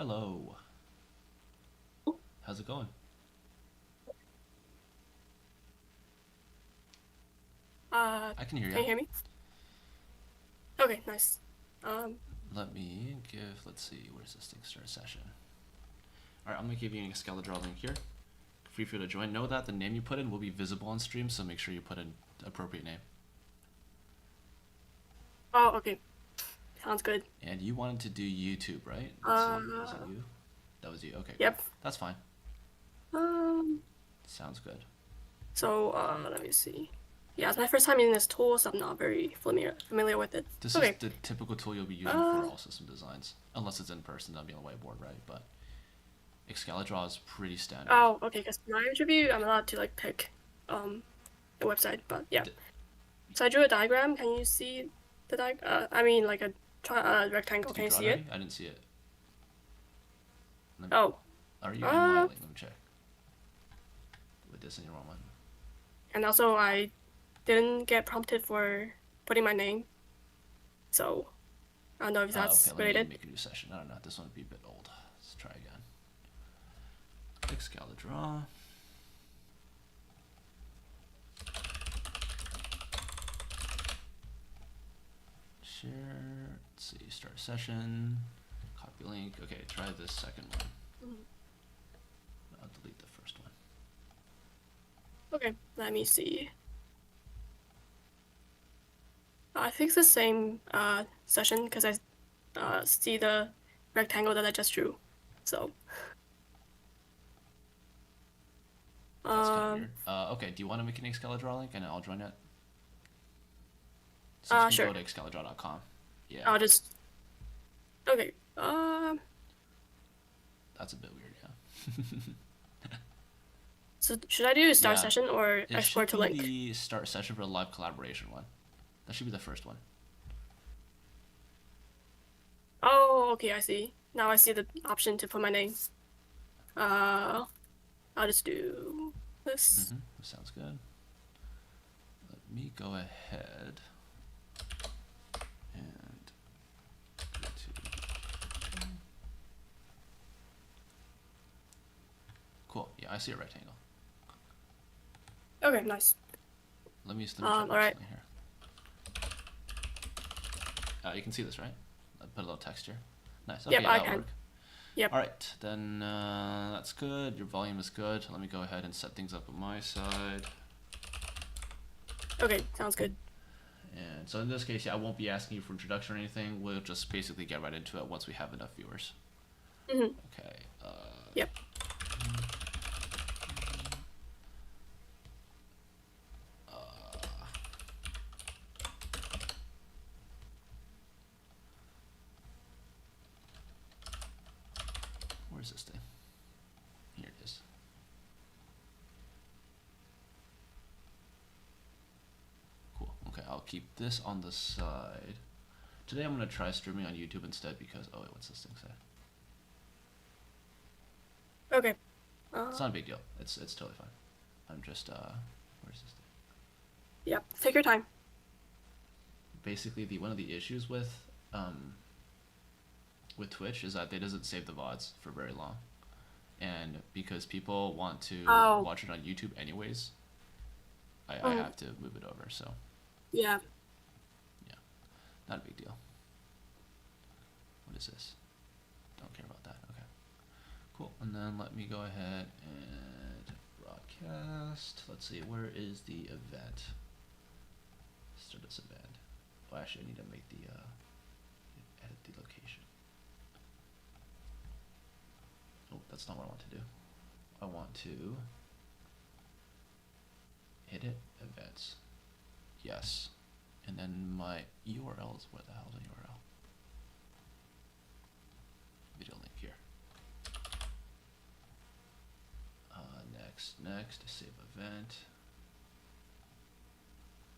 Hello. How's it going? I can hear you. Can you hear me? Okay, nice. Um, Let me give, let's see, where's this thing start session? Alright, I'm going to give you a Scaladraw link here. Feel free to join. Know that the name you put in will be visible on stream, so make sure you put in the appropriate name. oh, okay. Sounds good. And you wanted to do YouTube, right? Let's see, was it Uh, you? That was you. Okay, cool. yep. That's fine. Um, Sounds good. let me see. Yeah, it's my first time using this tool, so I'm not very familiar with it. This is Okay. the typical tool you'll be using for Uh, all system designs. Unless it's in person, that'll be on the whiteboard, right? But Scaladraw is pretty standard. oh, okay, because my review, I'm allowed to, like, pick, the website, but yeah. D- So I drew a diagram. Can you see the I mean, like rectangle. Did Can you you draw it see it? already? I didn't see it. Let me, Oh, are you in my uh, link? Let me check. With this in your wrong one. and also I didn't get prompted for putting my name, so I don't know if Okay, that's let me related. make a new session. I don't know. This one would be a bit old. Let's try again. Click Scaladraw. Share. Let's see. Start session. Copy link. Okay, try this second one. Mhm. I'll delete the first one. Okay, let me see. I think it's the same session because I see the rectangle that I just drew. So, That's kind of um, weird. Okay, do you want to make an Scaladraw link and I'll join it? So you can sure. go to scaladraw.com. Yeah, I'll just okay. that's a bit weird, yeah. So should I do start Yeah, session or it should export to be link? the start session for the live collaboration one. That should be the first one. Oh, okay, I see. Now I see the option to put my name. Uh, I'll just do this. Sounds good. Let me go ahead and go to. Cool. Yeah, I see a rectangle. Okay, nice. Let me check All right. something here. You can see this, right? I put a little text here. Nice. Okay, Yep, yeah, I that'll can. work. Yep. All right, then that's good. Your volume is good. Let me go ahead and set things up on my side. Okay, sounds good. And so in this case, yeah, I won't be asking you for introduction or anything. We'll just basically get right into it once we have enough viewers. Mm-hmm. Okay. Yep. Where's this thing? Here it is. Cool. Okay, I'll keep this on the side. Today I'm gonna try streaming on YouTube instead because wait, what's this thing say? Okay. It's not a big deal. It's totally fine. I'm just where's this thing? Yep. Take your time. Basically, one of the issues with Twitch is that they doesn't save the VODs for very long, and because people want to Oh. watch it on YouTube anyways, I Mm, have to move it over. So yeah. yeah, not a big deal. What is this? Don't care about that. Okay, cool. And then let me go ahead and broadcast. Let's see, where is the event? Start this event. Oh, actually, I need to make the edit the location. Oh, that's not what I want to do. I want to edit events. Yes. And then my URL is where the hell is the URL? Video link here. Next, save event.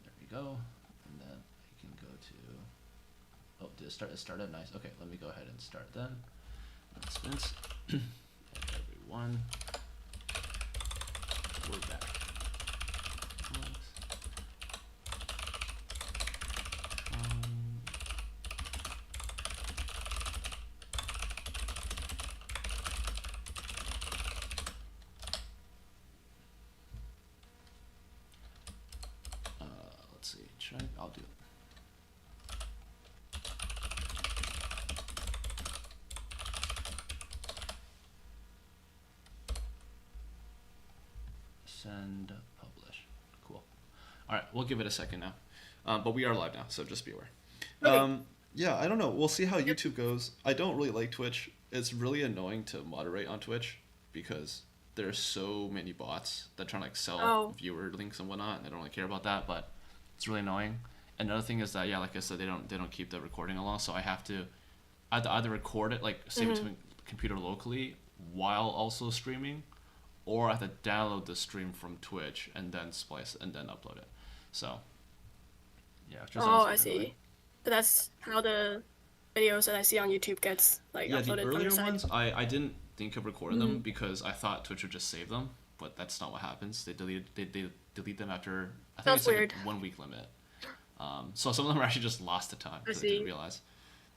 There we go. And then I can go to, did it start? It started, nice. Okay, let me go ahead and start then. Announcements. Everyone, we're back. and publish. Cool. All right, we'll give it a second now. But we are live now, so just be aware. Okay. Yeah, I don't know. We'll see how YouTube goes. I don't really like Twitch. It's really annoying to moderate on Twitch because there's so many bots that try to like sell Oh. viewer links and whatnot. And I don't really care about that, but it's really annoying. Another thing is that, yeah, like I said, they don't keep the recording along, so I have to either record it, like save it to my computer locally while also streaming, or I have to download the stream from Twitch and then splice and then upload it. So yeah, it just Oh, sounds I really annoying. see. But that's how the videos that I see on YouTube gets like Yeah, the uploaded from earlier your side. ones, I didn't think of recording them because I thought Twitch would just save them, but that's not what happens. They delete them after, I think That's it's like weird. a 1 week limit. So some of them are actually just lost to time I because I didn't see. realize.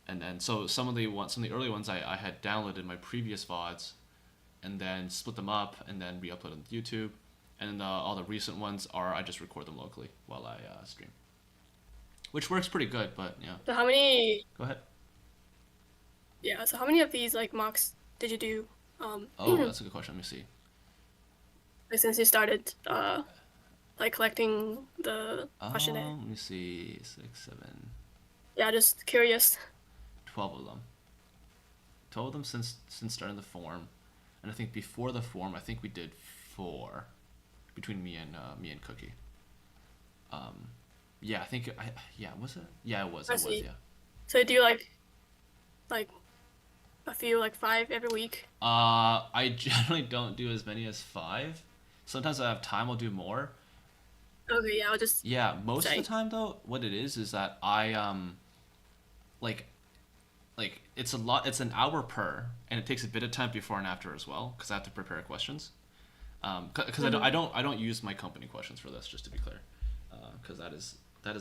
And then so some of the early ones I had downloaded my previous VODs, and then split them up and then re-upload them to YouTube. And all the recent ones are I just record them locally while I stream, which works pretty good. But yeah, So how many? go ahead. Yeah. So how many of these like mocks did you do? Oh, that's a good question. Let me see. Like since you started like collecting the questionnaire. Let me see. 6, 7, Yeah, just curious. 12 of them. 12 of them since starting the form, and I think before the form, I think we did 4 between me and Cookie. Yeah, I think yeah, was it? Yeah, it was. I It was. see. Yeah. So do you like a few like 5 every week? I generally don't do as many as 5. Sometimes I have time, I'll do more. Okay, yeah, I'll just Yeah, most of the say. time though, what it is that I like it's a lot. It's an hour per, and it takes a bit of time before and after as well because I have to prepare questions. Because I don't use my company questions for this, just to be clear, because that is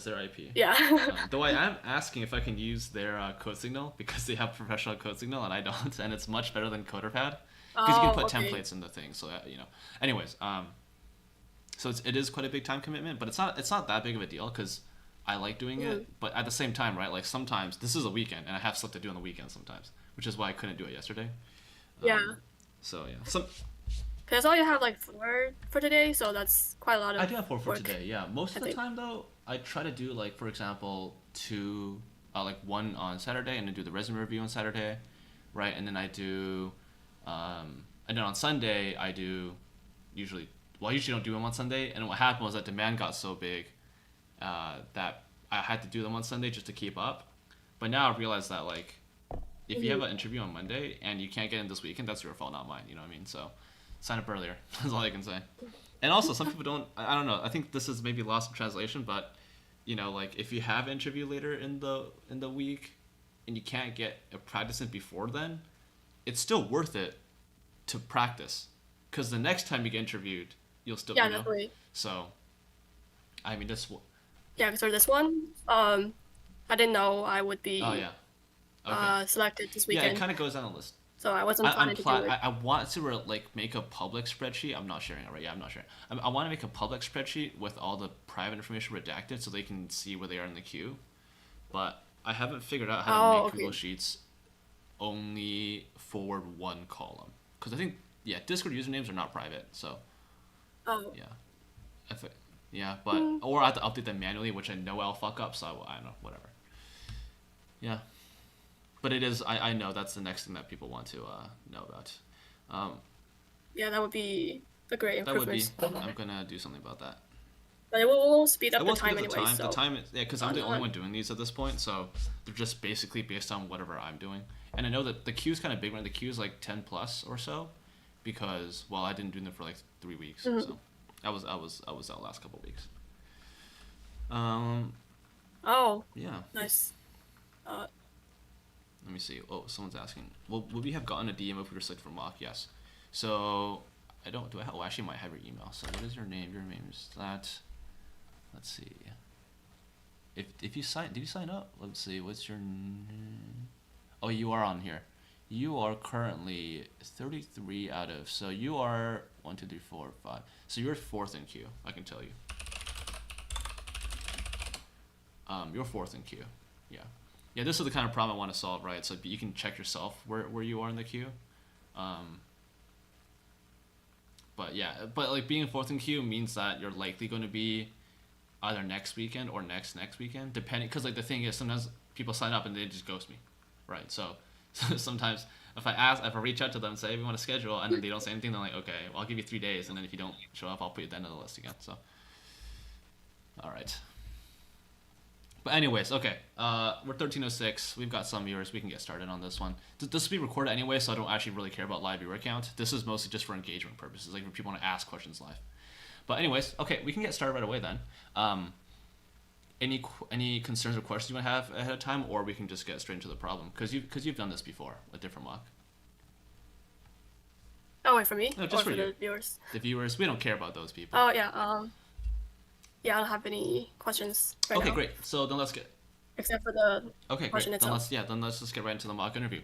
their IP. Yeah. Though I am asking if I can use their code signal because they have professional code signal and I don't, and it's much better than CoderPad because you can Oh, put okay. templates in the thing. So that, anyways, so it is quite a big time commitment, but it's not that big of a deal because I like doing it. But at the same time, right? Like sometimes this is a weekend and I have stuff to do on the weekend sometimes, which is why I couldn't do it yesterday. Yeah. So yeah, some Because all you have like 4 for today, so that's quite a lot I of do have 4 for work, today. Yeah, most I of the think. time though, I try to do like for example 2, like 1 on Saturday, and then do the resume review on Saturday, right? And then and then on Sunday I do usually. Well, I usually don't do them on Sunday, and what happened was that demand got so big that I had to do them on Sunday just to keep up. But now I realize that like if you have an interview on Monday and you can't get in this weekend, that's your fault, not mine. You know what I mean? So sign up earlier. That's all I can say. And also, some people don't. I don't know. I think this is maybe lost in translation, but like if you have an interview later in the week and you can't get a practice in before then, it's still worth it to practice because the next time you get interviewed, you'll still Yeah, definitely. So I mean, this. Yeah, because for this one, I didn't know I would Oh be yeah. Okay. selected this Yeah, it weekend, kind of goes down the list. so I wasn't planning to do it. I want to like make a public spreadsheet. I'm not sharing it right. Yeah, I'm not sharing. I want to make a public spreadsheet with all the private information redacted so they can see where they are in the queue. But I haven't figured out how to Oh, make okay. Google Sheets only forward one column because I think Discord usernames are not private. So Oh, yeah, yeah, but or I have to update them manually, which I know I'll fuck up. So I don't know, whatever. Yeah. But it is. I know that's the next thing that people want to know about. yeah, that would be a great That would be. improvement. I'm gonna do something about that. But it will speed I up the will speed time up the anyway, time. The so time, is, yeah, because I'm why the only not? one doing these at this point, so they're just basically based on whatever I'm doing. And I know that the queue is kind of big, right? The queue is like 10 plus or so, because I didn't do them for like 3 weeks, so I was out last couple weeks. Oh, Yeah. nice. Let me see. Oh, someone's asking. Well, would we have gotten a DM if we were selected for mock? Yes. So I don't. Do I? Oh, actually, I might have your email. So what is your name? Your name is that. Let's see. If you did you sign up? Let's see. What's your name? Oh, you are on here. You are currently 33 out of. So you are 1, 2, 3, 4, 5. So you're 4th in queue. I can tell you. You're 4th in queue. Yeah. Yeah, this is the kind of problem I want to solve, right? So you can check yourself where you are in the queue. But yeah, but like being fourth in queue means that you're likely going to be either next weekend or next weekend, depending. Because like the thing is, sometimes people sign up and they just ghost me, right? So sometimes if I reach out to them and say we want to schedule, and then they don't say anything, they're like, okay, well, I'll give you 3 days, and then if you don't show up, I'll put you at the end of the list again. So, all right. But anyways, okay, we're 13:06. We've got some viewers. We can get started on this one. This will be recorded anyway, so I don't actually really care about live viewer count. This is mostly just for engagement purposes, like for people want to ask questions live. But anyways, okay, we can get started right away then. Any concerns or questions you might have ahead of time, or we can just get straight into the problem because you've done this before with different mock. Oh, wait, for me? No, just or for you. the viewers? The viewers, we don't care about those people. Oh, yeah. Yeah, I don't have any questions right Okay, now. great. So then let's get. Except for the Okay, great. question itself. Then let's just get right into the mock interview.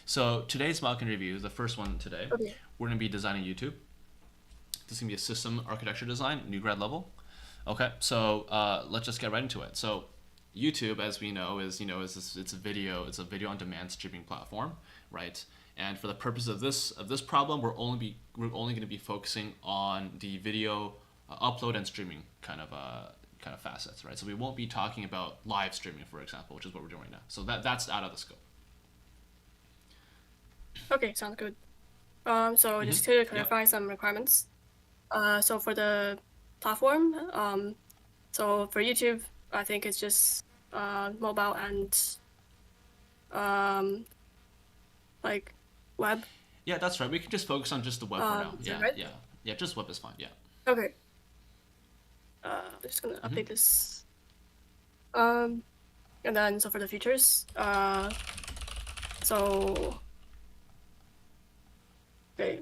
So today's mock interview, the first one today, Okay. we're gonna be designing YouTube. This is gonna be a system architecture design, new grad level. Okay, so let's just get right into it. So YouTube, as we know, it's a video on demand streaming platform, right? And for the purpose of this problem, we're only going to be focusing on the video upload and streaming kind of facets, right? So we won't be talking about live streaming, for example, which is what we're doing right now. So that's out of the scope. Okay, sounds good. So just to clarify some requirements. So for the platform, so for YouTube, I think it's just mobile and like web. Yeah, that's right. We can just focus on just the web for now. Is that right? Yeah. Just web is fine. Yeah. Okay. I'm just gonna update this. And then so for the features, so okay,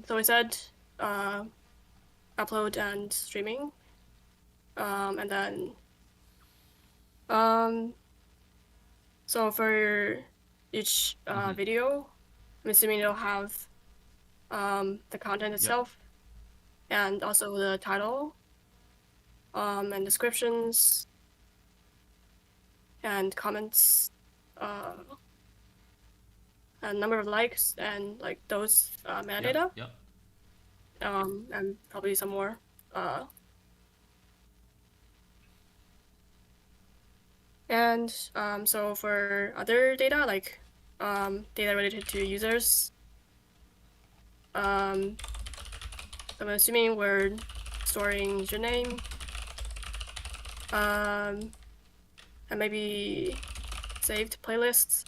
so we said upload and streaming, and then so for each video, I'm assuming it'll have the content itself, and also the title, and descriptions, and comments, and number of likes, and like those metadata. Yep. And probably some more. And so for other data, like data related to users, I'm assuming we're storing username, and maybe saved playlists.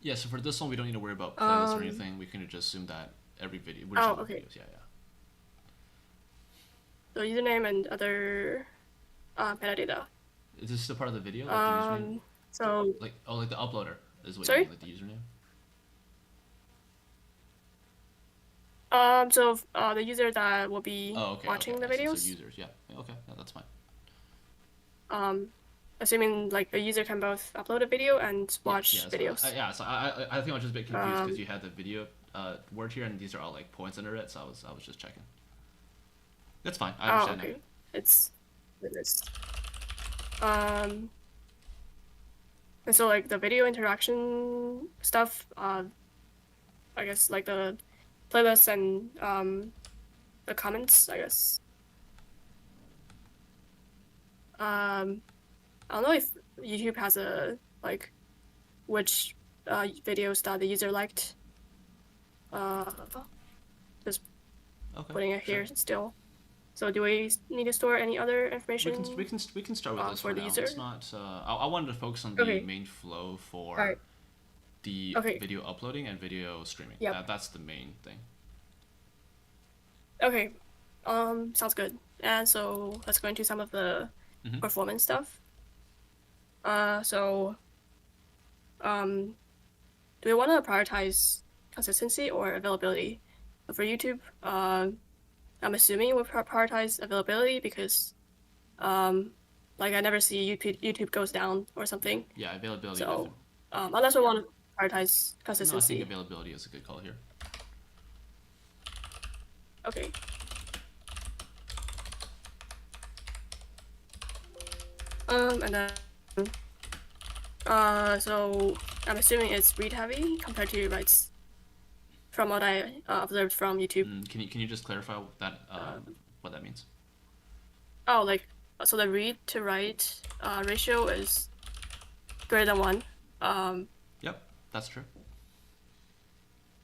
Yeah, so for this one, we don't need to worry about playlists or anything. We can just assume that every video. Okay. Videos. Yeah. So username and other metadata. Is this still part of the video? Like the username? So like the uploader is what Sorry? you mean, like the username? So the user that will be watching the I see. videos. So users, yeah. Okay, that's fine. Assuming like a user can both upload a video and watch videos. So I think I was just a bit confused because you had the video word here, and these are all like points under it. So I was just checking. That's fine. I understand. Okay. It's this. And so like the video interaction stuff, I guess like the playlists and the comments, I guess. I don't know if YouTube has a like which videos that the user liked. Just putting it here still. So do we need to store any other information? We can start with this for the now. user. It's not. I wanted to focus on the main flow for the video uploading and video streaming. Yep. That's the main thing. Okay. Sounds good. And so let's go into some of the performance stuff. Do we want to prioritize consistency or availability? For YouTube, I'm assuming we'll prioritize availability because, like I never see YouTube goes down or something. Yeah, availability. So, unless we want to prioritize consistency. No, I think availability is a good call here. Okay. And then, so I'm assuming it's read heavy compared to writes from what I observed from YouTube. Can you just clarify what that means? Oh, like so the read to write ratio is greater than 1. Yep, that's true.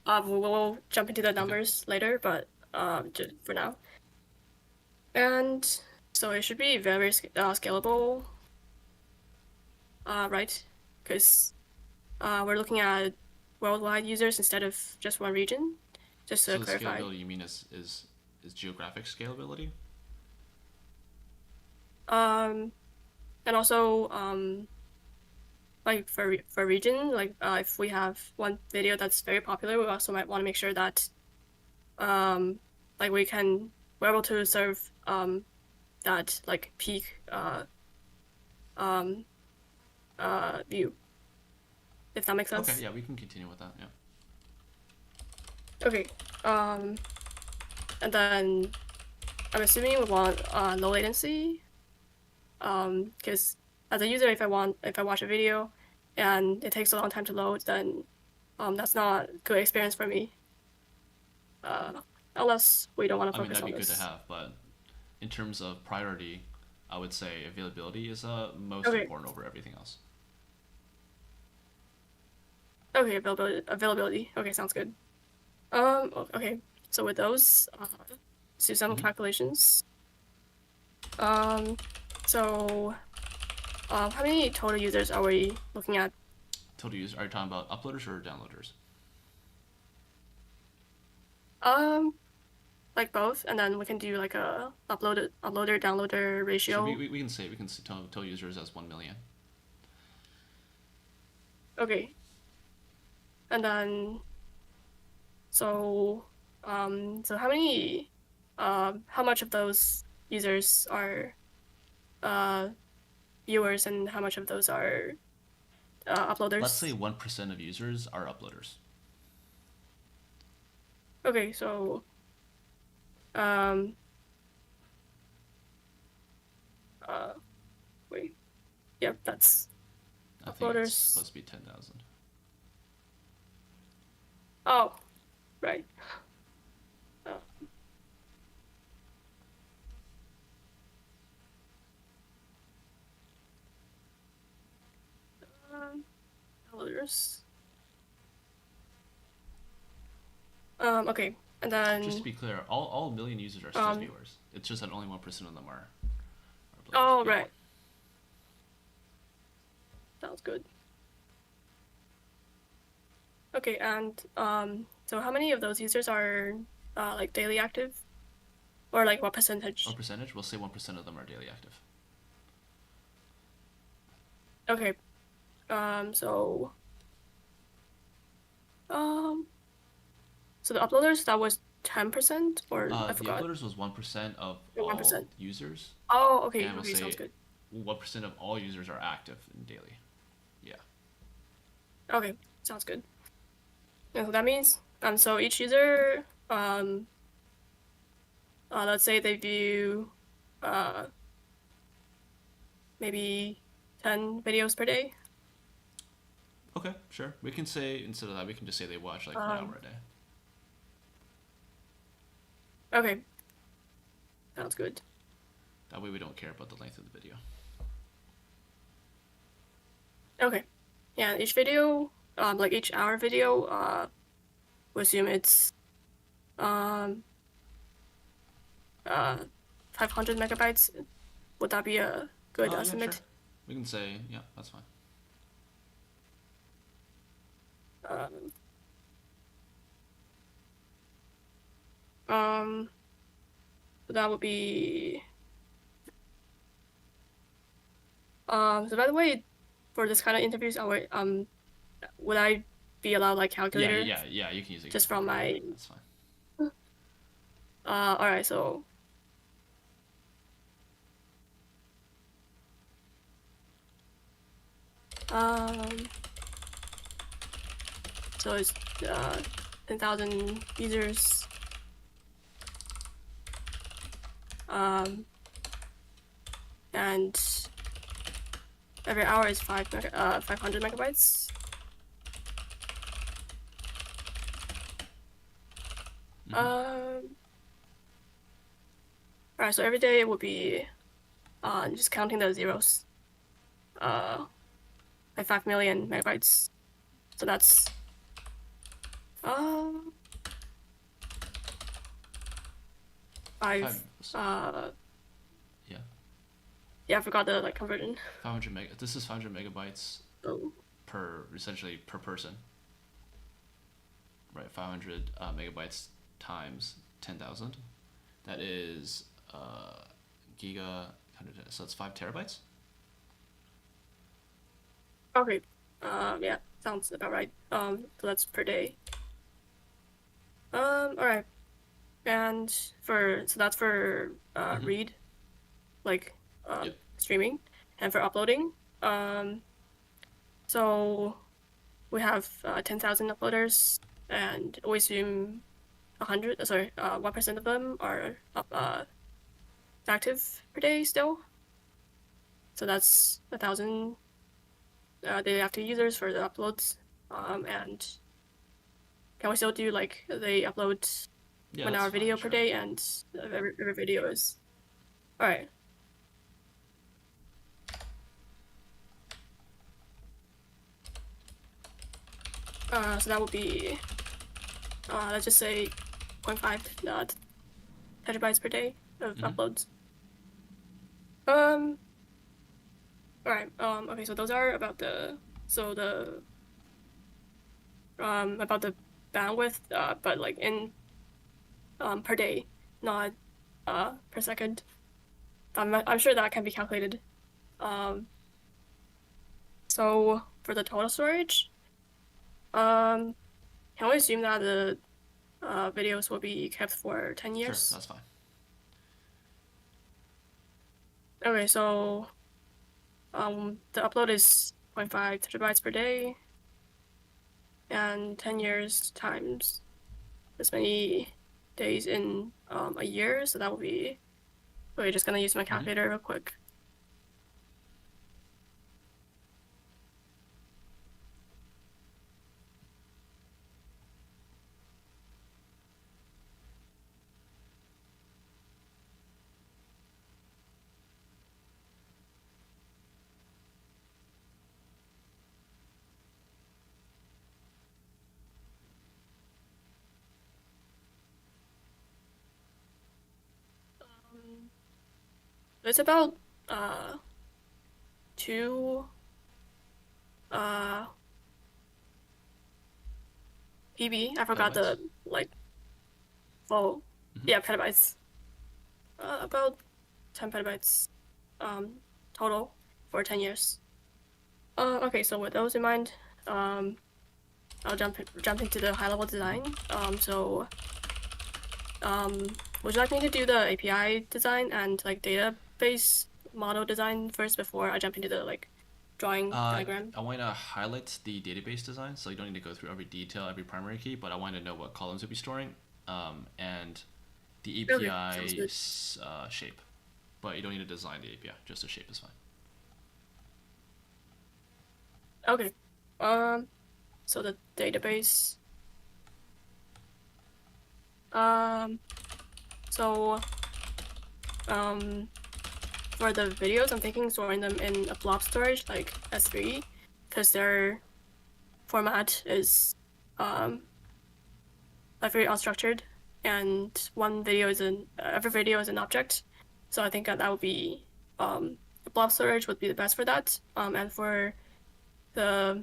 We'll jump into the numbers later, but just for now. And so it should be very scalable, right? Because we're looking at worldwide users instead of just one region. Just to So the clarify. scalability you mean is geographic scalability? And also like for region, like if we have one video that's very popular, we also might want to make sure that like we're able to serve that like peak view, if that makes sense. Okay, yeah, we can continue with that. Yeah. Okay. And then I'm assuming we want low latency. Because as a user, if I watch a video and it takes a long time to load, then that's not a good experience for me. Unless we don't want to I mean, focus that'd on be good this. to have, but in terms of priority, I would say availability is most Okay. important over everything else. Okay, availability. Okay, sounds good. Okay. So with those, let's do some calculations. So, how many total users are we looking at? Total use. Are you talking about uploaders or downloaders? Like both, and then we can do like a uploader downloader ratio. So we can say total users as 1 million. Okay. And then, so how many, how much of those users are viewers, and how much of those are uploaders? Let's say 1% of users are uploaders. Okay, so wait, yep, that's I think it's uploaders. supposed to be 10,000. Oh, right. Downloaders. Okay, and then Just to be clear, all million users are still viewers. It's just that only 1% of them are uploaders. Oh, Yeah. right. Sounds good. Okay, and so how many of those users are like daily active, or like what percentage? What percentage? We'll say 1% of them are daily active. Okay. So the uploaders, that was 10%, or I The forgot. uploaders was 1% of Or all 1%. users. Oh, okay. And we'll Okay, say sounds good. 1% of all users are active in daily. Yeah. Okay, sounds good. Yeah, so that means so each user let's say they view maybe 10 videos per day. Okay, sure. We can say, instead of that, we can just say they watch like 1 hour a day. Okay. Sounds good. That way we don't care about the length of the video. Okay. Yeah, each video, like each hour video, we assume it's 500 megabytes. Would that be a good estimate? Yeah, sure. We can say, yeah, that's fine. So that would be so by the way, for this kind of interviews, would I be allowed like calculator? Yeah, you can use it. Just from my. That's fine. All right, so. So it's 10,000 users. And every hour is 500 megabytes. All right, so every day it will be just counting the zeros. Like 5 million megabytes. So that's um five Five. Yeah. yeah, I forgot the like conversion. 500 meg. This is 500 megabytes So essentially per person. Right. 500 megabytes times 10,000. That is giga. So that's 5 terabytes. okay. Yeah, sounds about right. So that's per day. All right. And so that's for read, like Yep. streaming, and for uploading. So we have 10,000 uploaders, and we assume 1% of them are active per day still. So that's 1,000 daily active users for the uploads. And can we still do like they upload Yeah, 1 hour fine, video per sure. day, and every video is all right. So that would be let's just say 0.5 petabytes per day of uploads. All right. Okay. So those are about the about the bandwidth, but like in per day, not per second. I'm sure that can be calculated. So for the total storage, can we assume that the videos will be kept for 10 years? Sure, that's fine. Okay, so the upload is 0.5 terabytes per day, and 10 years times this many days in a year, so that will be. We're just gonna use my calculator real quick. It's about 2 PB. I forgot Petabytes? the like full yeah petabytes. About 10 petabytes total for 10 years. Okay, so with those in mind, I'll jump into the high level design. Would you like me to do the API design and like database model design first before I jump into the like drawing diagram? I want to highlight the database design, so you don't need to go through every detail, every primary key, but I want to know what columns you'll be storing, and the API shape. But you don't need to design the API; just the shape is fine. Okay. So the database. So for the videos, I'm thinking storing them in a blob storage like S3, because their format is like very unstructured, and every video is an object. So I think that would be blob storage would be the best for that. And for the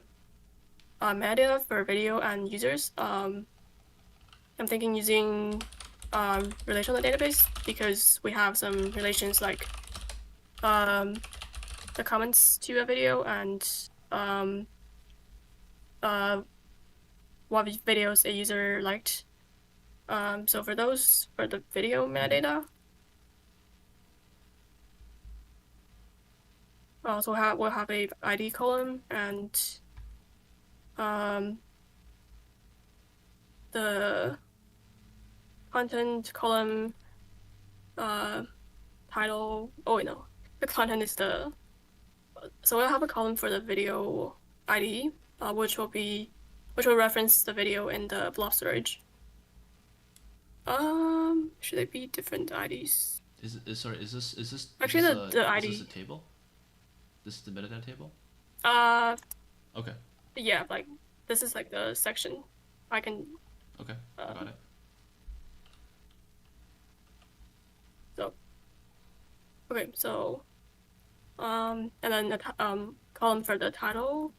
metadata for video and users, I'm thinking using relational database, because we have some relations like the comments to a video and what videos a user liked. So for those, for the video metadata, we'll have a ID column, and the content column title. Oh wait, no, the content is the. So we'll have a column for the video ID, which will reference the video in the blob storage. Should they be different IDs? Sorry, is Actually, the is this a ID. table? This is the metadata table? Uh, Okay. yeah, like this is like the section. I can. Okay. I got it. So okay, so and then the column for the title.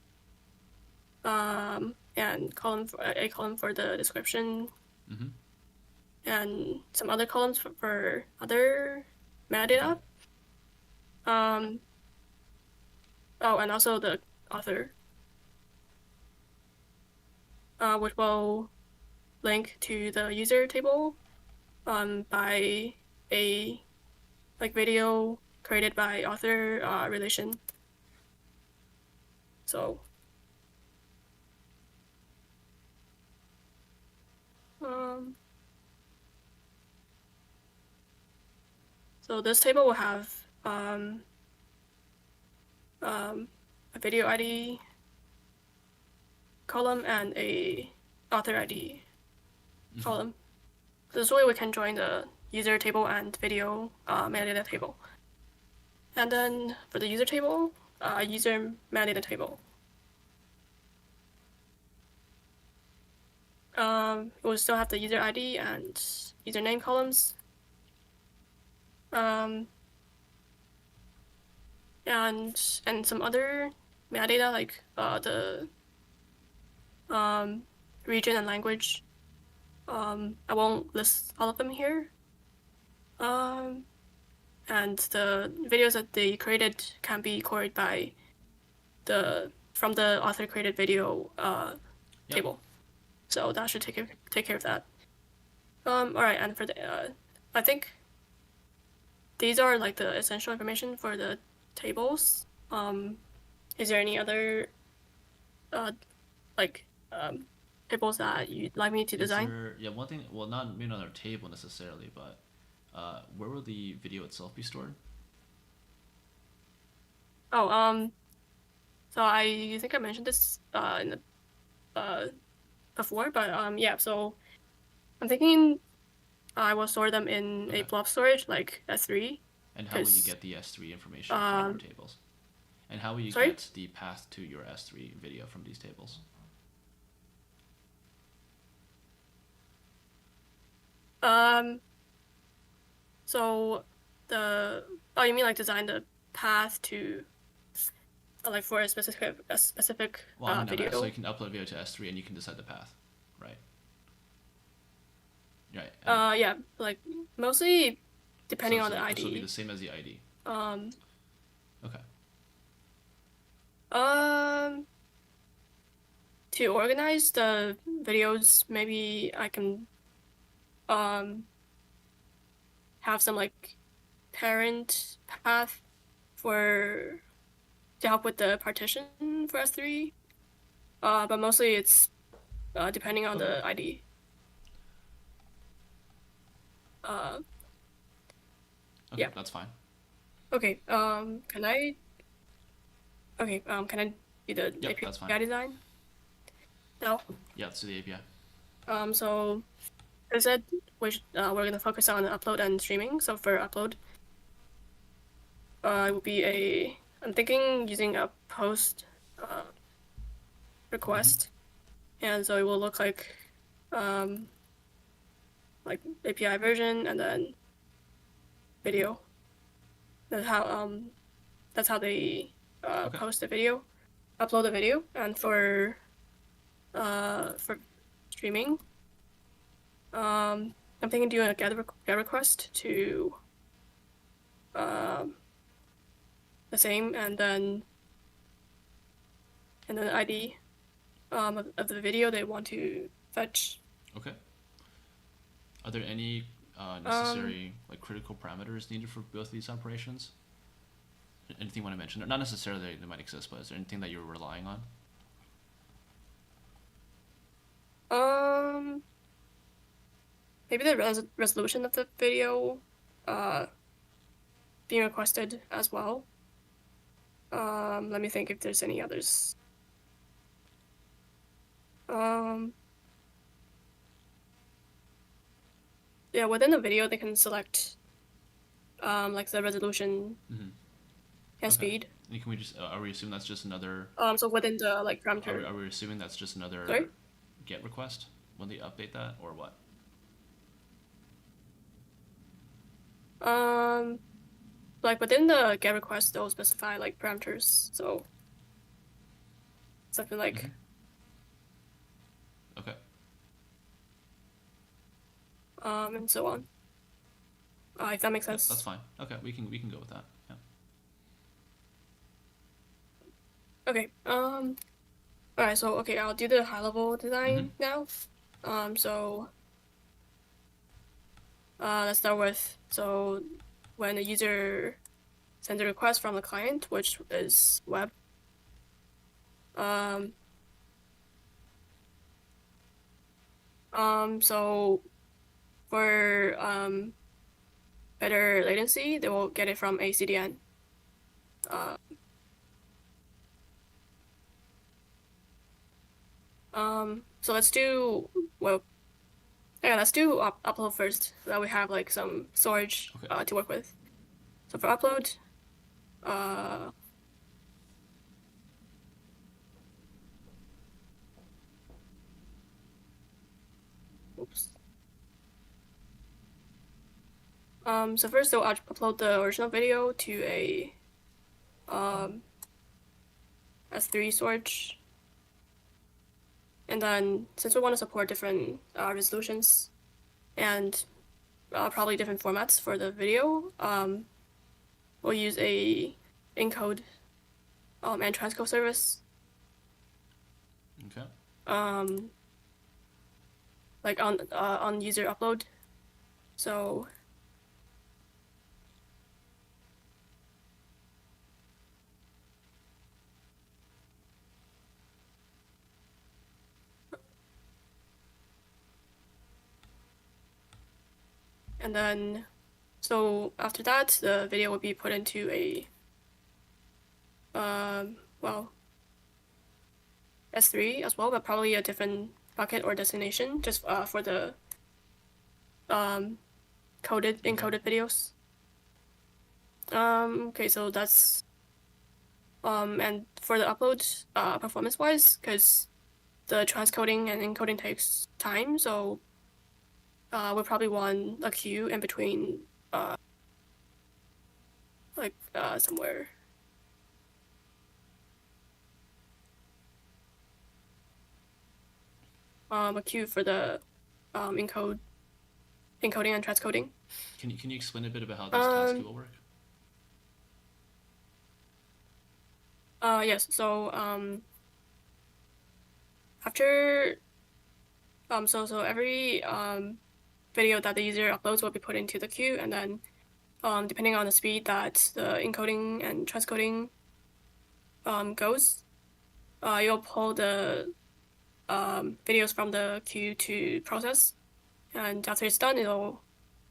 And column for a column for the description. Mm-hmm. And some other columns for other metadata. Okay. Oh, and also the author, which will link to the user table by a like video created by author relation. So um, so this table will have a video ID column and a author ID column. This way we can join the user table and video metadata table. And then for the user table, user metadata table. We'll still have the user ID and username columns. And some other metadata like the region and language. I won't list all of them here. And the videos that they created can be queried by from the author created video table. So that should take care of that. All right, and for the I think these are like the essential information for the tables. Is there any other like tables that you'd like me to design? Yeah, one thing. Well, not maybe another table necessarily, but where will the video itself be stored? Oh, so I think I mentioned this in the before, but yeah. So I'm thinking I will store them in a blob storage like S3. And how will you get the S3 information from your tables? And how will you sorry? get the path to your S3 video from these tables? So you mean like design the path to like for a specific video? So you can upload video to S3 and you can decide the path, right? Right. Yeah, like mostly depending on the ID. So it'll be the same as the ID. Okay. To organize the videos, maybe I can have some like parent path to help with the partition for S3. But mostly it's depending on the ID. Okay, yeah, that's fine. Okay. Can I? Okay. Can I do the API that's fine. design? No. Yeah, let's do the API. So I said we're gonna focus on upload and streaming. So for upload, it would be I'm thinking using a post request, and so it will look like API version and then video. That's how they post the video, upload the video, and for streaming, I'm thinking doing a get request to the same, and then ID of the video they want to fetch. Okay. Are there any necessary critical parameters needed for both of these operations? Anything you want to mention? Not necessarily they might exist, but is there anything that you're relying on? Maybe the resolution of the video being requested as well. Let me think if there's any others. yeah, within the video, they can select like the resolution and Okay. speed. And can we just are we assuming that's just another? So within the like Are parameter. we assuming that's just another Sorry? GET request when they update that, or what? Like within the GET request, they'll specify like parameters. So something like Okay. and so on. If that makes Yeah, sense. that's fine. Okay, we can go with that. Yeah. Okay. All right. So okay, I'll do the high level design now. So let's start with when the user sends a request from the client, which is web. So for better latency, they will get it from a CDN. So let's do let's do upload first, so that we have like some storage to work with. So for upload, oops. So first I'll upload the original video to a S3 storage. And then since we want to support different resolutions and probably different formats for the video, we'll use a encode and transcode service. Okay. Like on user upload. So and then so after that, the video will be put into a S3 as well, but probably a different bucket or destination just for the encoded videos. Okay, so that's and for the upload performance wise, because the transcoding and encoding takes time, so we probably want a queue in between somewhere. A queue for the encoding and transcoding. Can you explain a bit about how this task queue will work? Yes. So after so every video that the user uploads will be put into the queue, and then depending on the speed that the encoding and transcoding goes, you'll pull the videos from the queue to process, and after it's done, it'll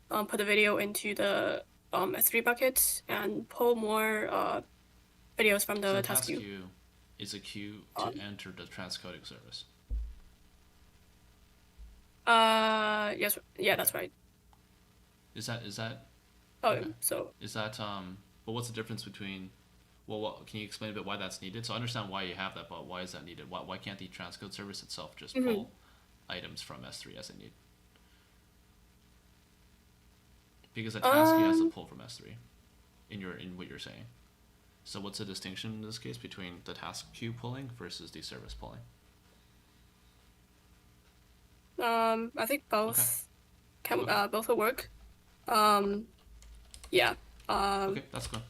put the video into the S3 bucket and pull more videos from the task queue. Is a queue to enter the transcoding service. Yes, yeah, that's right. Is that? Oh, okay. So is that But what's the difference between? Well, can you explain a bit why that's needed? So I understand why you have that, but why is that needed? Why can't the transcode service itself just pull items from S3 as it need? Because a task queue has to pull from S3 in what you're saying. So what's the distinction in this case between the task queue pulling versus the service pulling? I think both both will work. Yeah. Okay, that's good.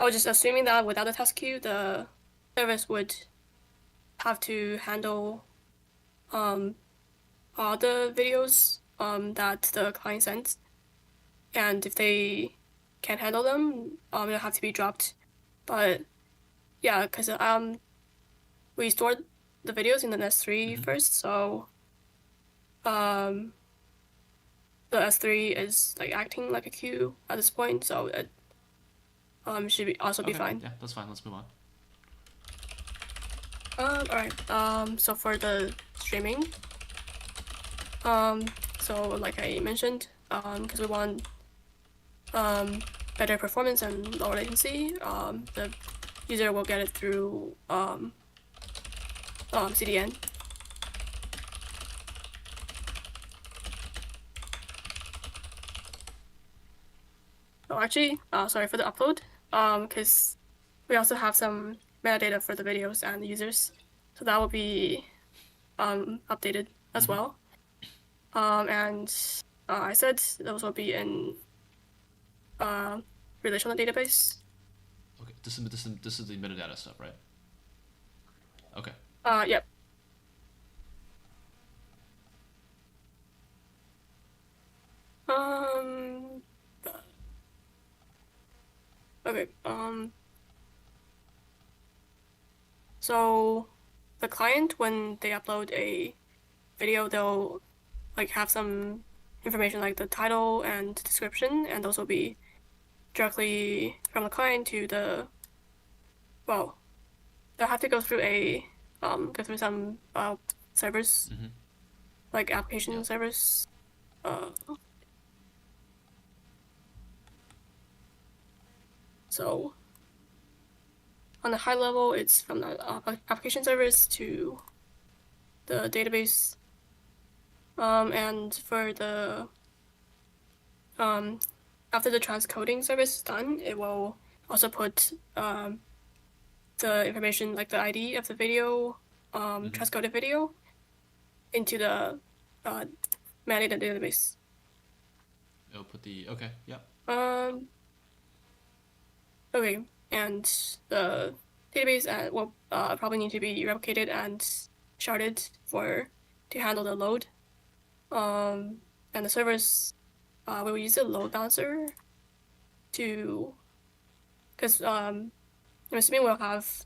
I was just assuming that without the task queue, the service would have to handle all the videos that the client sends, and if they can't handle them, they'll have to be dropped. But yeah, because we stored the videos in the S3 first, so the S3 is like acting like a queue at this point, so it should be fine. Yeah, that's fine. Let's move on. All right. So for the streaming, so like I mentioned, because we want better performance and lower latency. The user will get it through CDN. Oh, actually, sorry for the upload. Because we also have some metadata for the videos and the users, so that will be updated as well. And I said those will be in relational database. Okay, this is the metadata stuff, right? Okay. Yep. Okay. So the client, when they upload a video, they'll like have some information like the title and description, and those will be directly from the client to the, well, they'll have to go through some servers, like application servers. So on the high level, it's from the application servers to the database. And for the after the transcoding service is done, it will also put the information like the ID of the video, transcoded video, into the metadata database. It'll put the yep. Okay, and the database will probably need to be replicated and sharded to handle the load. And the servers will use the load balancer because I'm assuming we'll have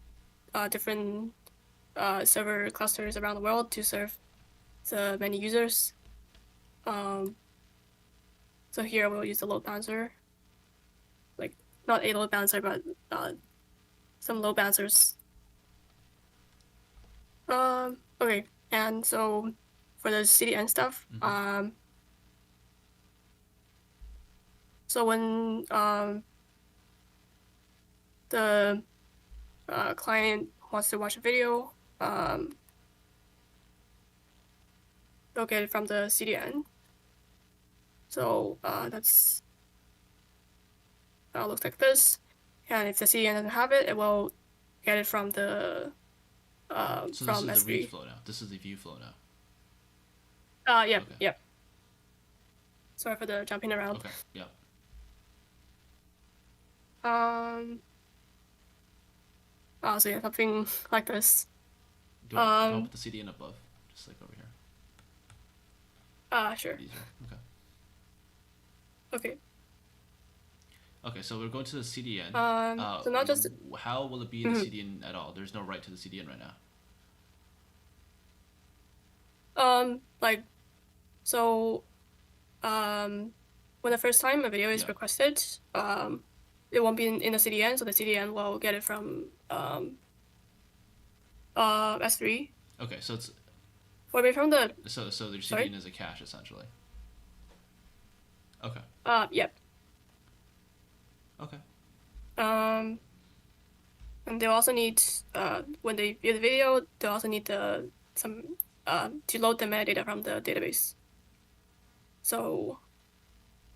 different server clusters around the world to serve the many users. So here we'll use the load balancer, like not a load balancer, but some load balancers. Okay, and so for the CDN stuff, so when the client wants to watch a video, they'll get it from the CDN. So that's looks like this. And if the CDN doesn't have it, it will get it from the So from this is S3. the read flow now. This is the view flow now. Yep, Okay. yep. Sorry for the jumping around. Okay, yeah. So yeah, something like this. Do you want to put the CDN above? Just like over here. Sure. Easier. Okay. Okay. Okay, so we're going to the CDN. So not just how will it be in the CDN at all? There's no write to the CDN right now. When the first time a video is requested, it won't be in the CDN, so the CDN will get it from S3. Okay, so it's or maybe from the so their CDN Sorry? is a cache essentially. Okay. Yep. Okay. And they'll also need when they view the video, they'll also need to load the metadata from the database. So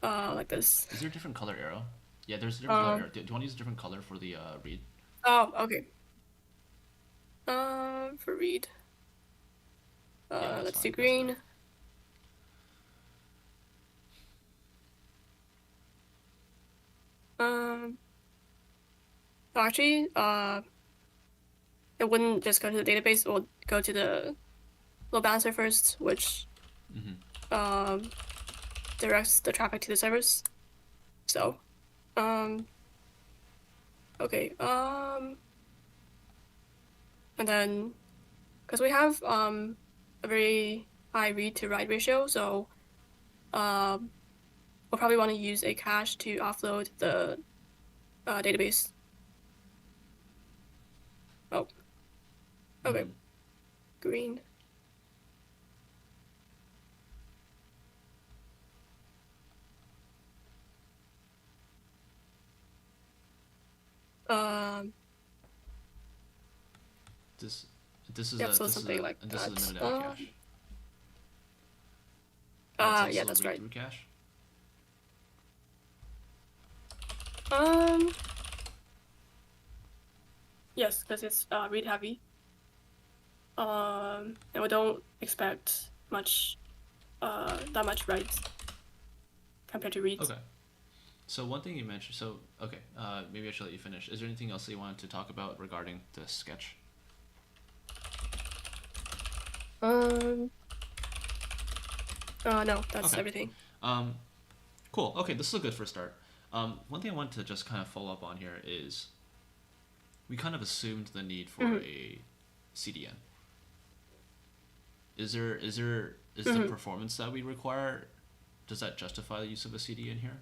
like this. Is there a different color arrow? Yeah, there's a different color arrow. Do you want to use a different color for the read? Oh, okay. For read. Let's do green. Actually, it wouldn't just go to the database. It will go to the load balancer first, which directs the traffic to the servers. So, okay. And then, because we have a very high read to write ratio, so we'll probably want to use a cache to offload the database. Oh. Okay. Green. Um, This is yep, a so this is something a like and this is a that. metadata cache. And it's Yeah, also a that's read right. through cache. Um, yes, because it's read heavy. And we don't expect much, that much writes compared to reads. Okay. So one thing you mentioned. So okay, maybe I should let you finish. Is there anything else that you wanted to talk about regarding the sketch? No, that's Okay. everything. Cool. Okay, this is a good first start. One thing I want to just kind of follow up on here is we kind of assumed the need for Mm-hmm. a CDN. Is the Mm-hmm. performance that we require, does that justify the use of a CDN here?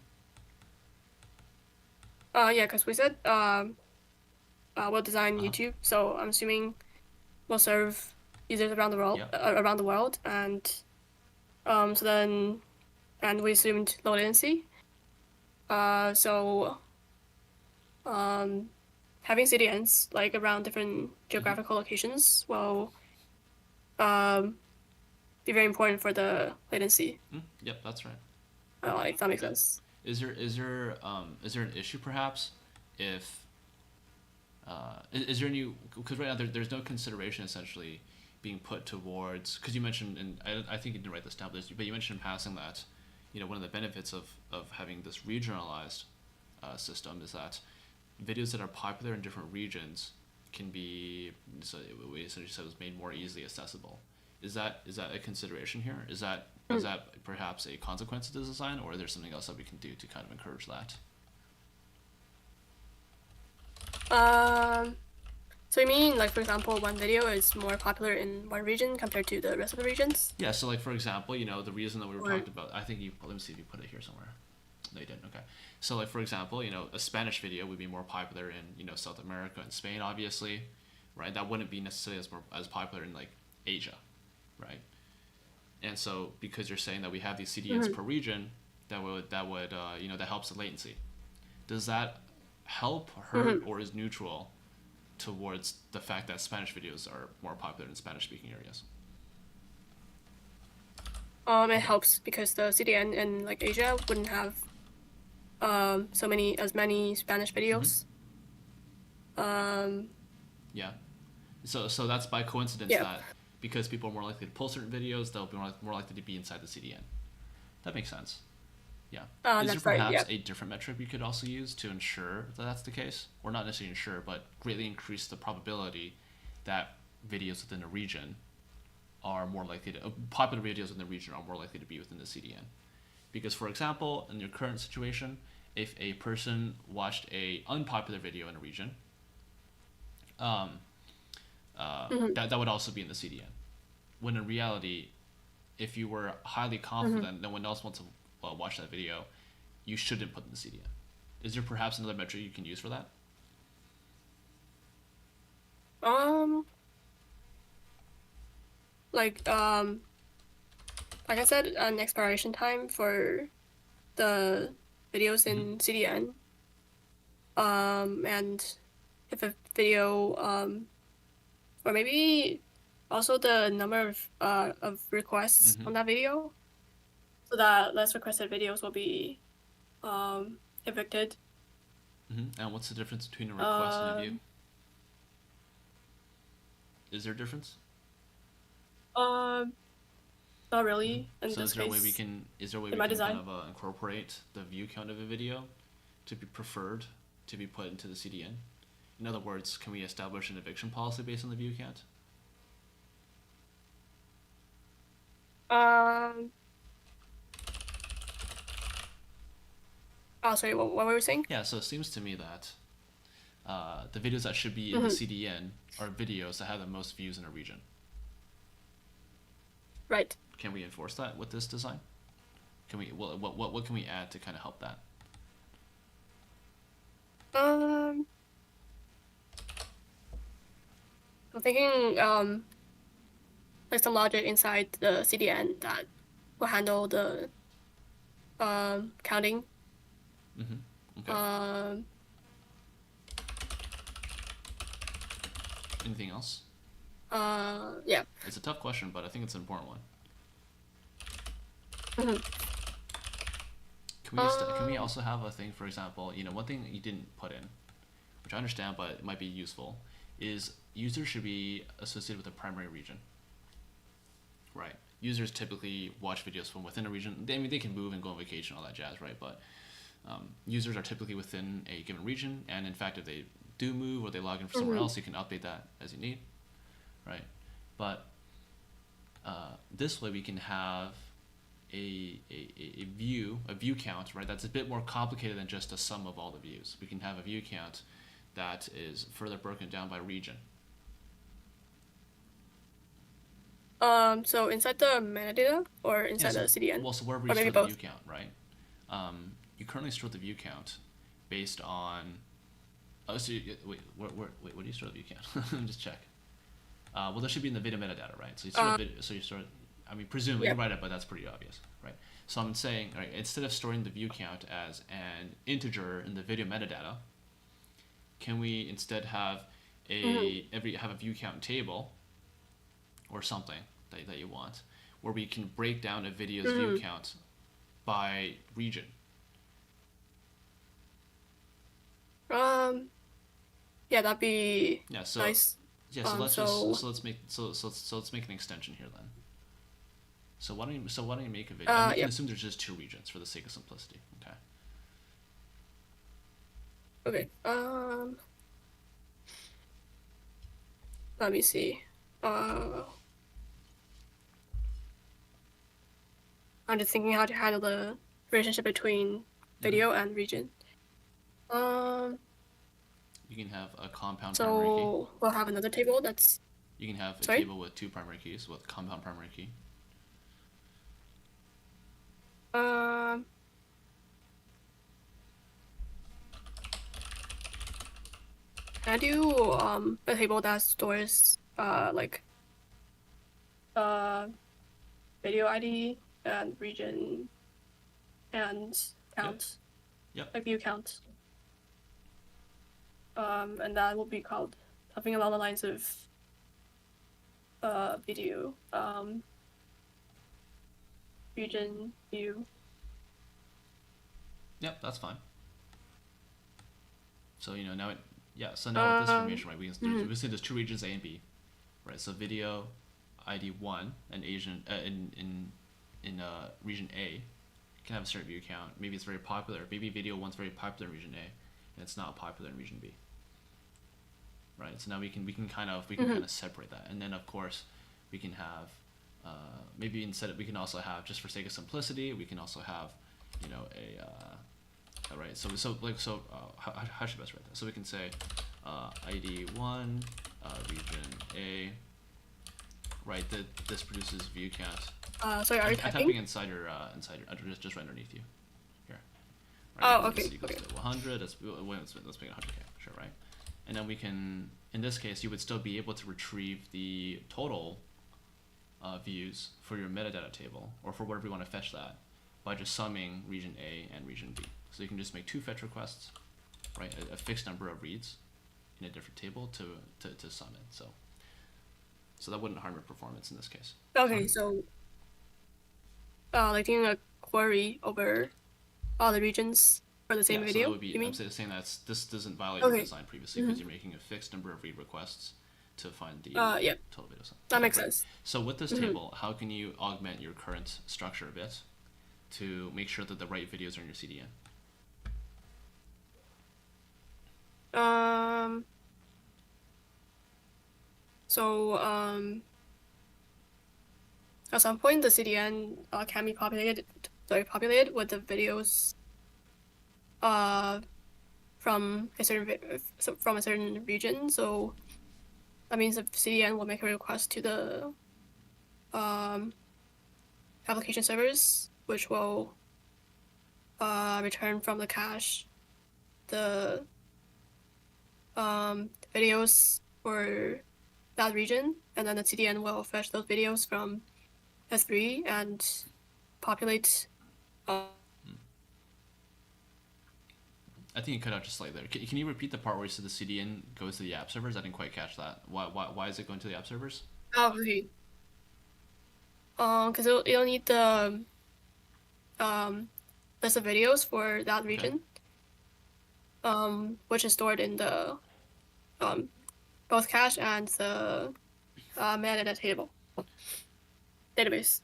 Yeah, because we said we'll design Uh huh. YouTube, so I'm assuming we'll serve users Yeah. around the world, and so then and we assumed low latency. So having CDNs like around different Mm-hmm. geographical locations will um be very important for the latency. Yep, that's right. If that makes Okay. sense. Is there an issue perhaps if is there any, because right now there's no consideration essentially being put towards, because you mentioned, and I think you didn't write this down, but you mentioned in passing that one of the benefits of having this regionalized system is that videos that are popular in different regions can be, so we essentially said, was made more easily accessible. Is that a consideration here? Is that perhaps a consequence of this design, or is there something else that we can do to kind of encourage that? Um, so you mean like for example, one video is more popular in one region compared to the rest of the regions? Yeah, so like for example, the reason that we were Or talking about, I think you, let me see if you put it here somewhere. No, you didn't. Okay. So like for example, a Spanish video would be more popular in South America and Spain, obviously, right? That wouldn't be necessarily as popular in like Asia, right? And so because you're saying that we have these CDNs Mhm. per region, that helps the latency. Does that help, hurt, Mhm. or is neutral towards the fact that Spanish videos are more popular in Spanish speaking areas? It helps because the CDN in like Asia wouldn't have as many Spanish Mm-hmm. videos. Um, Yeah. So that's by coincidence yeah. that because people are more likely to pull certain videos, they'll be more likely to be inside the CDN. That makes sense. Yeah. Is there That's right. perhaps Yeah. a different metric we could also use to ensure that that's the case? Or not necessarily ensure, but greatly increase the probability that videos within a region are more likely to, popular videos in the region are more likely to be within the CDN. Because, for example, in your current situation, if a person watched a unpopular video in a region, um, Mhm. that would also be in the CDN. When in reality, if you were highly Mhm. confident no one else wants to watch that video, you shouldn't put in the CDN. Is there perhaps another metric you can use for that? Um, like um, like I said, an expiration time for the videos Mm-hmm. in CDN. And if a video or maybe also the number of requests Mm-hmm. on that video, so that less requested videos will be evicted. Mm-hmm. And what's the difference between a request and a view? Um, Is there a difference? um, Not Mm-hmm. really in So this case is there a way in we my can kind design. of incorporate the view count of a video to be preferred to be put into the CDN? In other words, can we establish an eviction policy based on the view count? Um, sorry, what were we saying? Yeah, so it seems to me that the videos that should be in the Hmm. CDN are videos that have the most views in a region. Right. Can we enforce that with this design? Can we what can we add to kind of help that? Um, I'm thinking like some logic inside the CDN that will handle the counting. Mm-hmm. Okay. Um, Anything else? Yeah. It's a tough question, but I think it's an important one. Mm-hmm. Can we also have a thing, for example, one thing you didn't put in, which I understand, but it might be useful, is users should be associated with a primary region. Right. Users typically watch videos from within a region. They can move and go on vacation, all that jazz, right? But users are typically within a given region, and in fact, if they do move or they log in from somewhere else, you can update that as you need, right? But this way we can have a view count, right? That's a bit more complicated than just a sum of all the views. We can have a view count that is further broken down by region. So inside the metadata or inside the CDN? Well, so wherever you store the view count, right? You currently store the view count based on. Oh, so wait, where do you store the view count? Let me just check. Well, that should be in the video metadata, right? So you store so you store. I mean, presumably you write it, but that's pretty obvious, right? So I'm saying, right, instead of storing the view count as an integer in the video metadata, can we instead have have a view count table or something that you want, where we can break down a video's view count by region? Yeah, that'd be nice. Yeah, so let's make an extension here then. So why don't you make a video? And we can assume there's just two regions for the sake of simplicity. Okay. Let me see. I'm just thinking how to handle the relationship between video and region. You can have a compound primary key. So we'll have another table that's. You can have a table with two primary keys with compound primary key. Can I do a table that stores video ID and region and count? Yep. Like view count. And that will be called something along the lines of video region view. Yep, that's fine. So now so now with this information, right, we say there's two regions, A and B, right? So video ID 1 and Asian in region A can have a certain view count. Maybe it's very popular. Maybe video 1's very popular in region A, and it's not popular in region B. Right. So now we can kind of separate that, and then of course we can have maybe we can also have, just for sake of simplicity, we can also have right. So how should I best write that? So we can say ID 1 region A. Right. That this produces view count. Sorry, are you I'm typing inside your just right underneath you. Here. Right, okay. This equals to 100. Let's make it 100k. Sure, right. And then we can, in this case, you would still be able to retrieve the total views for your metadata table, or for whatever you want to fetch that, by just summing region A and region B. So you can just make two fetch requests, right? A fixed number of reads in a different table to sum it. So that wouldn't harm your performance in this case. Okay, so like doing a query over all the regions for the same video. So that would be, I'm saying that this doesn't violate your design previously, because you're making a fixed number of read requests to find the total video sum. That makes sense. So with this table, how can you augment your current structure a bit to make sure that the right videos are in your CDN? At some point the CDN can be populated with the videos from a certain region. So that means the CDN will make a request to the application servers, which will return from the cache the videos for that region, and then the CDN will fetch those videos from S3 and populate I think you cut out just slightly there. Can you repeat the part where you said the CDN goes to the app servers? I didn't quite catch that. Why is it going to the app servers? Oh, okay. Because it'll need the um list of videos for that Okay. region, which is stored in the um both cache and the metadata table database.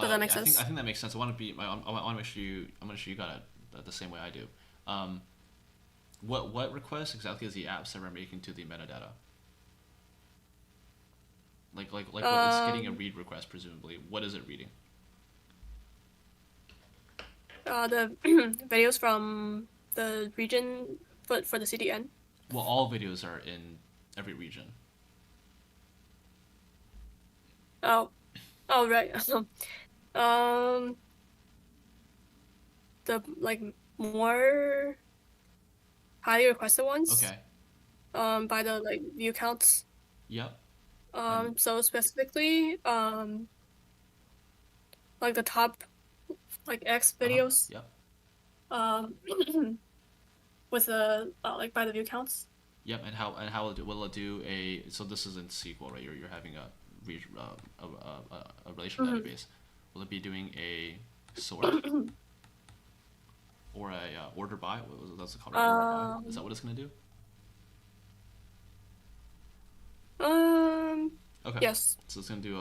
Does that make Yeah, sense? I think that makes sense. I want to make sure you. I'm going to show you got it the same way I do. Um, what request exactly is the app server making to the metadata? Like what it's getting a Um, read request presumably. What is it reading? the videos from the region for the CDN. Well, all videos are in every region. Oh, oh right. Um, the like more highly requested ones. Okay. By the like view counts. Yep. And So specifically, like the top like X videos. Yep. Um, with the like by the view counts. Yep. And how will it do a? So this is in SQL, right? You're having a relational Mm-hmm. database. Will it be doing a sort or a order by? That's called, right? Order by. Is that Um, what it's gonna do? um, Okay. yes. So it's gonna do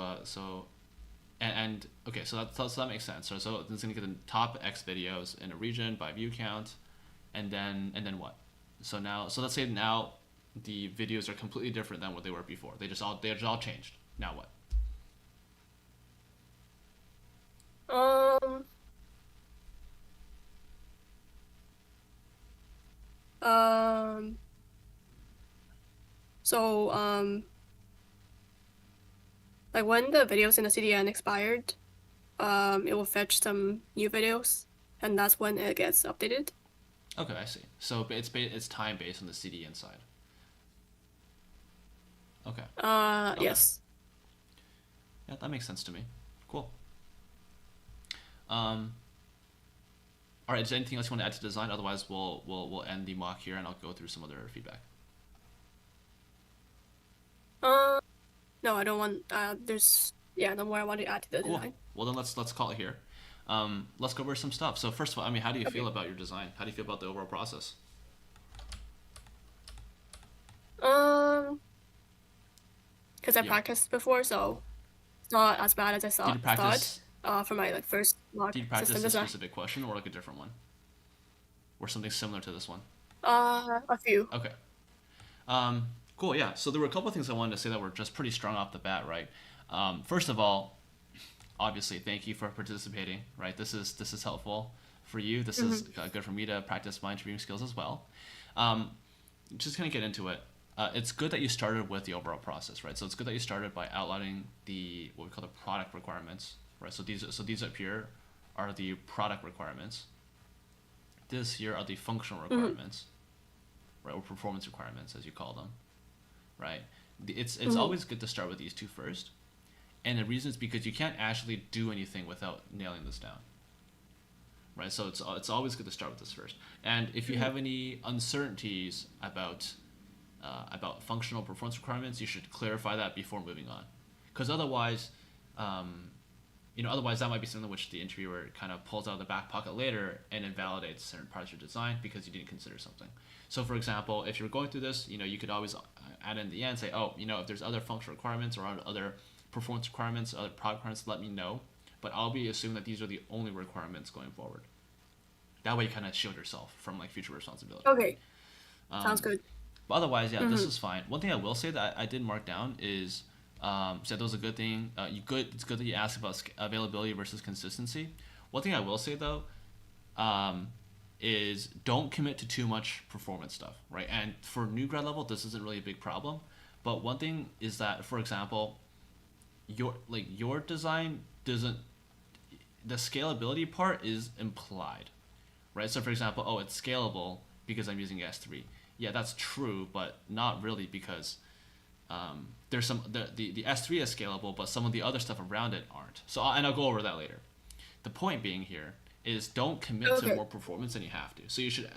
and okay. So that makes sense. So it's gonna get the top X videos in a region by view count, and then what? So let's say now the videos are completely different than what they were before. They just all changed. Now what? Um, um, so like when the videos in the CDN expired, it will fetch some new videos, and that's when it gets updated. Okay, I see. So it's time based on the CD inside. Okay. Okay. Yes. Yeah, that makes sense to me. Cool. Um, all right. Is there anything else you want to add to design? Otherwise, we'll end the mock here, and I'll go through some other feedback. Uh, no, I don't want. There's no more I want to add to the Cool. design. Well, then let's call it here. Let's go over some stuff. So first of all, I mean, how do you feel Okay. about your design? How do you feel about the overall process? Um, because I Yeah. practiced before, so it's not as bad as I Did you thought. practice? For my like first Did mock you system practice a design. specific question or like a different one, or something similar to this one? A few. Okay. Cool. Yeah. So there were a couple of things I wanted to say that were just pretty strong off the bat, right? First of all, obviously, thank you for participating. Right. This is helpful for you. This is Mm-hmm. good for me to practice my interviewing skills as well. Just gonna get into it. It's good that you started with the overall process, right? So it's good that you started by outlining the what we call the product requirements, right? So these up here are the product requirements. This here are the functional Mm-hmm. requirements, right, or performance requirements as you call them, right? It's Mm-hmm. always good to start with these two first, and the reason is because you can't actually do anything without nailing this down, right? So it's always good to start with this first. And if you Mm-hmm. have any uncertainties about functional performance requirements, you should clarify that before moving on, because otherwise, um, otherwise that might be something which the interviewer kind of pulls out of the back pocket later and invalidates certain parts of your design because you didn't consider something. So, for example, if you're going through this, you could always add in the end, say, oh, if there's other functional requirements or other performance requirements, other product requirements, let me know. But I'll be assuming that these are the only requirements going forward. That way, you kind of shield yourself from like future responsibility. Okay. Sounds Um, good. but otherwise, yeah, this Mm-hmm. is fine. One thing I will say that I did mark down is, so that was a good thing. It's good that you asked about availability versus consistency. One thing I will say though, um, is don't commit to too much performance stuff, right? And for new grad level, this isn't really a big problem. But one thing is that, for example, your design doesn't the scalability part is implied, right? So for example, oh, it's scalable because I'm using S3. Yeah, that's true, but not really because there's the S3 is scalable, but some of the other stuff around it aren't. And I'll go over that later. The point being here is don't commit to Okay. more performance than you have to.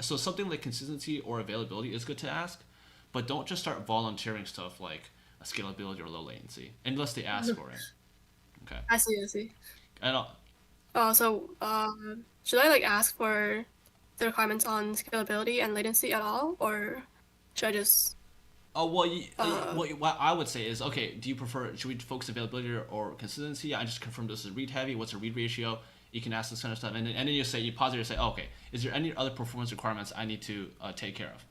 So something like consistency or availability is good to ask, but don't just start volunteering stuff like a scalability or low latency unless they ask for it. Okay. I see. I see. And Should I like ask for the requirements on scalability and latency at all, or should I just oh well, uh what I would say is okay. Do you prefer? Should we focus availability or consistency? I just confirmed this is read heavy. What's a read ratio? You can ask this kind of stuff, and then you pause it and say, oh, okay, is there any other performance requirements I need to take care of,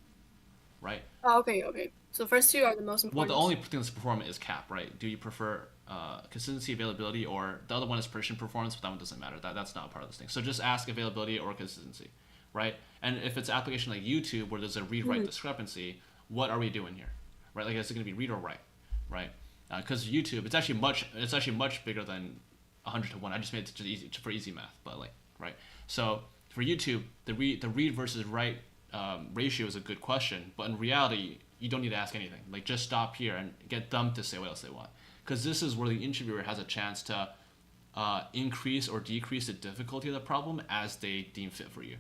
right? okay, okay. So first two are the most Well, the important. only thing that's performant is cap, right? Do you prefer consistency, availability, or the other one is prediction performance? But that one doesn't matter. That's not part of this thing. So just ask availability or consistency, right? And if it's an application like YouTube where there's a read-write Mhm. discrepancy, what are we doing here, right? Like, is it going to be read or write, right? Because YouTube, it's actually much bigger than 100 to 1. I just made it just easy for easy math, but like, right? So for YouTube, the read versus write ratio is a good question, but in reality, you don't need to ask anything. Like, just stop here and get them to say what else they want, because this is where the interviewer has a chance to increase or decrease the difficulty of the problem as they deem fit for you.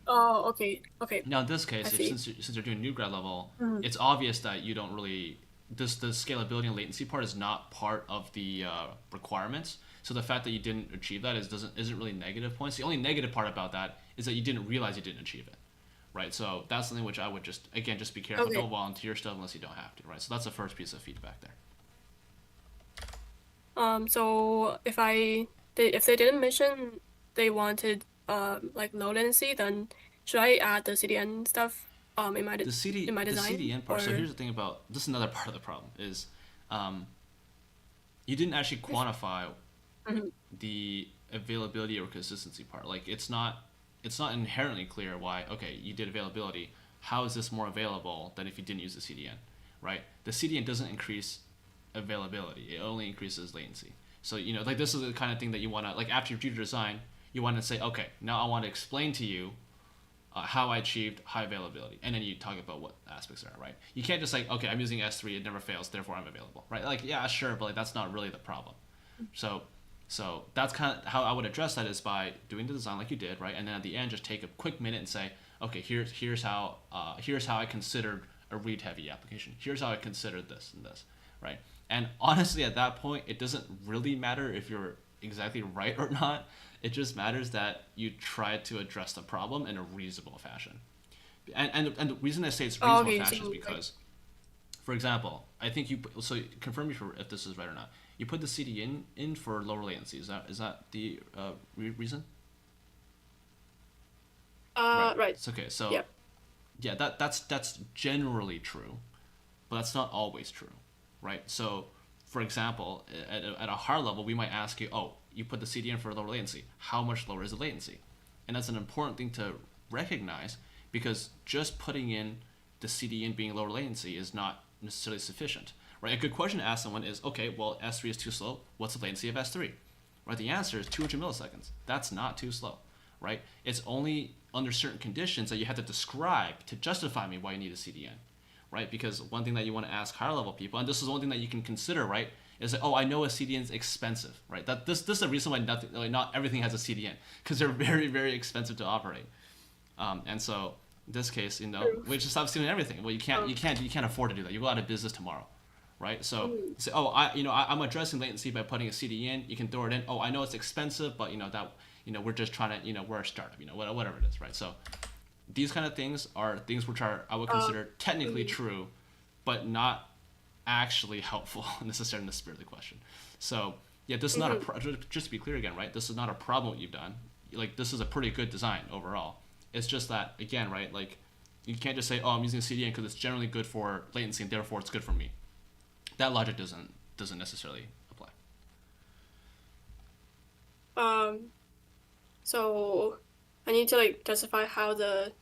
Oh, okay, okay. Now, in this I case, if see. since you're doing new grad level, Mhm. it's obvious that you don't really the scalability and latency part is not part of the requirements. So the fact that you didn't achieve that isn't really negative points. The only negative part about that is that you didn't realize you didn't achieve it, right? So that's something which I would just be careful. Okay. Don't volunteer stuff unless you don't have to, right? So that's the first piece of feedback there. So if they didn't mention they wanted like low latency, then should I add the CDN stuff in my The design CDN part. So or here's the thing about this is another part of the problem is um, you didn't actually quantify Mhm. the availability or consistency part. Like, it's not inherently clear why, okay, you did availability, how is this more available than if you didn't use the CDN, right? The CDN doesn't increase availability, it only increases latency. So, like, this is the kind of thing that you want to, like, after you do your design, you want to say, okay, now I want to explain to you how I achieved high availability, and then you talk about what aspects are, right? You can't just like, okay, I'm using S3, it never fails, therefore I'm available, right? Like, yeah, sure, but like that's not really the problem. So, so that's kind of how I would address that, is by doing the design like you did, right? And then at the end, just take a quick minute and say, okay, here's how I considered a read heavy application. Here's how I considered this and this, right? And honestly, at that point, it doesn't really matter if you're exactly right or not. It just matters that you try to address the problem in a reasonable fashion. And the reason I say it's Oh, reasonable okay, fashion is so like because, for example, I think so confirm me for if this is right or not. You put the CD in for lower latency. Is that the reason? Right. right. It's okay. So Yep. yeah, that's generally true, but that's not always true, right? So, for example, at a higher level, we might ask you, oh, you put the CD in for lower latency. How much lower is the latency? And that's an important thing to recognize, because just putting in the CD in being lower latency is not necessarily sufficient, right? A good question to ask someone is, okay, well, S3 is too slow. What's the latency of S3? Right? The answer is 200 milliseconds. That's not too slow, right? It's only under certain conditions that you have to describe to justify me why you need a CDN, right? Because one thing that you want to ask higher level people, and this is one thing that you can consider, right, is that, oh, I know a CDN is expensive, right? This is the reason why not everything has a CDN, because they're very, very expensive to operate. And so in this case, True. we just stop stealing everything. Well, Um, you can't afford to do that. You go out of business tomorrow, right? So mhm. say, oh, I'm addressing latency by putting a CD in. You can throw it in. Oh, I know it's expensive, but we're just trying to, we're a startup, whatever it is, right? So these kind of things are things which are, I would Uh, consider technically mhm. true, but not actually helpful necessarily in the spirit of the question. So yeah, this is not Mhm. just to be clear again, right? This is not a problem what you've done. Like, this is a pretty good design overall. It's just that, again, right? Like, you can't just say, oh, I'm using CDN because it's generally good for latency and therefore it's good for me. That logic doesn't necessarily apply. Um, so I need to like justify how the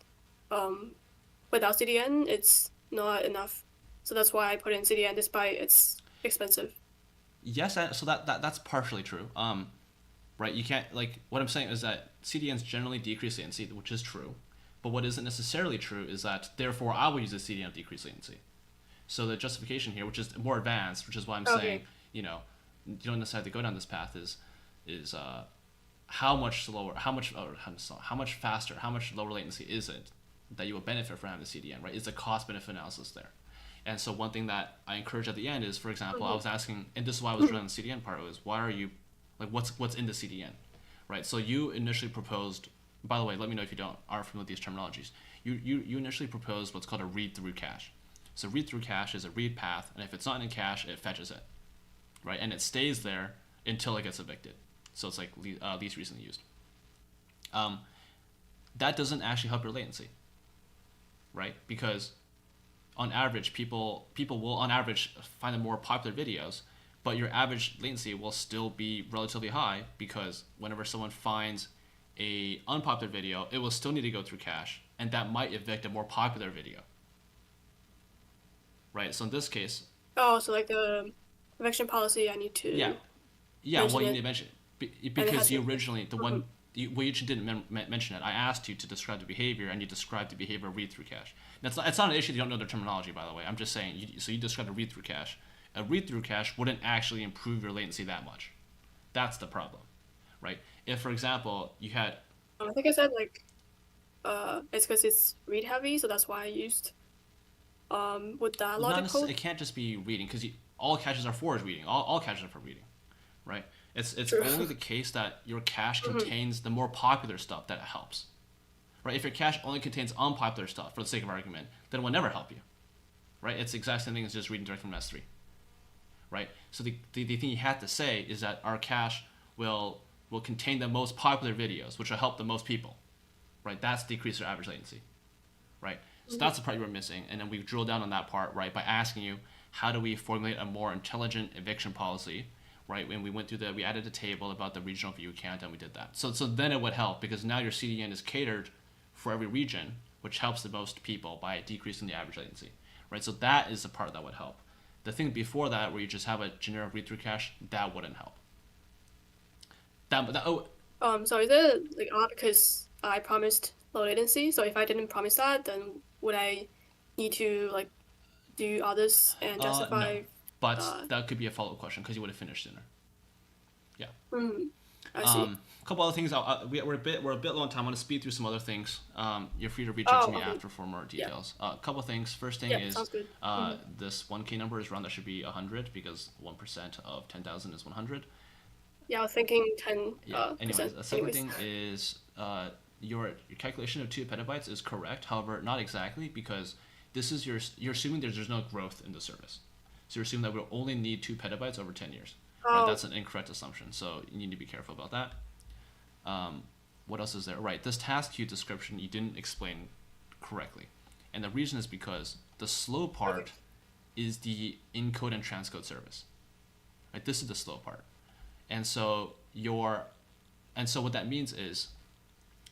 um without CDN it's not enough. So that's why I put in CDN despite it's expensive. Yes, so that's partially true. Right? You can't, like, what I'm saying is that CDNs generally decrease latency, which is true. But what isn't necessarily true is that therefore I will use a CDN to decrease latency. So the justification here, which is more advanced, which is why I'm saying, Okay. you don't necessarily have to go down this path, is how much slower, how much faster, how much lower latency is it that you will benefit from having the CDN, right? Is the cost benefit analysis there? And so one thing that I encourage at the end is, for example, I was asking, and this is why I was drilling the CDN part, was why are you, like, what's in the CDN, right? So you initially proposed, by the way, let me know if you are familiar with these terminologies. You initially proposed what's called a read-through cache. So read-through cache is a read path, and if it's not in cache, it fetches it, right? And it stays there until it gets evicted. So it's like least recently used. That doesn't actually help your latency, right? Because on average, people will on average find the more popular videos, but your average latency will still be relatively high because whenever someone finds a unpopular video, it will still need to go through cache, and that might evict a more popular video, right? So in this case, Oh, so like the eviction policy, I need to yeah, mention well, you it, need to mention it and it because has you an originally well, you didn't mention it. I asked you to describe the behavior, and you described the behavior of read-through cache. It's not an issue if you don't know the terminology, by the way. I'm just saying, so you described a read-through cache. A read-through cache wouldn't actually improve your latency that much. That's the problem, right? If, for example, you had I think I said like it's because it's read heavy, so that's why I used with that well, not logic necessarily, code. it can't just be reading because all caches are for is reading. All caches are for reading, right? It's True. only the case that your cache Mhm. contains the more popular stuff that it helps, right? If your cache only contains unpopular stuff, for the sake of argument, then it will never help you, right? It's the exact same thing as just reading directly from S3, right? So the thing you have to say is that our cache will contain the most popular videos, which will help the most people, right? That's decrease your average latency, right? So that's the part you were missing, and then we drilled down on that part, right, by asking you how do we formulate a more intelligent eviction policy, right? When we went through we added a table about the regional view count, and we did that. So then it would help because now your CDN is catered for every region, which helps the most people by decreasing the average latency, right? So that is the part that would help. The thing before that, where you just have a generic read-through cache, that wouldn't help. Oh, So is it like odd because I promised low latency? So if I didn't promise that, then would I need to like do others and no, justify? but Uh, that could be a follow-up question because you would have finished sooner. Yeah. I see. A couple other things. We're a bit low on time. I'm gonna speed through some other things. You're free to reach out to Oh, me okay. after for more Yeah. details. A couple things. First thing Yeah, is sounds good. Hmm. this 1K number is round. That should be 100 because 1% of 10,000 is 100. Yeah, I was thinking 10 Yeah. Anyways, percent. a second Anyways. thing is your calculation of 2 petabytes is correct. However, not exactly because this is you're assuming there's no growth in the service. So you're assuming that we'll only need 2 petabytes over 10 years. Right? Oh, That's an incorrect assumption. So you need to be careful about that. What else is there? Right, this task queue description you didn't explain correctly, and the reason is because the slow okay. part is the encode and transcode service. Right, this is the slow part, and so what that means is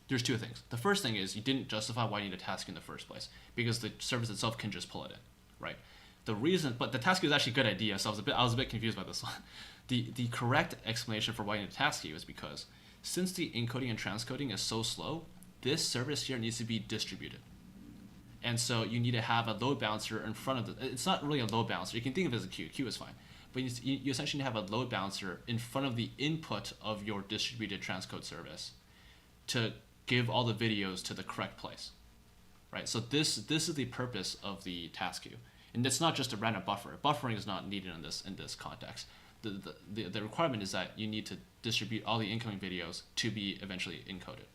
there's two things. The first thing is you didn't justify why you need a task in the first place because the service itself can just pull it in, right? The reason, but the task queue is actually a good idea, so I was a bit confused by this one. The correct explanation for why you need a task queue is because since the encoding and transcoding is so slow, this service here needs to be distributed. And so you need to have a load balancer in front of it's not really a load balancer. You can think of it as a queue. Queue is fine. But you essentially have a load balancer in front of the input of your distributed transcode service to give all the videos to the correct place, right? So this is the purpose of the task queue, and it's not just a random buffer. Buffering is not needed in this context. The requirement is that you need to distribute all the incoming videos to be eventually encoded,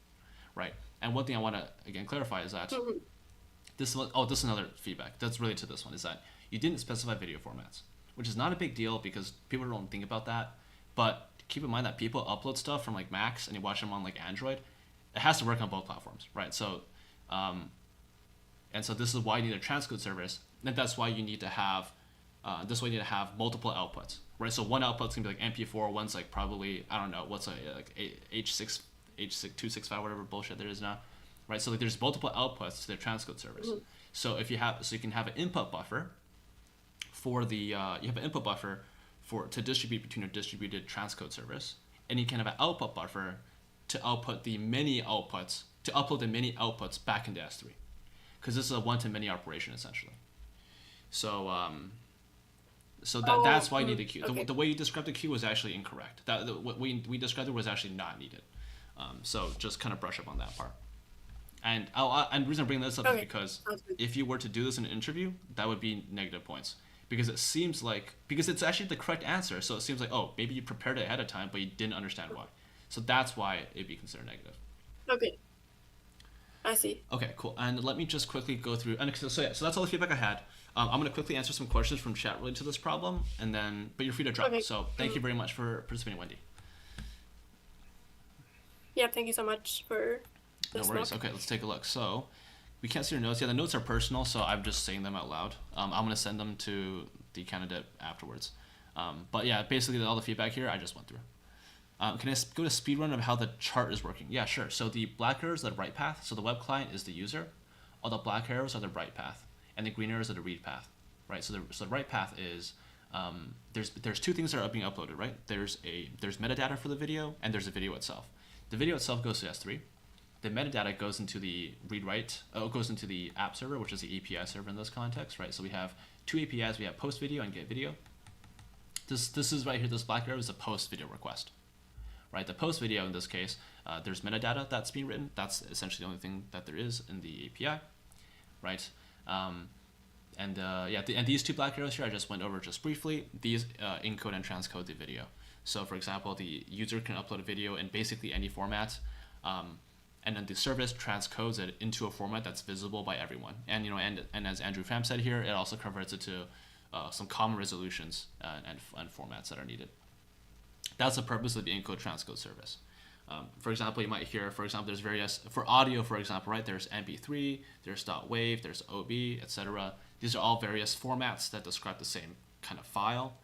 right? And one thing I want to again clarify is that this is another feedback that's related to this one is that you didn't specify video formats, which is not a big deal because people don't think about that. But keep in mind that people upload stuff from like Macs and you watch them on like Android. It has to work on both platforms, right? So, and so this is why you need a transcode service, and that's why you need to have multiple outputs, right? So one output's gonna be like MP4, one's like probably I don't know what's like H265 whatever bullshit there is now, right? So like there's multiple outputs to the transcode service. So you can have an input buffer for the you have an input buffer to distribute between a distributed transcode service, and you can have an output buffer to upload the many outputs back into S3, because this is a one-to-many operation essentially. So that's why you need the queue. Okay. The way you described the queue was actually incorrect. What we described it was actually not needed. So just kind of brush up on that part. And and the reason I'm bringing this up is Okay. because Sounds good. if you were to do this in an interview, that would be negative points because it seems like because it's actually the correct answer. So it seems like, oh, maybe you prepared it ahead of time, but you didn't understand why. So that's why it'd be considered negative. Okay. I see. Okay, cool. And let me just quickly go through. And so yeah, so that's all the feedback I had. I'm going to quickly answer some questions from chat related to this problem, and then but you're free to drop. Okay. So thank you very much for participating, Wendy. Yeah. Thank you so much for No this worries. talk. Okay, let's take a look. So we can't see your notes. Yeah, the notes are personal, so I'm just saying them out loud. I'm going to send them to the candidate afterwards. But yeah, basically all the feedback here I just went through. Can I go to speedrun of how the chart is working? Yeah, sure. So the black arrows are the write path. So the web client is the user. All the black arrows are the write path, and the green arrows are the read path, right? So the write path is there's two things that are being uploaded, right? There's metadata for the video, and there's the video itself. The video itself goes to S3. The metadata goes into the goes into the app server, which is the API server in this context, right? So we have two APIs. We have post video and get video. This is right here. This black arrow is a post video request, right? The post video in this case, there's metadata that's being written. That's essentially the only thing that there is in the API, right? And these two black arrows here I just went over just briefly. These encode and transcode the video. So for example, the user can upload a video in basically any format. And then the service transcodes it into a format that's visible by everyone. And and as Andrew Pham said here, it also converts it to some common resolutions and formats that are needed. That's the purpose of the encode transcode service. For example, you might hear, for example, there's various for audio, for example, right? There's MP3, there's .wave, there's OB, etc. These are all various formats that describe the same kind of file.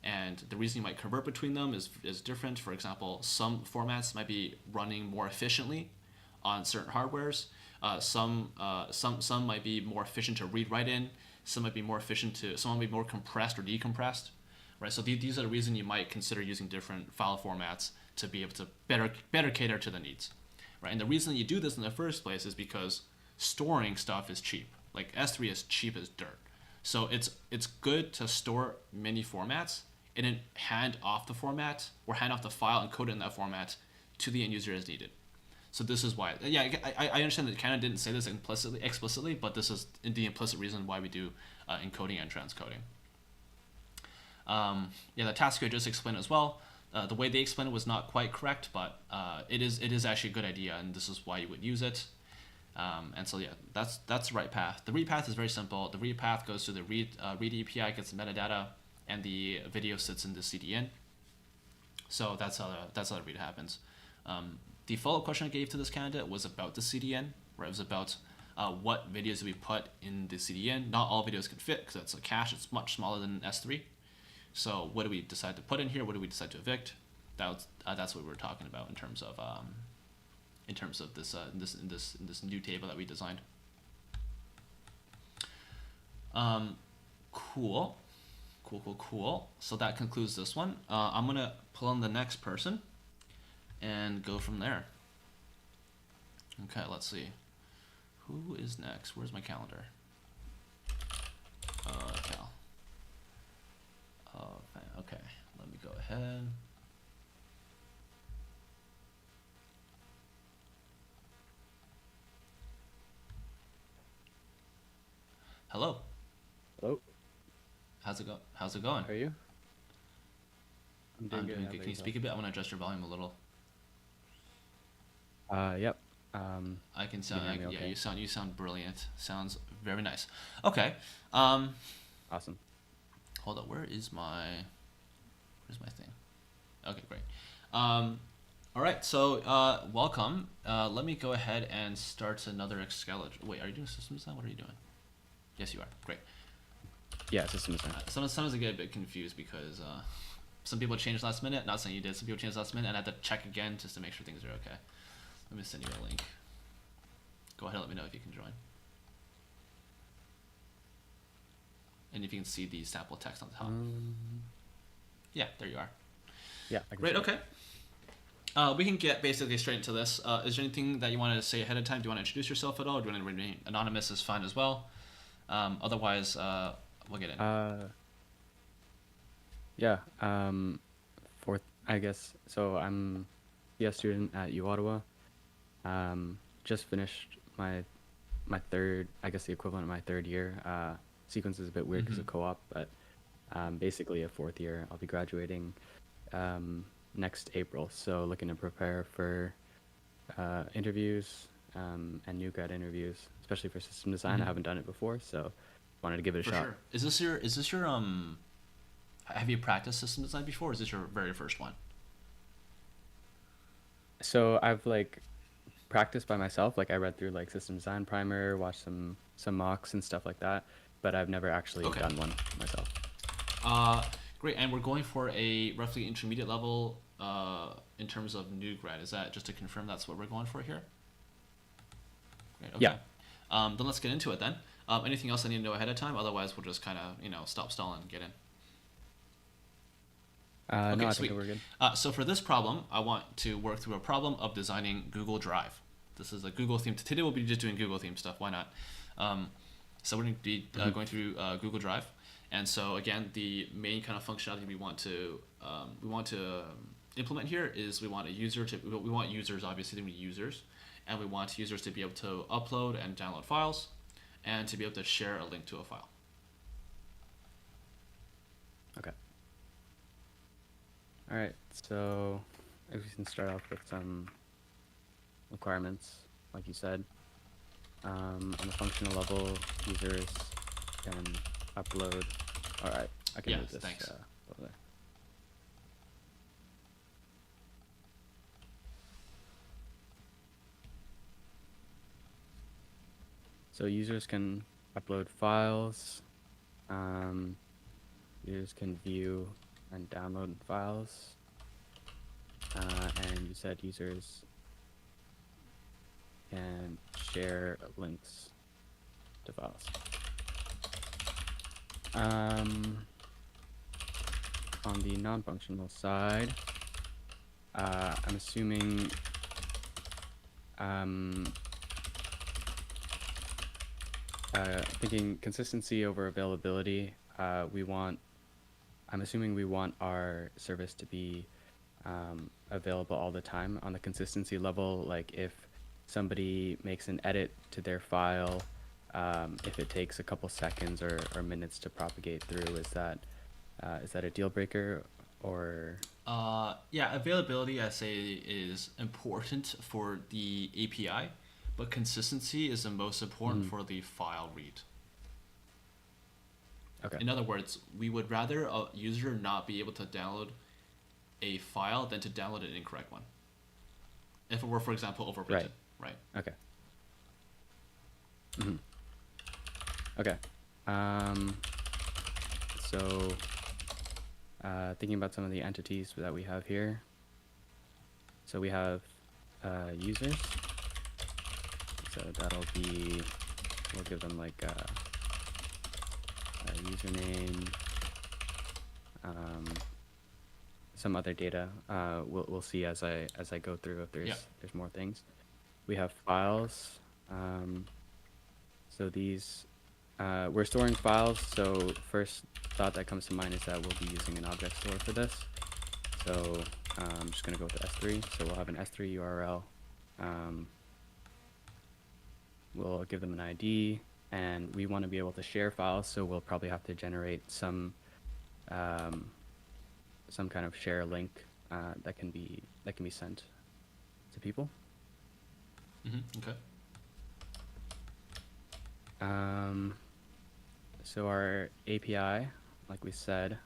And the reason you might convert between them is different. For example, some formats might be running more efficiently on certain hardwares. Some might be more efficient to read write in. Some might be more efficient some might be more compressed or decompressed, right? So these are the reason you might consider using different file formats to be able to better cater to the needs, right? And the reason you do this in the first place is because storing stuff is cheap. Like S3 is cheap as dirt, so it's good to store many formats and then hand off the format or hand off the file and code it in that format to the end user as needed. So this is why, yeah, I understand that Canada didn't say this explicitly, but this is the implicit reason why we do encoding and transcoding. The task I just explained as well. The way they explained it was not quite correct, but it is actually a good idea, and this is why you would use it. And so yeah, that's the right path. The read path is very simple. The read path goes to the read API, gets the metadata, and the video sits in the CDN. So that's how the read happens. The follow-up question I gave to this candidate was about the CDN, where it was about what videos do we put in the CDN. Not all videos can fit because it's a cache. It's much smaller than S3. So what do we decide to put in here? What do we decide to evict? That's what we were talking about in terms of this new table that we designed. Cool. So that concludes this one. I'm gonna pull on the next person and go from there. Okay, let's see. Who is next? Where's my calendar? Cal. Okay, let me go ahead. Hello. Hello. How's it going? How are you? I'm I'm doing doing good. Can you speak a bit? I want to adjust your volume a little. Yep. I can you sound. hear me okay? Yeah, you sound brilliant. Sounds very nice. Okay. Awesome. Hold up. Where's my thing? Okay, great. All right. So welcome. Let me go ahead and start another Scalability. Wait, are you doing system design? What are you doing? Yes, you are. Great. Yeah, system design. Sometimes I get a bit confused because some people changed last minute. Not saying you did. Some people changed last minute, and I had to check again just to make sure things are okay. Let me send you a link. Go ahead and let me know if you can join. And if you can see the sample text on the top. Yeah, there you are. Yeah, I can Great, see it. okay. We can get basically straight into this. Is there anything that you wanted to say ahead of time? Do you want to introduce yourself at all? Or do you want to remain anonymous? Is fine as well. Otherwise, we'll get in. Yeah. Fourth, I guess. So PS student at U Ottawa. Just finished my third, I guess the equivalent of my third year. Sequence is a bit weird because of co-op, but basically a fourth year. I'll be graduating next April, so looking to prepare for interviews and new grad interviews, especially for system design. I haven't done it before, so wanted to give it a For shot. sure. Is this your have you practiced system design before, or is this your very first one? So I've like practiced by myself. Like I read through like system design primer, watched some mocks and stuff like that, but I've never actually Okay. done one myself. Great, and we're going for a roughly intermediate level in terms of new grad. Is that, just to confirm, that's what we're going for here? Great, okay. Yeah. Then let's get into it then. Anything else I need to know ahead of time? Otherwise, we'll just kind of, stop stalling and get in. No, Okay, I sweet. think we're good. So for this problem, I want to work through a problem of designing Google Drive. This is a Google theme. Today we'll be just doing Google theme stuff. Why not? So we're going to be going through Google Drive. And so again, the main kind of functionality we want to implement here is we want users, obviously, to be users, and we want users to be able to upload and download files, and to be able to share a link to a file. Okay. All right. So if we can start off with some requirements, like you said, on the functional level, users can upload. All right. I can move this Thanks. over there. So users can upload files. Users can view and download files. And you said users can share links to files. On the non-functional side, I'm assuming thinking consistency over availability. I'm assuming we want our service to be available all the time. On the consistency level, like if somebody makes an edit to their file, if it takes a couple seconds or minutes to propagate through, is that a deal breaker? Or availability, I say, is important for the API, but consistency is the most important for the file read. okay. In other words, we would rather a user not be able to download a file than to download an incorrect one. If it were, for example, overwritten. Right. Okay. Okay. So thinking about some of the entities that we have here. So we have users. So that'll be, we'll give them like a username, some other data. We'll see as I go through if there's more things. We have files. So these we're storing files. So first thought that comes to mind is that we'll be using an object store for this. So I'm just gonna go with the S3. So we'll have an S3 URL. We'll give them an ID, and we want to be able to share files. So we'll probably have to generate some kind of share link that can be sent to people. Okay. So our API, like we said,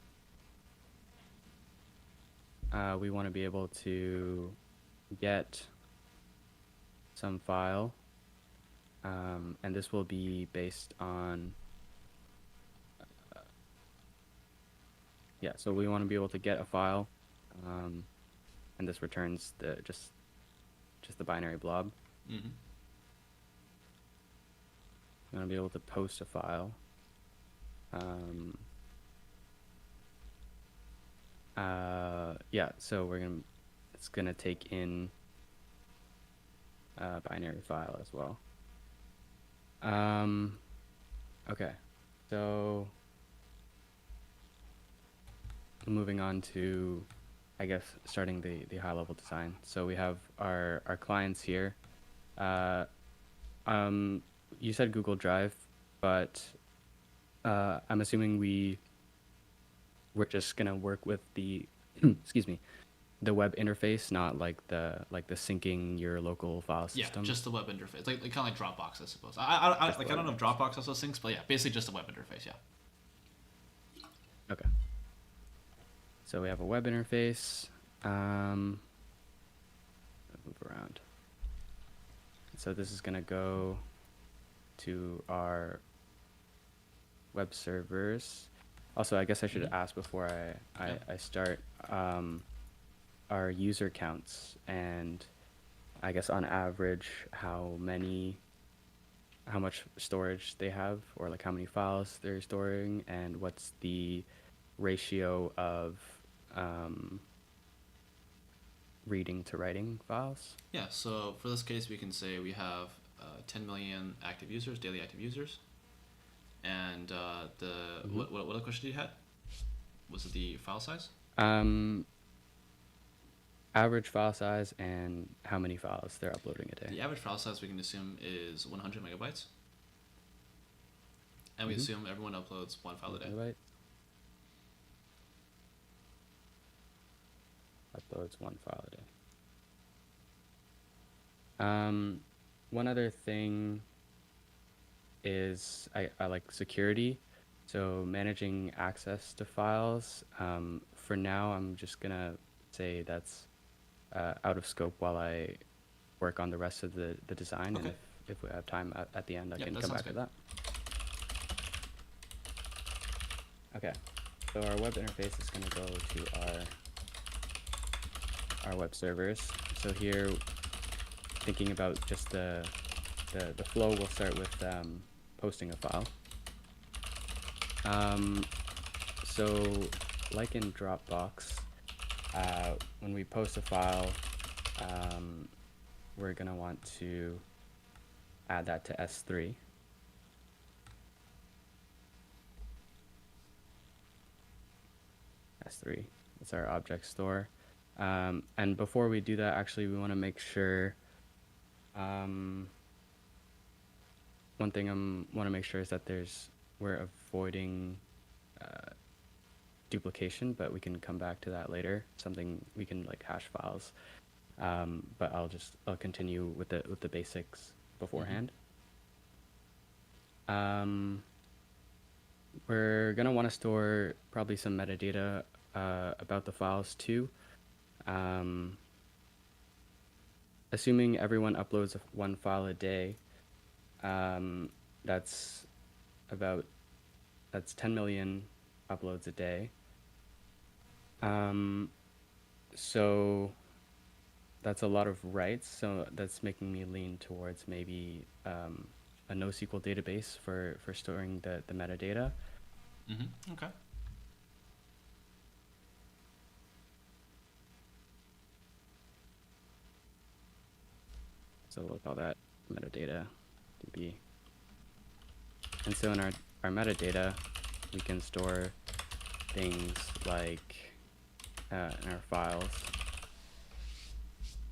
we want to be able to get some file, and this will be based on so we want to be able to get a file, and this returns just the binary blob. We want to be able to post a file. So it's gonna take in a binary file as well. Okay, so moving on to I guess starting the high level design. So we have our clients here. You said Google Drive, but I'm assuming we're just gonna work with the excuse me, the web interface, not like the syncing your local file Yeah, system. just the web interface, like kind of like Dropbox, I suppose. I Just the like I web don't know if interface. Dropbox also syncs, but yeah, basically just the web interface. Yeah. Okay. So we have a web interface. Move around. So this is gonna go to our web servers. Also, I guess I should ask before I start our user counts and I guess on average how much storage they have, or like how many files they're storing, and what's the ratio of reading to writing files. Yeah. So for this case, we can say we have 10 million active users, daily active users, and what other question you had? Was it the file size? Average file size and how many files they're uploading a day. The average file size we can assume is 100 megabytes, and we assume everyone uploads one file a day. Megabyte. Uploads one file a day. One other thing is I like security. So managing access to files. For now, I'm just gonna say that's out of scope while I work on the rest of the design. Okay. And if we have time at the end, I can that come sounds back to good. that. Okay. So our web interface is gonna go to our web servers. So here, thinking about just the flow, we'll start with posting a file. So like in Dropbox, when we post a file, we're gonna want to add that to S3. S3, it's our object store. And before we do that, actually, we want to make sure, one thing I want to make sure is that we're avoiding duplication, but we can come back to that later. Something we can like hash files. But I'll continue with the basics beforehand. We're gonna want to store probably some metadata about the files too. Assuming everyone uploads one file a day, that's 10 million uploads a day. So that's a lot of writes, so that's making me lean towards maybe a NoSQL database for storing the metadata. Okay. So we'll call that metadata DB. And so in our metadata, we can store things like in our files,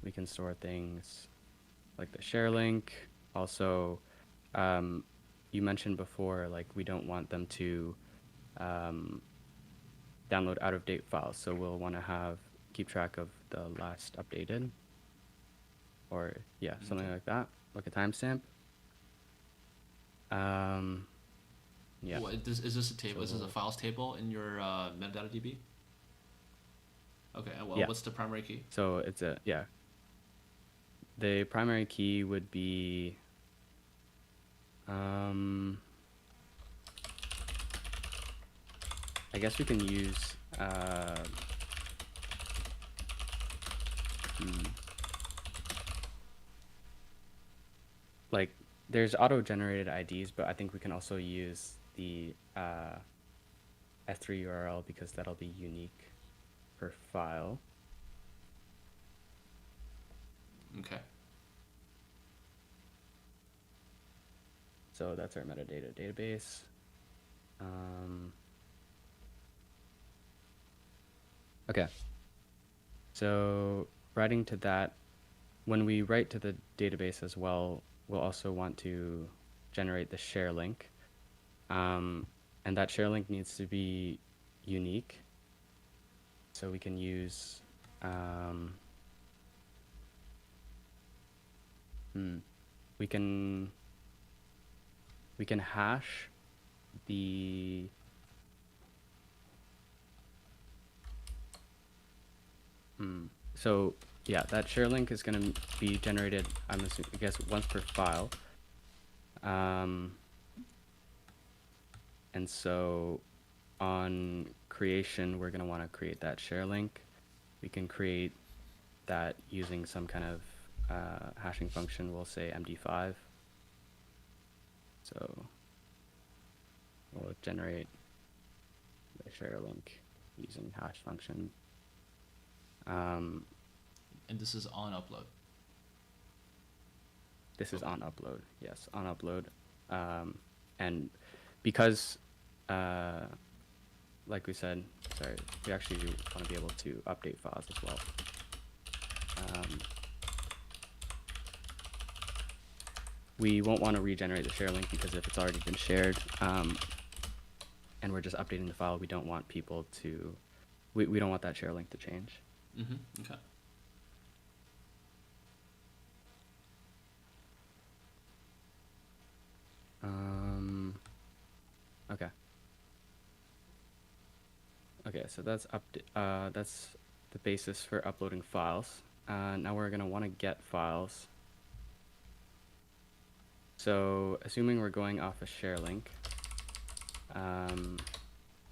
we can store things like the share link. Also, you mentioned before, like we don't want them to download out-of-date files, so we'll want to keep track of the last updated, or yeah, something like that, like a timestamp. Yeah. Is this a table? So is this a files table in your metadata DB? Okay. Well, yeah. what's the primary key? So it's the primary key would be I guess we can use like there's auto-generated IDs, but I think we can also use the S3 URL because that'll be unique per file. Okay. So that's our metadata database. Okay. So writing to that, when we write to the database as well, we'll also want to generate the share link. And that share link needs to be unique. So we can use, we can hash the so yeah, that share link is going to be generated, I guess, once per file. And so on creation, we're going to want to create that share link. We can create that using some kind of hashing function. We'll say MD5. So we'll generate the share link using hash function. And this is on upload. This is on upload. Yes, on upload. And because, like we said, sorry, we actually want to be able to update files as well. We won't want to regenerate the share link because if it's already been shared, and we're just updating the file, we don't want people to, we don't want that share link to change. Okay. Okay. Okay, so that's that's the basis for uploading files. Now we're gonna want to get files. So assuming we're going off a share link,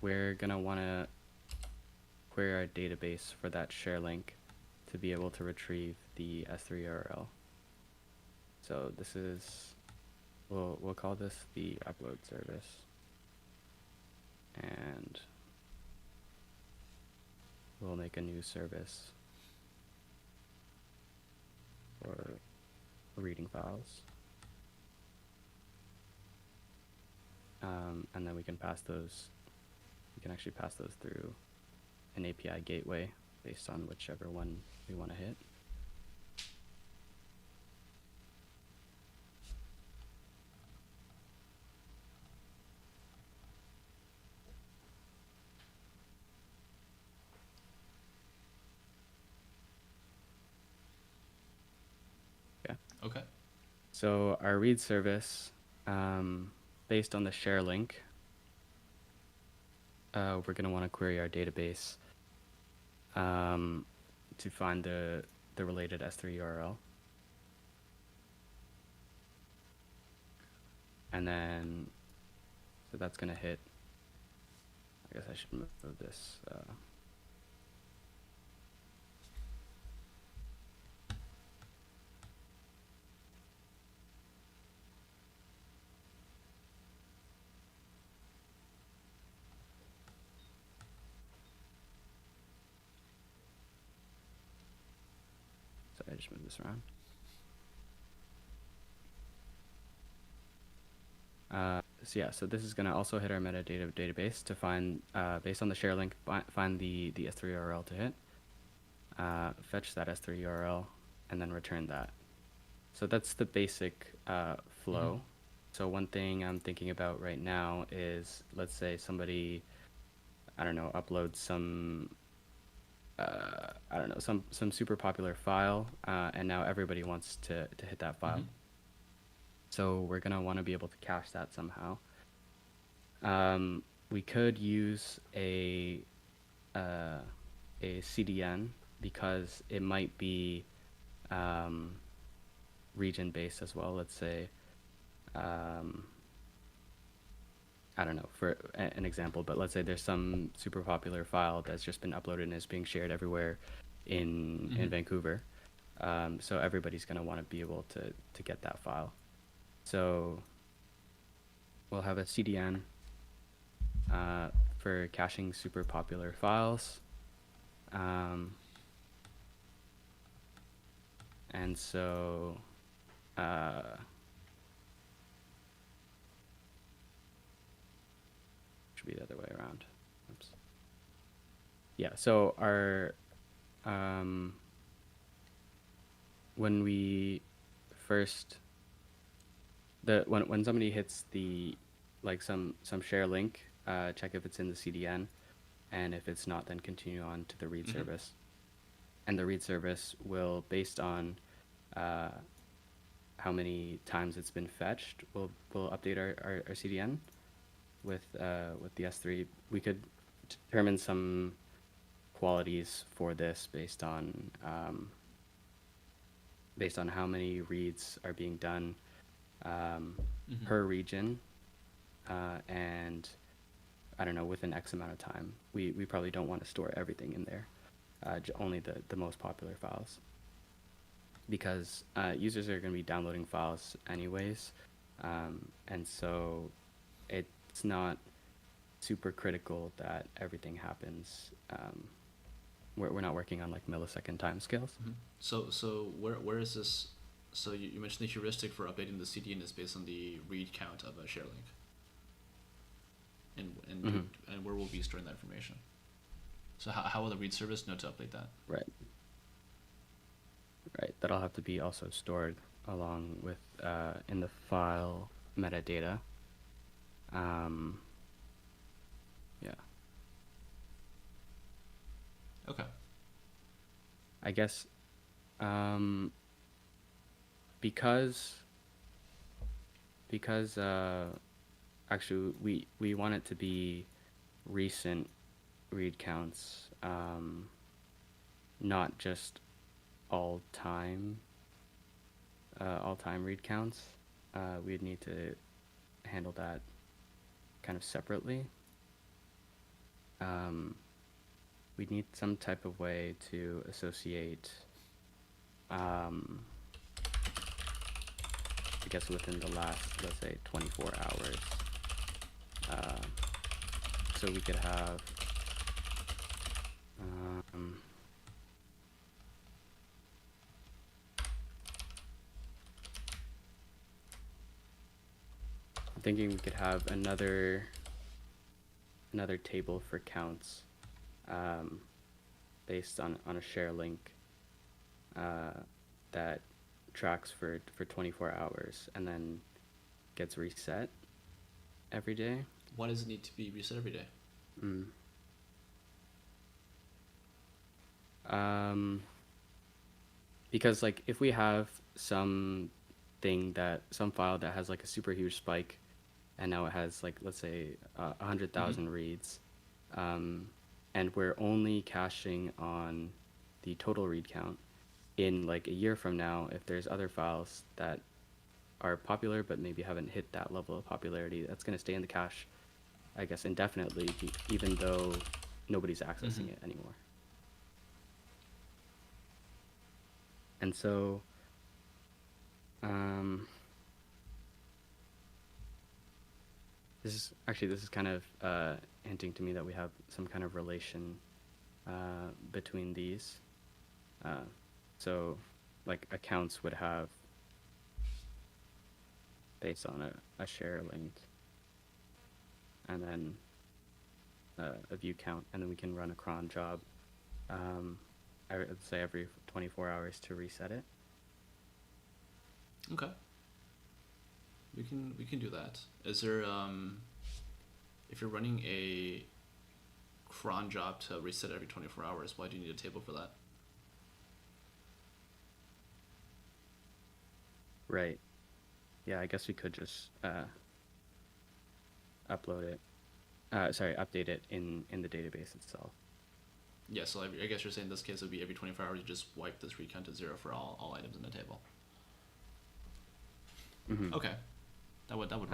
we're gonna want to query our database for that share link to be able to retrieve the S3 URL. So this is, we'll call this the upload service. And we'll make a new service for reading files. And then we can pass those, we can actually pass those through an API gateway based on whichever one we want to hit. Okay. So our read service, based on the share link, we're going to want to query our database to find the related S3 URL. And then, so that's going to hit, I guess I should move this. So I just move this around. So yeah, so this is going to also hit our metadata database to find, based on the share link, find the S3 URL to hit, fetch that S3 URL, and then return that. So that's the basic flow. So one thing I'm thinking about right now is, let's say somebody, I don't know, uploads some, I don't know, some super popular file, and now everybody wants to hit that file. So we're going to want to be able to cache that somehow. We could use a CDN because it might be region-based as well. Let's say, I don't know, for an example, but let's say there's some super popular file that's just been uploaded and is being shared everywhere in Vancouver. So everybody's going to want to be able to get that file. So we'll have a CDN for caching super popular files. And so should be the other way around. Oops. Yeah, so our when we first when somebody hits the like some share link, check if it's in the CDN, and if it's not, then continue on to the read service. And the read service will, based on how many times it's been fetched, will update our CDN with the S3. We could determine some qualities for this based on how many reads are being done per region, and I don't know, within X amount of time. We probably don't want to store everything in there, only the most popular files, because users are going to be downloading files anyways, and so it's not super critical that everything happens. We're not working on like millisecond timescales. So where is this? So you mentioned the heuristic for updating the CDN is based on the read count of a share link. And where will we be storing that information? So how will the read service know to update that? Right. That'll have to be also stored along with in the file metadata. Yeah. Okay. I guess because actually we want it to be recent read counts, not just all time read counts. We'd need to handle that kind of separately. We'd need some type of way to associate, I guess within the last, let's say, 24 hours. So we could have I'm thinking we could have another table for counts, based on a share link that tracks for 24 hours and then gets reset every day. Why does it need to be reset every day? Because like if we have some file that has like a super huge spike, and now it has like, let's say 100,000 reads, and we're only caching on the total read count, in like a year from now, if there's other files that are popular but maybe haven't hit that level of popularity, that's going to stay in the cache, I guess, indefinitely, even though nobody's accessing it anymore. And so this is kind of hinting to me that we have some kind of relation between these. So like accounts would have, based on a share link, and then a view count, and then we can run a cron job, I would say every 24 hours to reset it. Okay. We can do that. Is there if you're running a cron job to reset every 24 hours, why do you need a table for that? Right. Yeah, I guess we could just update it in the database itself. Yeah, so I guess you're saying in this case it would be every 24 hours you just wipe this read count to 0 for all items in the table. Okay. That would work.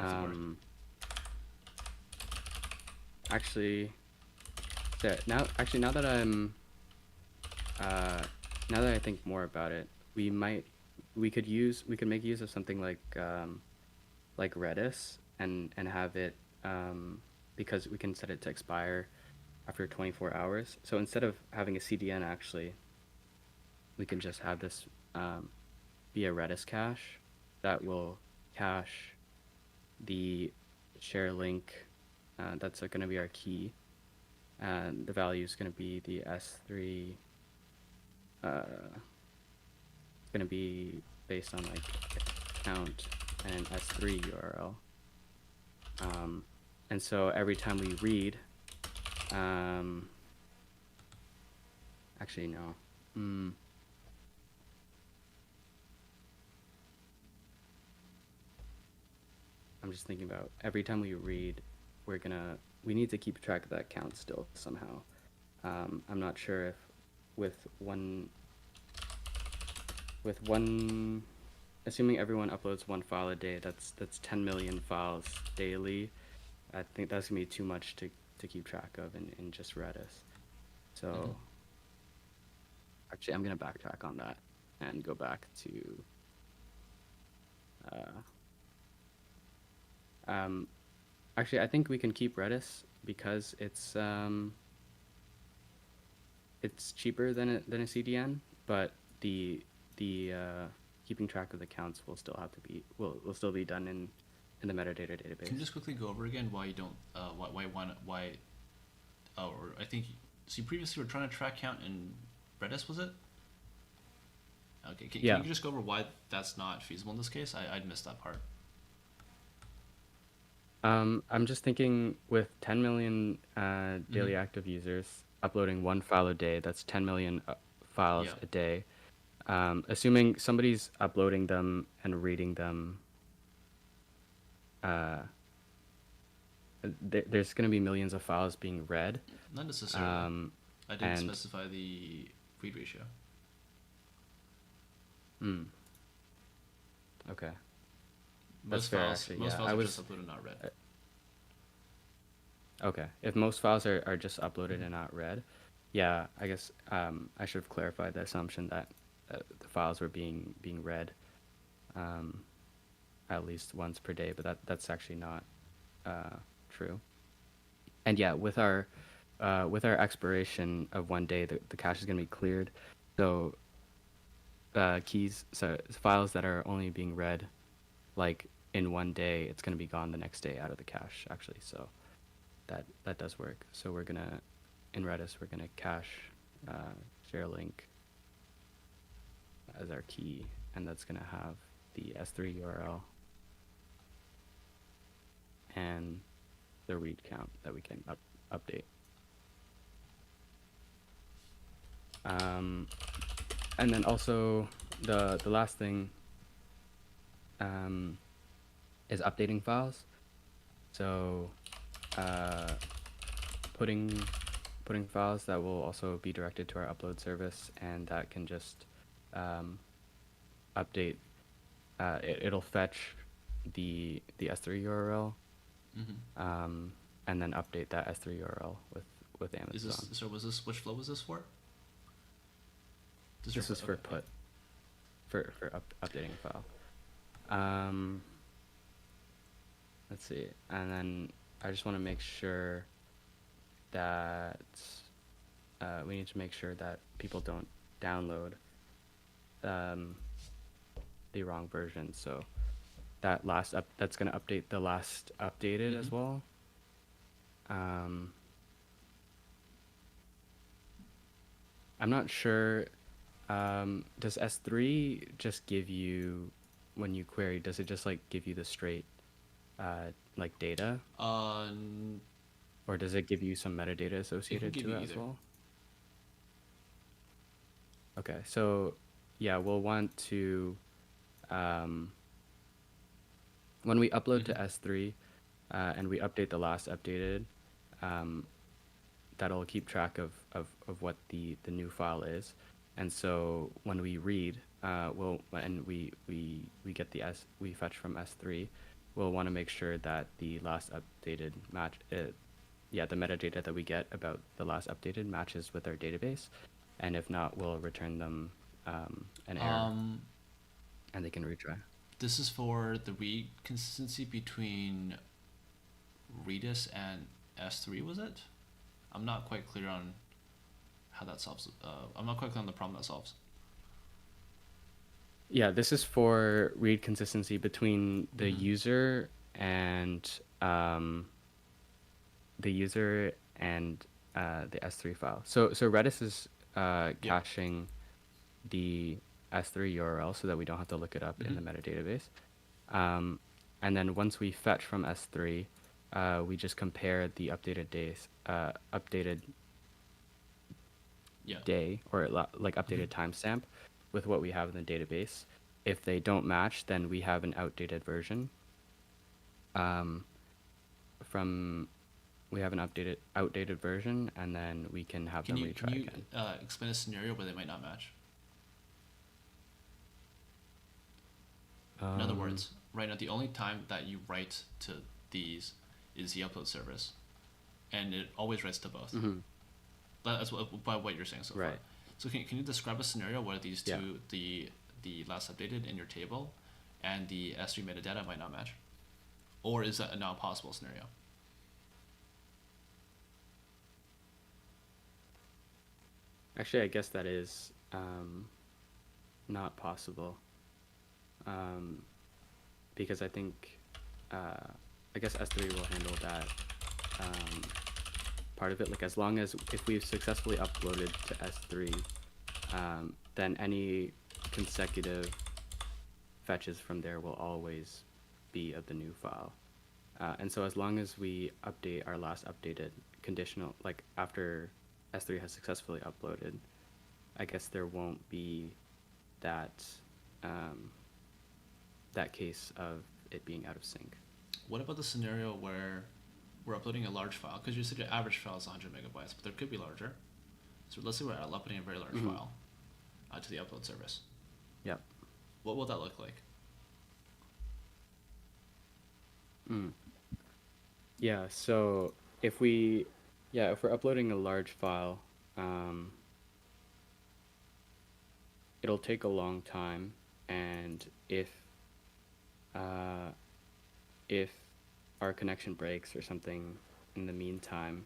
Actually, now that I think more about it, we could make use of something like Redis and have it, because we can set it to expire after 24 hours. So instead of having a CDN, actually, we can just have this be a Redis cache that will cache the share link. That's going to be our key, and the value is going to be the S3 it's gonna be based on like account and an S3 URL. And so every time we read, actually no. I'm just thinking about every time we read, we need to keep track of that count still somehow. I'm not sure if with one, assuming everyone uploads one file a day, that's 10 million files daily. I think that's gonna be too much to keep track of in just Redis. So actually, I'm gonna backtrack on that and go back to actually, I think we can keep Redis because it's cheaper than a CDN, but the keeping track of the counts will still have to be will still be done in the metadata database. Can you just quickly go over again why you don't why or I think so you previously were trying to track count in Redis, was it? Okay, can you just go over why that's not feasible in this case? I'd missed that part. I'm just thinking with 10 million daily active users uploading one file a day, that's 10 million files a day. Assuming somebody's uploading them and reading them, there's going to be millions of files being read. Not necessarily. I didn't specify the read ratio. Okay. Most files are just uploaded, not read. Okay. If most files are just uploaded and not read, yeah, I guess I should have clarified the assumption that the files were being read at least once per day, but that's actually not true. And yeah, with our expiration of one day, the cache is going to be cleared. So files that are only being read like in one day, it's going to be gone the next day out of the cache actually. So that does work. So in Redis we're gonna cache share link as our key, and that's gonna have the S3 URL and the read count that we can update. And then also the last thing is updating files. So putting files that will also be directed to our upload service, and that can just update. It'll fetch the S3 URL, and then update that S3 URL with Amazon. Which flow was this for? This is for put for updating a file. Let's see, and then I just want to make sure that we need to make sure that people don't download the wrong version. So that that's going to update the last updated as well. I'm not sure. Does S3 just give you, when you query, does it just like give you the straight like data? Or does it give you some metadata associated to it as well? Okay, so yeah, we'll want to when we upload to S3 and we update the last updated, that'll keep track of what the new file is. And so when we read, we get we fetch from S3, we'll want to make sure that the last updated the metadata that we get about the last updated matches with our database, and if not, we'll return them an error, and they can retry. This is for the read consistency between Redis and S3, was it? I'm not quite clear on how that solves. I'm not quite clear on the problem that solves. Yeah, this is for read consistency between the user and the S3 file. So Redis is caching the S3 URL so that we don't have to look it up in the metadatabase. And then once we fetch from S3, we just compare the updated day or like updated timestamp with what we have in the database. If they don't match, then we have an outdated version. We have an outdated version, and then we can have them retry can you again. Explain a scenario where they might not match? In other words, right now the only time that you write to these is the upload service, and it always writes to both. That's by what you're saying so far. Right. So can you describe a scenario where these two, the last updated in your table and the S3 metadata might not match? Or is that a not possible scenario? Actually, I guess that is not possible. Because I think, I guess S3 will handle that part of it. Like, as long as if we've successfully uploaded to S3, then any consecutive fetches from there will always be of the new file. And so as long as we update our last updated conditional, like after S3 has successfully uploaded, I guess there won't be that that case of it being out of sync. What about the scenario where we're uploading a large file? Because you said your average file is 100 megabytes, but there could be larger. So let's say we're uploading a very large file to the upload service. Yep. What will that look like? Yeah, so if we're uploading a large file, it'll take a long time, and if our connection breaks or something in the meantime,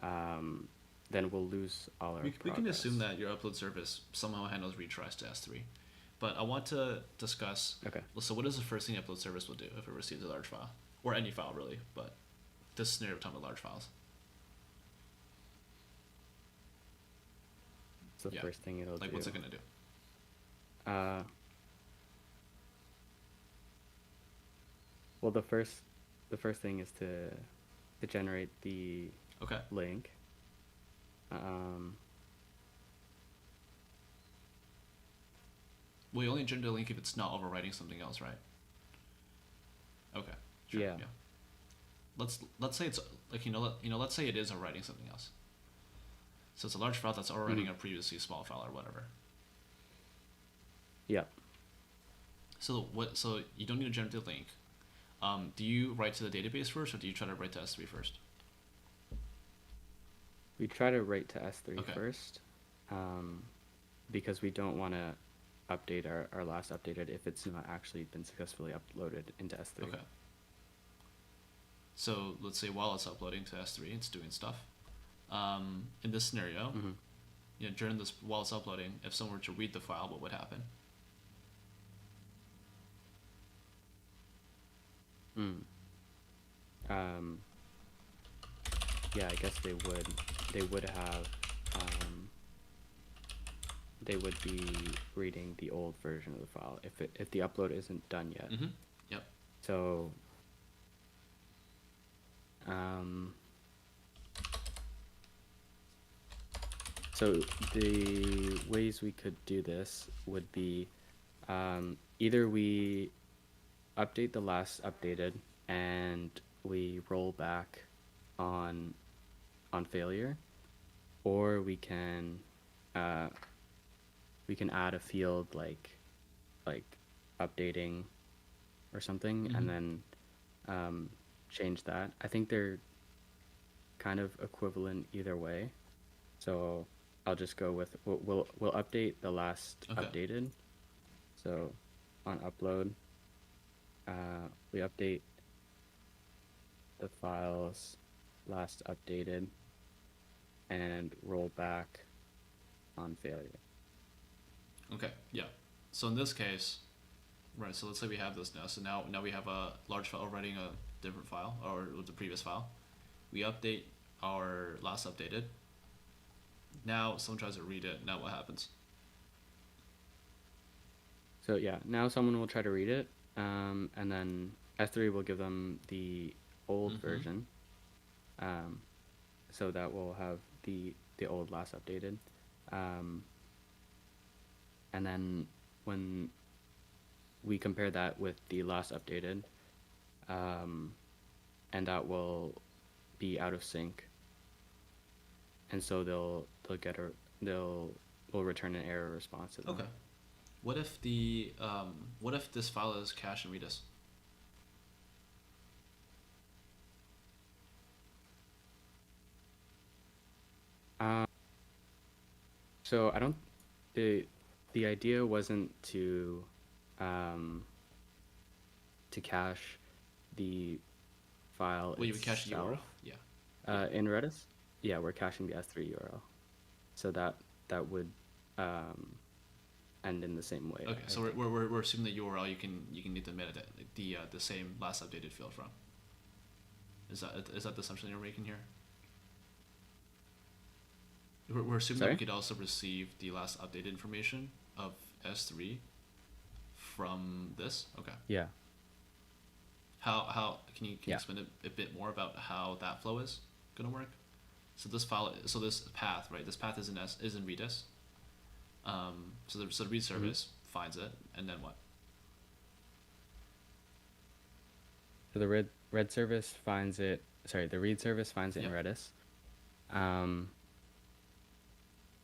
then we'll lose all our We can progress. assume that your upload service somehow handles retries to S3. But I want to discuss, so what is the first thing the upload service will do if it receives a large file? Or any file, really, but this scenario we're talking about large files. It's the first thing it'll do. Like, what's it going to do? Well, the first thing is to generate the link. We only generate a link if it's not overwriting something else, right? Okay. Sure, yeah. Let's say it's like let's say it is overwriting something else. So it's a large file that's overwriting a previously small file or whatever. Yeah. So you don't need to generate the link. Do you write to the database first, or do you try to write to S3 first? We try to write to S3 first, because we don't want to update our last updated if it's not actually been successfully uploaded into S3. Okay. So let's say while it's uploading to S3, it's doing stuff. In this scenario, during this while it's uploading, if someone were to read the file, what would happen? Yeah, I guess they would have they would be reading the old version of the file if the upload isn't done yet. Yep. So so the ways we could do this would be either we update the last updated and we roll back on failure, or we can add a field like updating or something, and then change that. I think they're kind of equivalent either way, so I'll just go with we'll update the last updated. So on upload, we update the files last updated and roll back on failure. Okay, yeah. So in this case, right, so let's say we have this now. So now we have a large file writing a different file, or the previous file. We update our last updated. Now someone tries to read it. Now what happens? So yeah, now someone will try to read it, and then S3 will give them the old version, so that will have the old last updated, and then when we compare that with the last updated, and that will be out of sync, and so they'll will return an error response to them. Okay. What if this file is cache and Redis? So I don't. The idea wasn't to cache the file Well, you would cache the URL. itself. Yeah. In Redis, yeah, we're caching the S3 URL, so that would end in the same way. Okay, so we're assuming the URL you can get the metadata, the same last updated field from. Is that the assumption you're making here? We're assuming that Sorry? we could also receive the last updated information of S3 from this. Okay. Yeah. How can you Yeah. explain a bit more about how that flow is gonna work? So this path, right? This path is in Redis. So the read service finds it, and then what? So the read service finds it. Sorry, the read service finds it in Yep. Redis,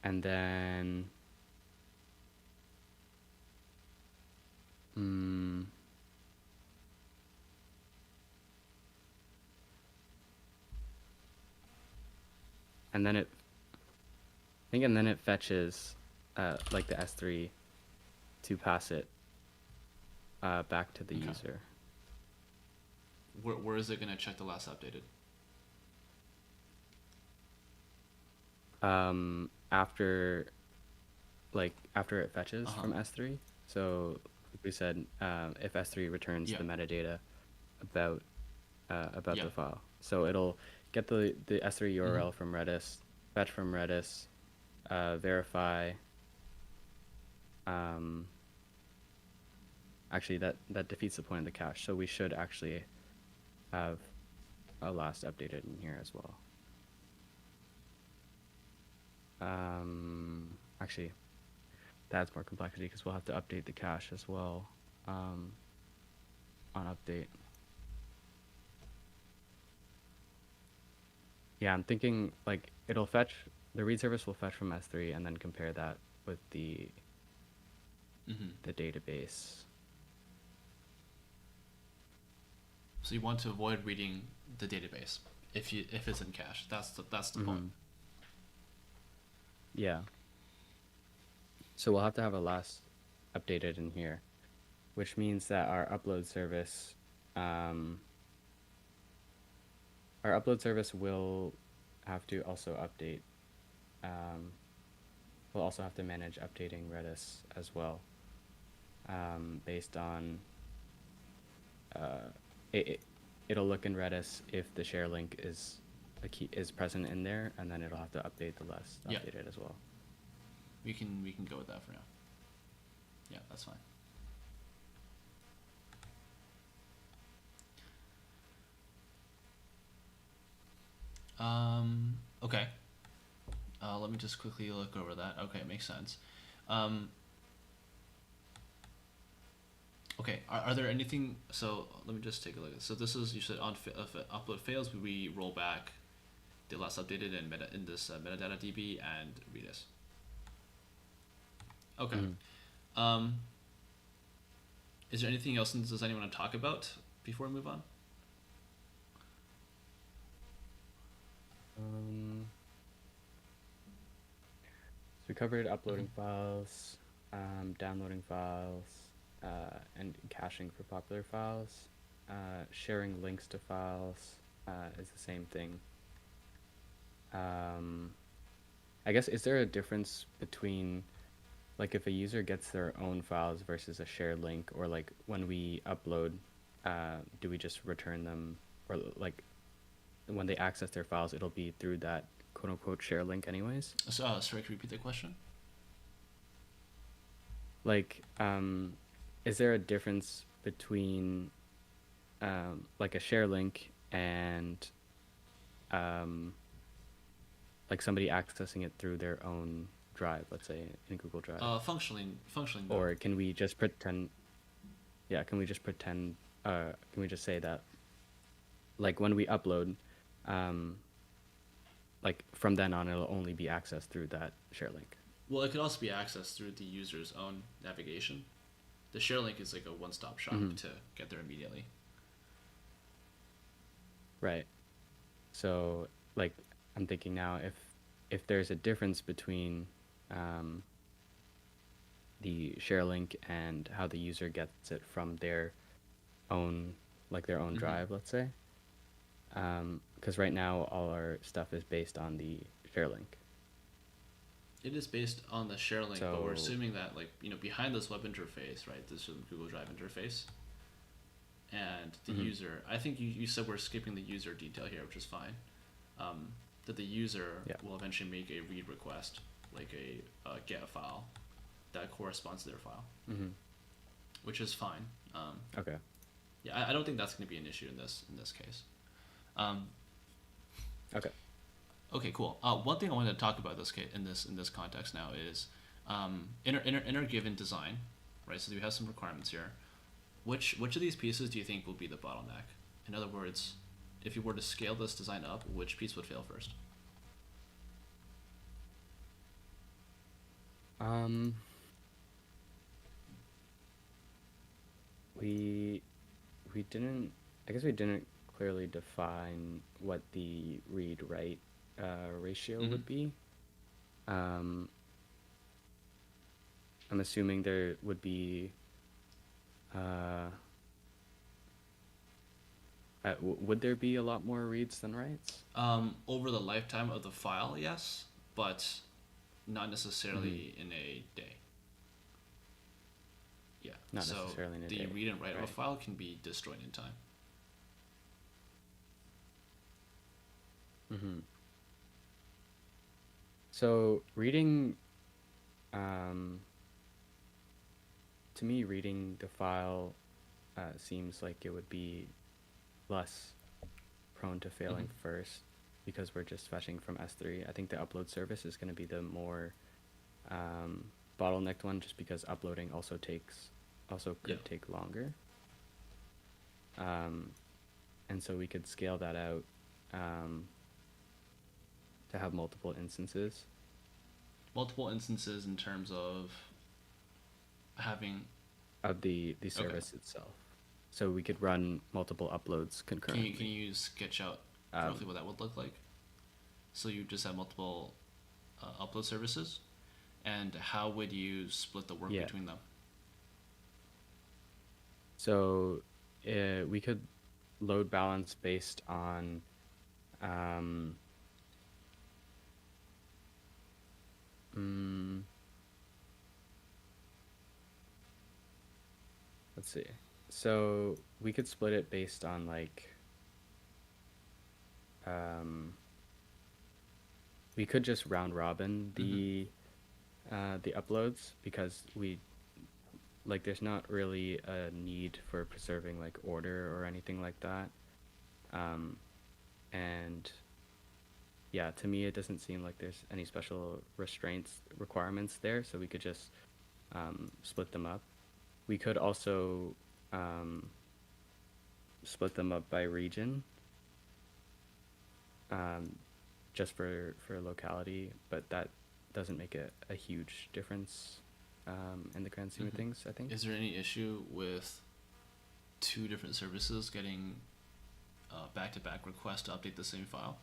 and then and then it fetches like the S3 to pass it back to the Okay. user. Where is it gonna check the last updated? After it fetches from S3. So like we said, if S3 returns Yeah. the metadata about Yeah. the file, so it'll get the S3 URL from Redis, fetch from Redis, verify. Actually, that defeats the point of the cache. So we should actually have a last updated in here as well. Actually, that's more complexity because we'll have to update the cache as well on update. Yeah, I'm thinking like it'll fetch, the read service will fetch from S3 and then compare that with the database. So you want to avoid reading the database if it's in cache. That's the point. Yeah. So we'll have to have a last updated in here, which means that our upload service will have to also update. We'll also have to manage updating Redis as well, based on it'll look in Redis if the share link is present in there, and then it'll have to update the last Yeah. updated as well. We can go with that for now. Yeah, that's fine. Okay. Let me just quickly look over that. Okay, makes sense. Okay, are there anything? So let me just take a look. So this is, you said if upload fails, we roll back the last updated in this metadata DB and Redis. Okay. Is there anything else does anyone want to talk about before we move on? So we covered uploading files, downloading files, and caching for popular files. Sharing links to files is the same thing. I guess, is there a difference between, like, if a user gets their own files versus a shared link, or like when we upload, do we just return them, or like when they access their files, it'll be through that quote unquote share link anyways? So, sorry, can you repeat the question? Like, is there a difference between like a share link and um, like somebody accessing it through their own drive, let's say in Google Drive? Functionally, no. Or can we just pretend? Yeah, can we just pretend? Can we just say that, like when we upload, um, like from then on, it'll only be accessed through that share link. Well, it could also be accessed through the user's own navigation. The share link is like a one-stop shop to get there immediately. Right. So, like, I'm thinking now if there's a difference between the share link and how the user gets it from their own, like their own drive, let's say. Because right now all our stuff is based on the share link. It is based on the share link, but we're So- assuming that, like, behind this web interface, right? This is the Google Drive interface, and the user. I think you said we're skipping the user detail here, which is fine. That the user will eventually make a read request, like a get file that corresponds to their file, which is fine. Okay. Yeah, I don't think that's going to be an issue in this case. Okay. Okay, cool. One thing I wanted to talk about in this context now is in our given design, right? So we have some requirements here. Which of these pieces do you think will be the bottleneck? In other words, if you were to scale this design up, which piece would fail first? We didn't. I guess we didn't clearly define what the read write ratio would be. I'm assuming there would be. Would there be a lot more reads than writes? Over the lifetime of the file, yes, but not necessarily in a day. Yeah. Not so necessarily in a the day, read and write of a right. file can be destroyed in time. So reading, to me, reading the file seems like it would be less prone to failing first because we're just fetching from S3. I think the upload service is going to be the more bottlenecked one, just because uploading also could take longer. And so we could scale that out to have multiple instances. Multiple instances in terms of having. Of the service itself. So we could run multiple uploads concurrently. Can you sketch out roughly what that would look like? So you just have multiple upload services, and how would you split the work between them? So we could load balance based on let's see. So we could split it based on like we could just round robin the uploads, because there's not really a need for preserving like order or anything like that. And yeah, to me it doesn't seem like there's any special requirements there, so we could just split them up. We could also split them up by region, just for locality, but that doesn't make a huge difference in the grand scheme of things, I think. Is there any issue with two different services getting back-to-back requests to update the same file?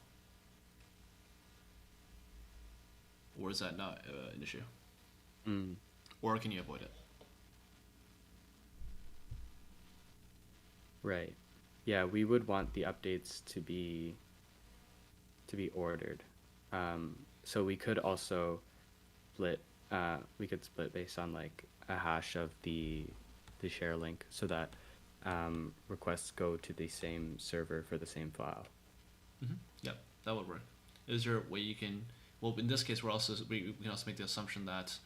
Or is that not an issue? Or can you avoid it? Right. Yeah, we would want the updates to be ordered. So we could also split. We could split based on like a hash of the share link, so that requests go to the same server for the same file. Yep, that would work. Is there a way you can? Well, in this case, we can also make the assumption that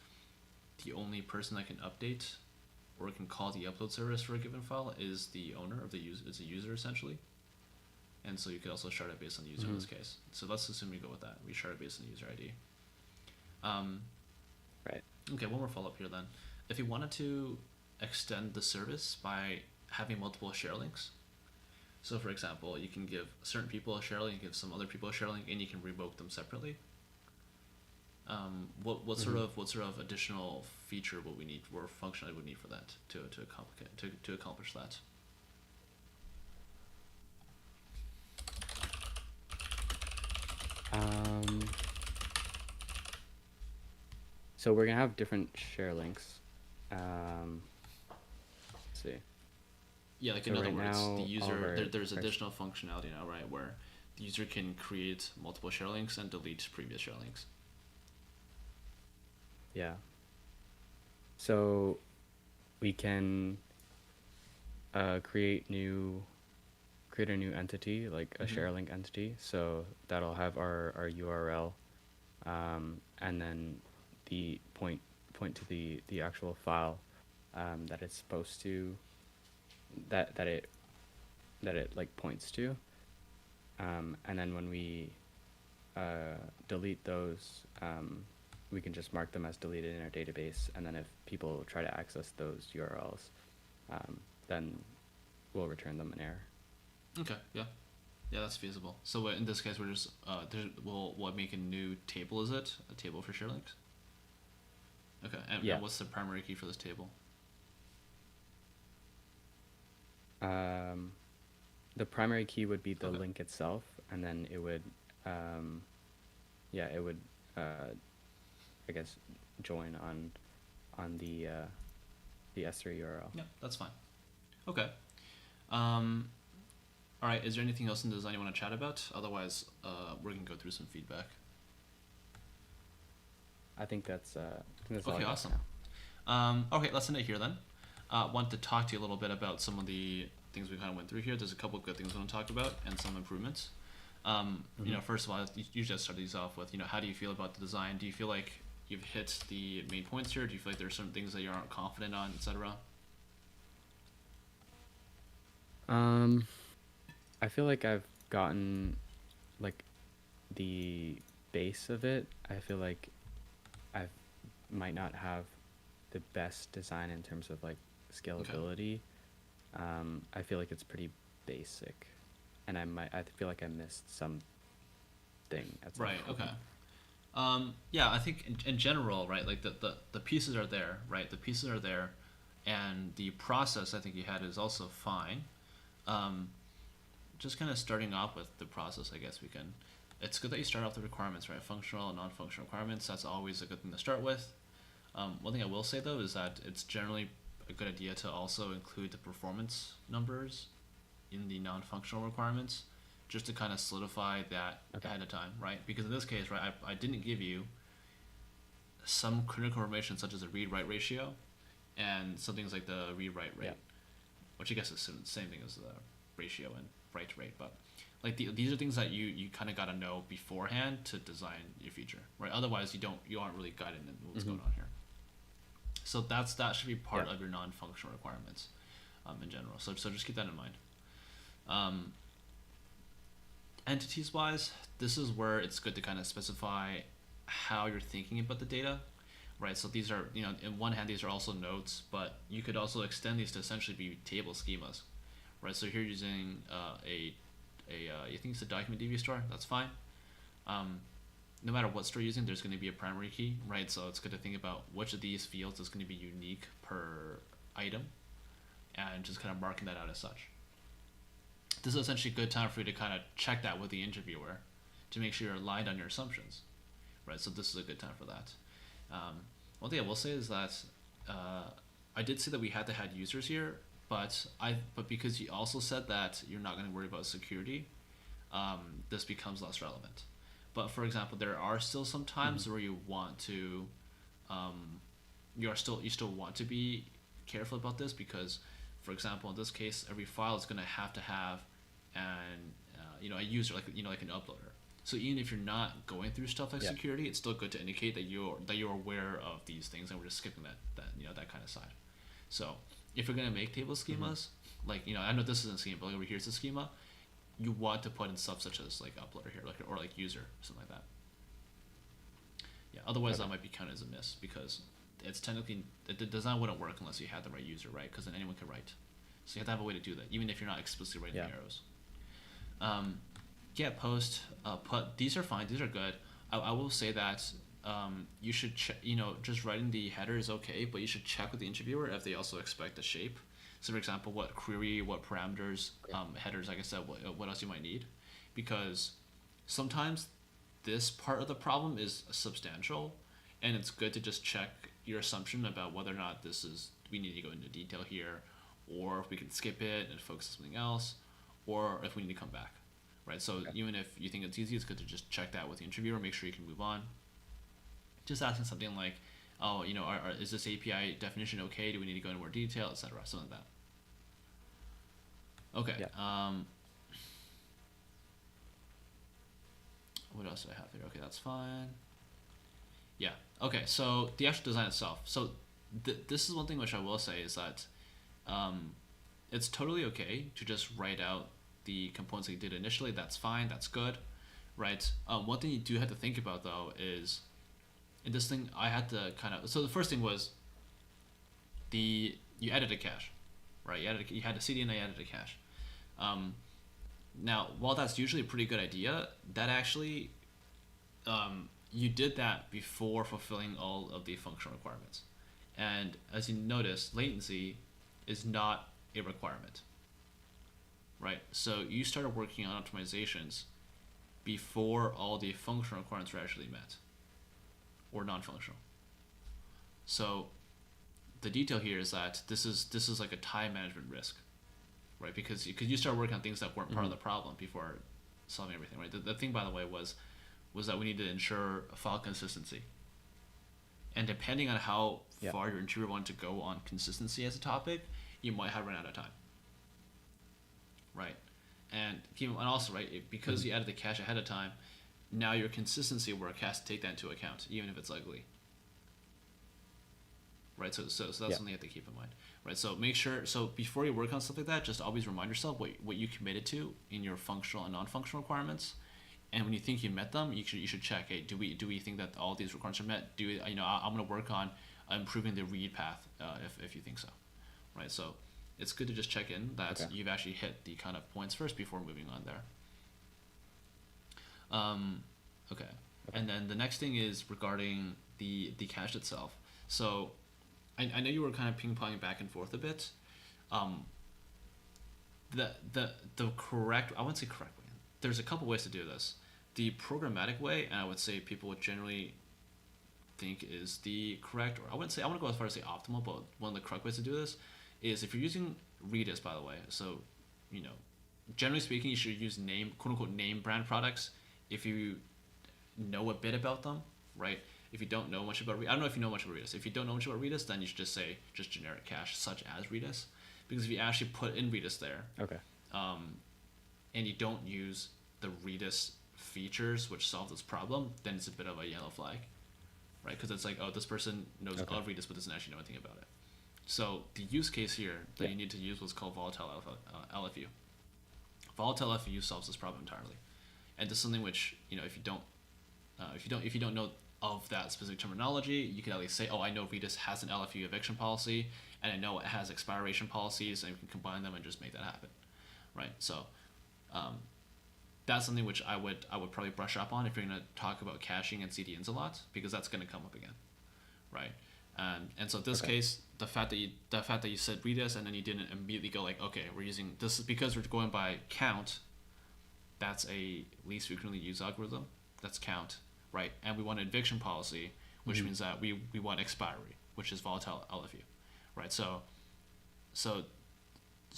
the only person that can update or can call the upload service for a given file is the owner of the user, is a user essentially. And so you could also shard it based on the user in this case. So let's assume we go with that. We shard it based on the user ID. Right. Okay, one more follow-up here then. If you wanted to extend the service by having multiple share links, so for example, you can give certain people a share link, give some other people a share link, and you can revoke them separately. What sort of additional feature would we need, or functionality would we need for that to accomplish that? So we're gonna have different share links. Let's see. Yeah, like So in other right words, now, the all user, of our there's additional functionality now, right, where the user can create multiple share links and delete previous share links. Yeah. So we can create a new entity, like a share link entity. So that'll have our URL, and then the point to the actual file that it's supposed to that it like points to, and then when we delete those, we can just mark them as deleted in our database, and then if people try to access those URLs, then we'll return them an error. Okay, yeah, that's feasible. So in this case, we're just we'll make a new table. Is it a table for share links? Okay, and what's the primary key for this table? The primary key would be the link itself, and then it would, it would, I guess, join on the S3 URL. Yeah, that's fine. Okay. All right. Is there anything else in the design you want to chat about? Otherwise, we're gonna go through some feedback. I think that's all. Okay, awesome. Okay, let's end it here then. Want to talk to you a little bit about some of the things we kind of went through here. There's a couple of good things I want to talk about and some improvements. You know, first of all, you just start these off with, how do you feel about the design? Do you feel like you've hit the main points here? Do you feel like there's some things that you aren't confident on, etc.? I feel like I've gotten like the base of it. I feel like I might not have the best design in terms of like scalability. I feel like it's pretty basic, and I feel like I missed something at some Right. point. Okay. Yeah, I think in general, right, like the pieces are there, right? The pieces are there, and the process I think you had is also fine. Just kind of starting off with the process, I guess it's good that you start off the requirements, right? Functional and non-functional requirements, that's always a good thing to start with. One thing I will say though is that it's generally a good idea to also include the performance numbers in the non-functional requirements, just to kind of solidify that ahead of time, right? Because in this case, right, I didn't give you some critical information such as the read-write ratio and some things like the read-write rate, which I guess is the same thing as the ratio and write rate, but like these are things that you kind of got to know beforehand to design your feature, right? Otherwise, you aren't really guided in what's going on here. So that should be part of your non-functional requirements, in general. So just keep that in mind. Entities wise, this is where it's good to kind of specify how you're thinking about the data, right? So these are, in one hand, these are also nodes, but you could also extend these to essentially be table schemas, right? So here you're using you think it's a document DB store, that's fine. No matter what store you're using, there's going to be a primary key, right? So it's good to think about which of these fields is going to be unique per item, and just kind of marking that out as such. This is essentially a good time for you to kind of check that with the interviewer to make sure you're aligned on your assumptions, right? So this is a good time for that. One thing I will say is that I did say that we had to have users here, but because you also said that you're not going to worry about security, this becomes less relevant. But for example, there are still some times where you want to, you still want to be careful about this, because, for example, in this case, every file is going to have a user, like an uploader. So even if you're not going through stuff like security, it's still good to indicate that you're aware of these things, and we're just skipping that kind of side. So if you're gonna make table schemas, like I know this isn't a schema, but like over here's a schema. You want to put in stuff such as like uploader here, or like user, something like that. Yeah. Otherwise, that might be counted as a miss because it's technically the design wouldn't work unless you had the right user, right? Because then anyone could write. So you have to have a way to do that, even if you're not explicitly writing the arrows. Get post put. These are fine. These are good. I will say that you should just writing the header is okay, but you should check with the interviewer if they also expect a shape. So for example, what query, what parameters, headers, like I said, what else you might need, because sometimes this part of the problem is substantial, and it's good to just check your assumption about whether or not we need to go into detail here, or if we can skip it and focus on something else, or if we need to come back, right? So even if you think it's easy, it's good to just check that with the interviewer, make sure you can move on. Just asking something like, oh, is this API definition okay? Do we need to go into more detail, etc., something like that. Okay. Yeah. What else do I have here? Okay, that's fine. Yeah. Okay, so the actual design itself. So this is one thing which I will say is that it's totally okay to just write out the components that you did initially. That's fine. That's good, right? One thing you do have to think about though is, in this thing, I had to so the first thing was you added a cache, right? You had a CD and I added a cache. Now, while that's usually a pretty good idea, that actually you did that before fulfilling all of the functional requirements. And as you notice, latency is not a requirement, right? So you started working on optimizations before all the functional requirements were actually met, or non-functional. So the detail here is that this is like a time management risk, right? Because you start working on things that weren't part of the problem before solving everything, right? The thing, by the way, was that we need to ensure file consistency. And depending on how far your interviewer wanted to go on consistency as a topic, you might have run out of time, right? And also, right, because you added the cache ahead of time, now your consistency work has to take that into account, even if it's ugly. Right, so that's something you have to keep in mind, right? So make sure, before you work on stuff like that, just always remind yourself what you committed to in your functional and non-functional requirements, and when you think you met them, you should check. Hey, do we think that all these requirements are met? I'm going to work on improving the read path if you think so, right? So it's good to just check in that you've actually hit the kind of points first before moving on there. Okay. And then the next thing is regarding the cache itself. So I know you were kind of ping-ponging back and forth a bit. The correct, I wouldn't say correct way. There's a couple ways to do this. The programmatic way, and I would say people would generally think is the correct, or I wouldn't go as far as say optimal, but one of the correct ways to do this is if you're using Redis, by the way. So, generally speaking, you should use quote unquote name brand products if you know a bit about them, right? If you don't know much about Redis, I don't know if you know much about Redis. If you don't know much about Redis, then you should just say just generic cache such as Redis, because if you actually put in Redis there, and you don't use the Redis features which solve this problem, then it's a bit of a yellow flag, right? Because it's like, oh, this person knows of Redis but doesn't actually know anything about it. So the use case here that you need to use was called volatile LFU. Volatile LFU solves this problem entirely, and this is something which if you don't know of that specific terminology, you could at least say, oh, I know Redis has an LFU eviction policy, and I know it has expiration policies, and we can combine them and just make that happen, right? So that's something which I would probably brush up on if you're going to talk about caching and CDNs a lot, because that's going to come up again, right? And so in this case, the fact that you said Redis and then you didn't immediately go like, okay, we're using this is because we're going by count. That's a least frequently used algorithm. That's count, right? And we want an eviction policy, which means that we want expiry, which is volatile LFU, right? So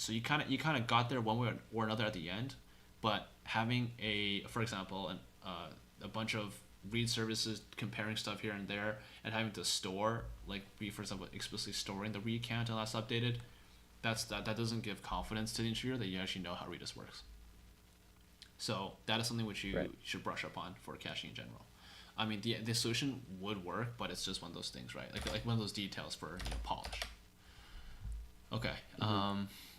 you kind of got there one way or another at the end, but having for example, a bunch of read services comparing stuff here and there, and having to store, like for example, explicitly storing the read count and last updated, that doesn't give confidence to the interviewer that you actually know how Redis works. So that is something which you should brush up on for caching in general. I mean, the solution would work, but it's just one of those things, right? Like one of those details for polish. Okay.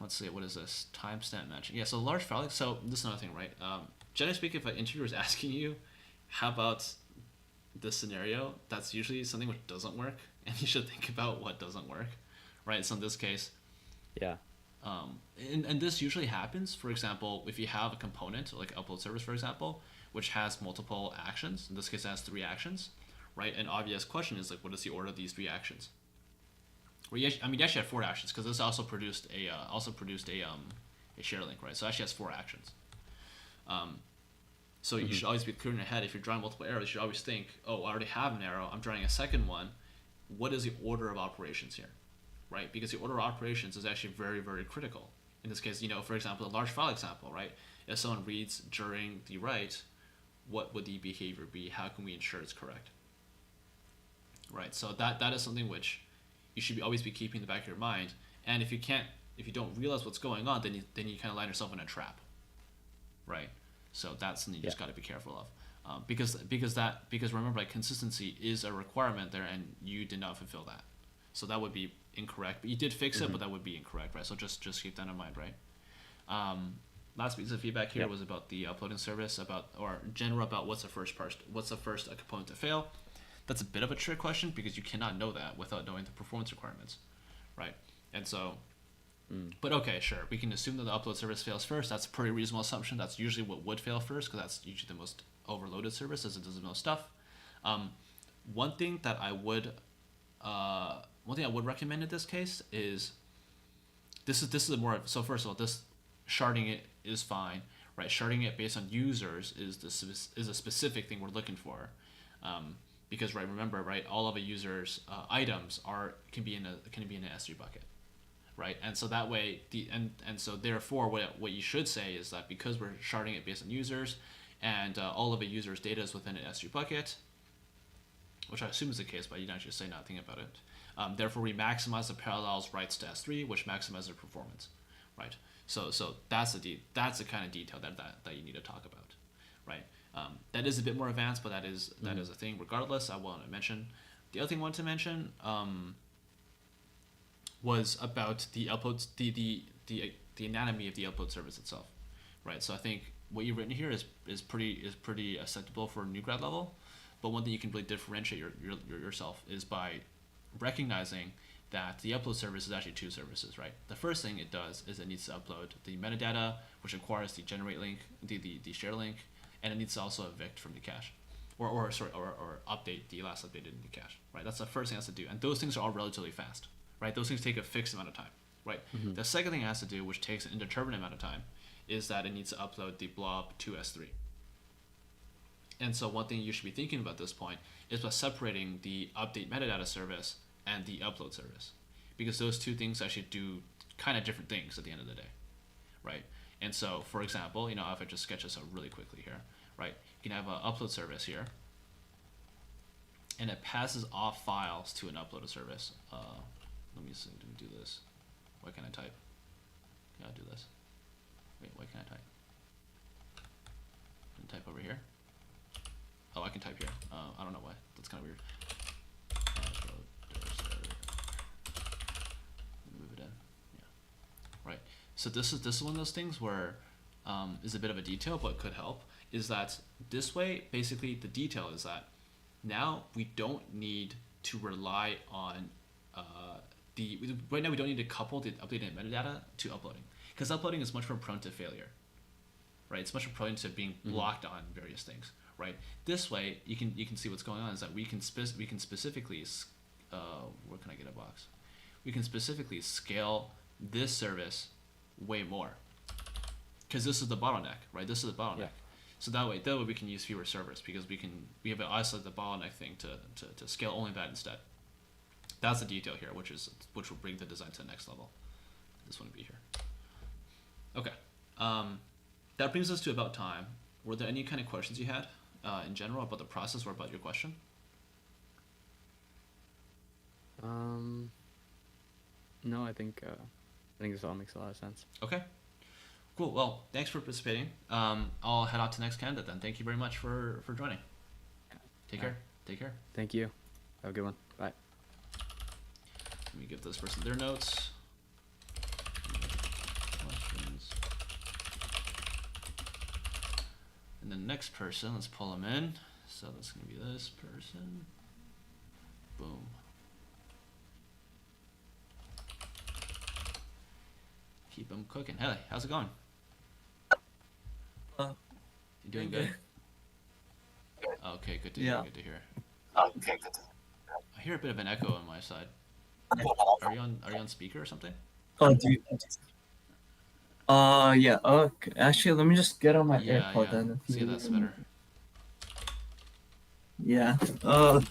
Let's see. What is this? Timestamp matching. Yeah. So large file. So this is another thing, right? Generally speaking, if an interviewer is asking you, how about this scenario, that's usually something which doesn't work, and you should think about what doesn't work, right? So in this case, Yeah. and this usually happens, for example, if you have a component like upload service, for example, which has multiple actions. In this case, it has 3 actions, right? An obvious question is like, what is the order of these 3 actions? Well, you actually had 4 actions because this also produced a share link, right? So it actually has 4 actions. So you should always be clear in your head. If you're drawing multiple arrows, you should always think, oh, I already have an arrow. I'm drawing a second one. What is the order of operations here, right? Because the order of operations is actually very, very critical. In this case, for example, a large file example, right? If someone reads during the write, what would the behavior be? How can we ensure it's correct? Right. So that is something which you should always be keeping in the back of your mind. And if you don't realize what's going on, then you kind of land yourself in a trap, right? So that's something you just got to be careful of, because remember, like, consistency is a requirement there, and you did not fulfill that, so that would be incorrect. But you did fix it, but that would be incorrect, right? So just keep that in mind, right? Last piece of feedback here was about the uploading service, or in general about what's the first component to fail. That's a bit of a trick question because you cannot know that without knowing the performance requirements, right? And so, but okay, sure, we can assume that the upload service fails first. That's a pretty reasonable assumption. That's usually what would fail first because that's usually the most overloaded service as it does the most stuff. One thing I would recommend in this case is this is a more, so first of all, this sharding it is fine, right? Sharding it based on users is a specific thing we're looking for. Because, right, remember, right, all of a user's items can be in an S3 bucket, right? And so that way so therefore what you should say is that because we're sharding it based on users, and all of a user's data is within an S3 bucket, which I assume is the case, but you don't actually say nothing about it. Therefore, we maximize the parallels writes to S3, which maximizes the performance, right? So that's the kind of detail that you need to talk about, right? That is a bit more advanced, but that is a thing. Regardless, I want to mention the other thing I wanted to mention was about the uploads, the anatomy of the upload service itself, right? So I think what you've written here is pretty acceptable for new grad level, but one thing you can really differentiate yourself is by recognizing that the upload service is actually 2 services, right? The first thing it does is it needs to upload the metadata, which requires the generate link, the share link, and it needs to also evict from the cache, or update the last updated in the cache, right? That's the first thing it has to do, and those things are all relatively fast, right? Those things take a fixed amount of time, right? The second thing it has to do, which takes an indeterminate amount of time, is that it needs to upload the blob to S3. And so one thing you should be thinking about at this point is about separating the update metadata service and the upload service, because those 2 things actually do kind of different things at the end of the day, right? And so, for example, if I just sketch this out really quickly here, right? You can have an upload service here, and it passes off files to an upload service. Let me do this. Why can't I type? Yeah, I'll do this. Wait, why can't I type? Can I type over here? Oh, I can type here. I don't know why. That's kind of weird. Move it in. Yeah. Right. So this is one of those things where is a bit of a detail, but could help. Is that this way? Basically, the detail is that now we don't need to rely on right now we don't need to couple the updated metadata to uploading, because uploading is much more prone to failure, right? It's much more prone to being blocked on various things, right? This way you can see what's going on is that we can specifically where can I get a box? We can specifically scale this service way more, because this is the bottleneck, right? This is the bottleneck. Yeah. So that way we can use fewer servers, because we have to isolate the bottleneck thing to scale only that instead. That's the detail here, which will bring the design to the next level. I just want to be here. Okay, that brings us to about time. Were there any kind of questions you had in general about the process or about your question? No, I think this all makes a lot of sense. Okay, cool. Well, thanks for participating. I'll head out to the next candidate then. Thank you very much for joining. Take care. Take care. Thank you. Have a good one. Bye. Let me give this person their notes. the next person, let's pull them in. So that's gonna be this person. Boom. Keep them cooking. Hey, how's it going? You doing good? Okay, good to hear. Good to hear. I hear a bit of an echo on my side. Are you on speaker or something? Oh, do you? Yeah. Okay. Actually, let me just get on my Yeah, AirPod yeah. then. If See, you- that's better. Yeah. Okay,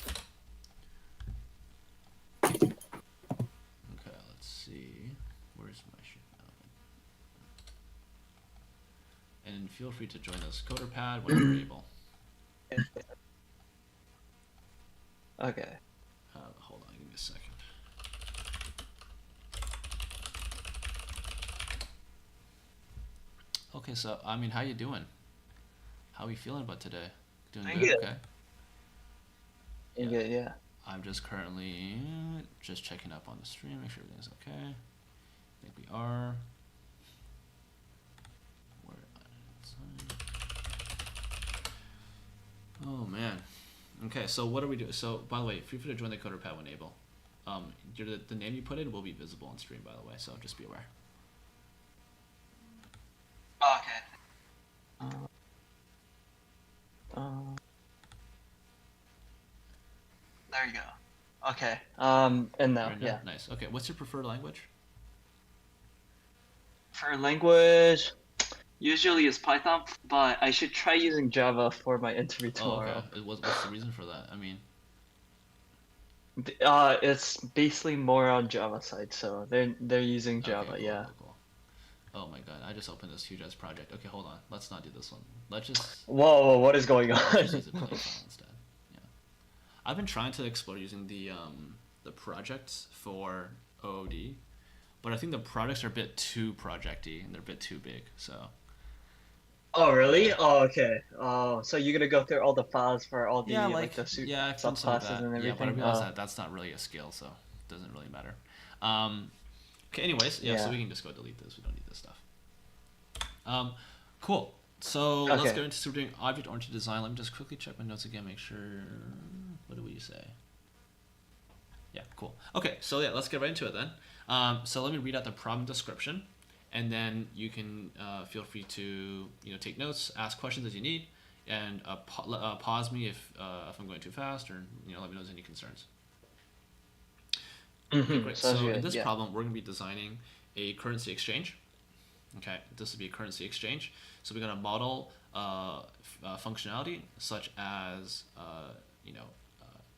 let's see. Where's my shit now? And feel free to join us coder pad when you're able. Okay. Hold on, give me a second. Okay, so I mean, how you doing? How are you feeling about today? Doing I'm good? good. Okay. You good? Yeah. I'm just currently just checking up on the stream, make sure everything's okay. I think we are. Oh man. Okay, so what are we doing? So by the way, feel free to join the coder pad when able. The name you put in will be visible on stream, by the way, so just be aware. Okay. There you go. Okay. And now, Right now? yeah. Nice. Okay, what's your preferred language? For language, usually it's Python, but I should try using Java for my interview Oh, okay. tomorrow. What's the reason for that? I mean, It's basically more on Java side, so they're using okay, Java. cool, Yeah. cool. Oh my god, I just opened this huge ass project. Okay, hold on. Let's not do this one. Let's just Whoa, what is going let's on? just use a plain file instead. Yeah. I've been trying to explore using the projects for OOD, but I think the projects are a bit too projecty and they're a bit too big. So Oh, really? yeah. Oh, okay. Oh, so you're gonna go through all the files for all the Yeah, the yeah, I've done some of subclasses that. and Yeah, but I everything? realized that that's not really a skill, so it doesn't really matter. Okay, anyways, yeah, so Yeah. we can just go delete this. We don't need this stuff. Cool. So let's Okay. go into doing object-oriented design. Let me just quickly check my notes again, make sure. What do we say? Yeah, cool. Okay, so yeah, let's get right into it then. So let me read out the problem description, and then you can feel free to take notes, ask questions as you need, and pause me if I'm going too fast, or let me know if there's any concerns. Okay, great. Sounds So in good. this Yeah. problem, we're going to be designing a currency exchange. Okay, this would be a currency exchange. So we're going to model functionality such as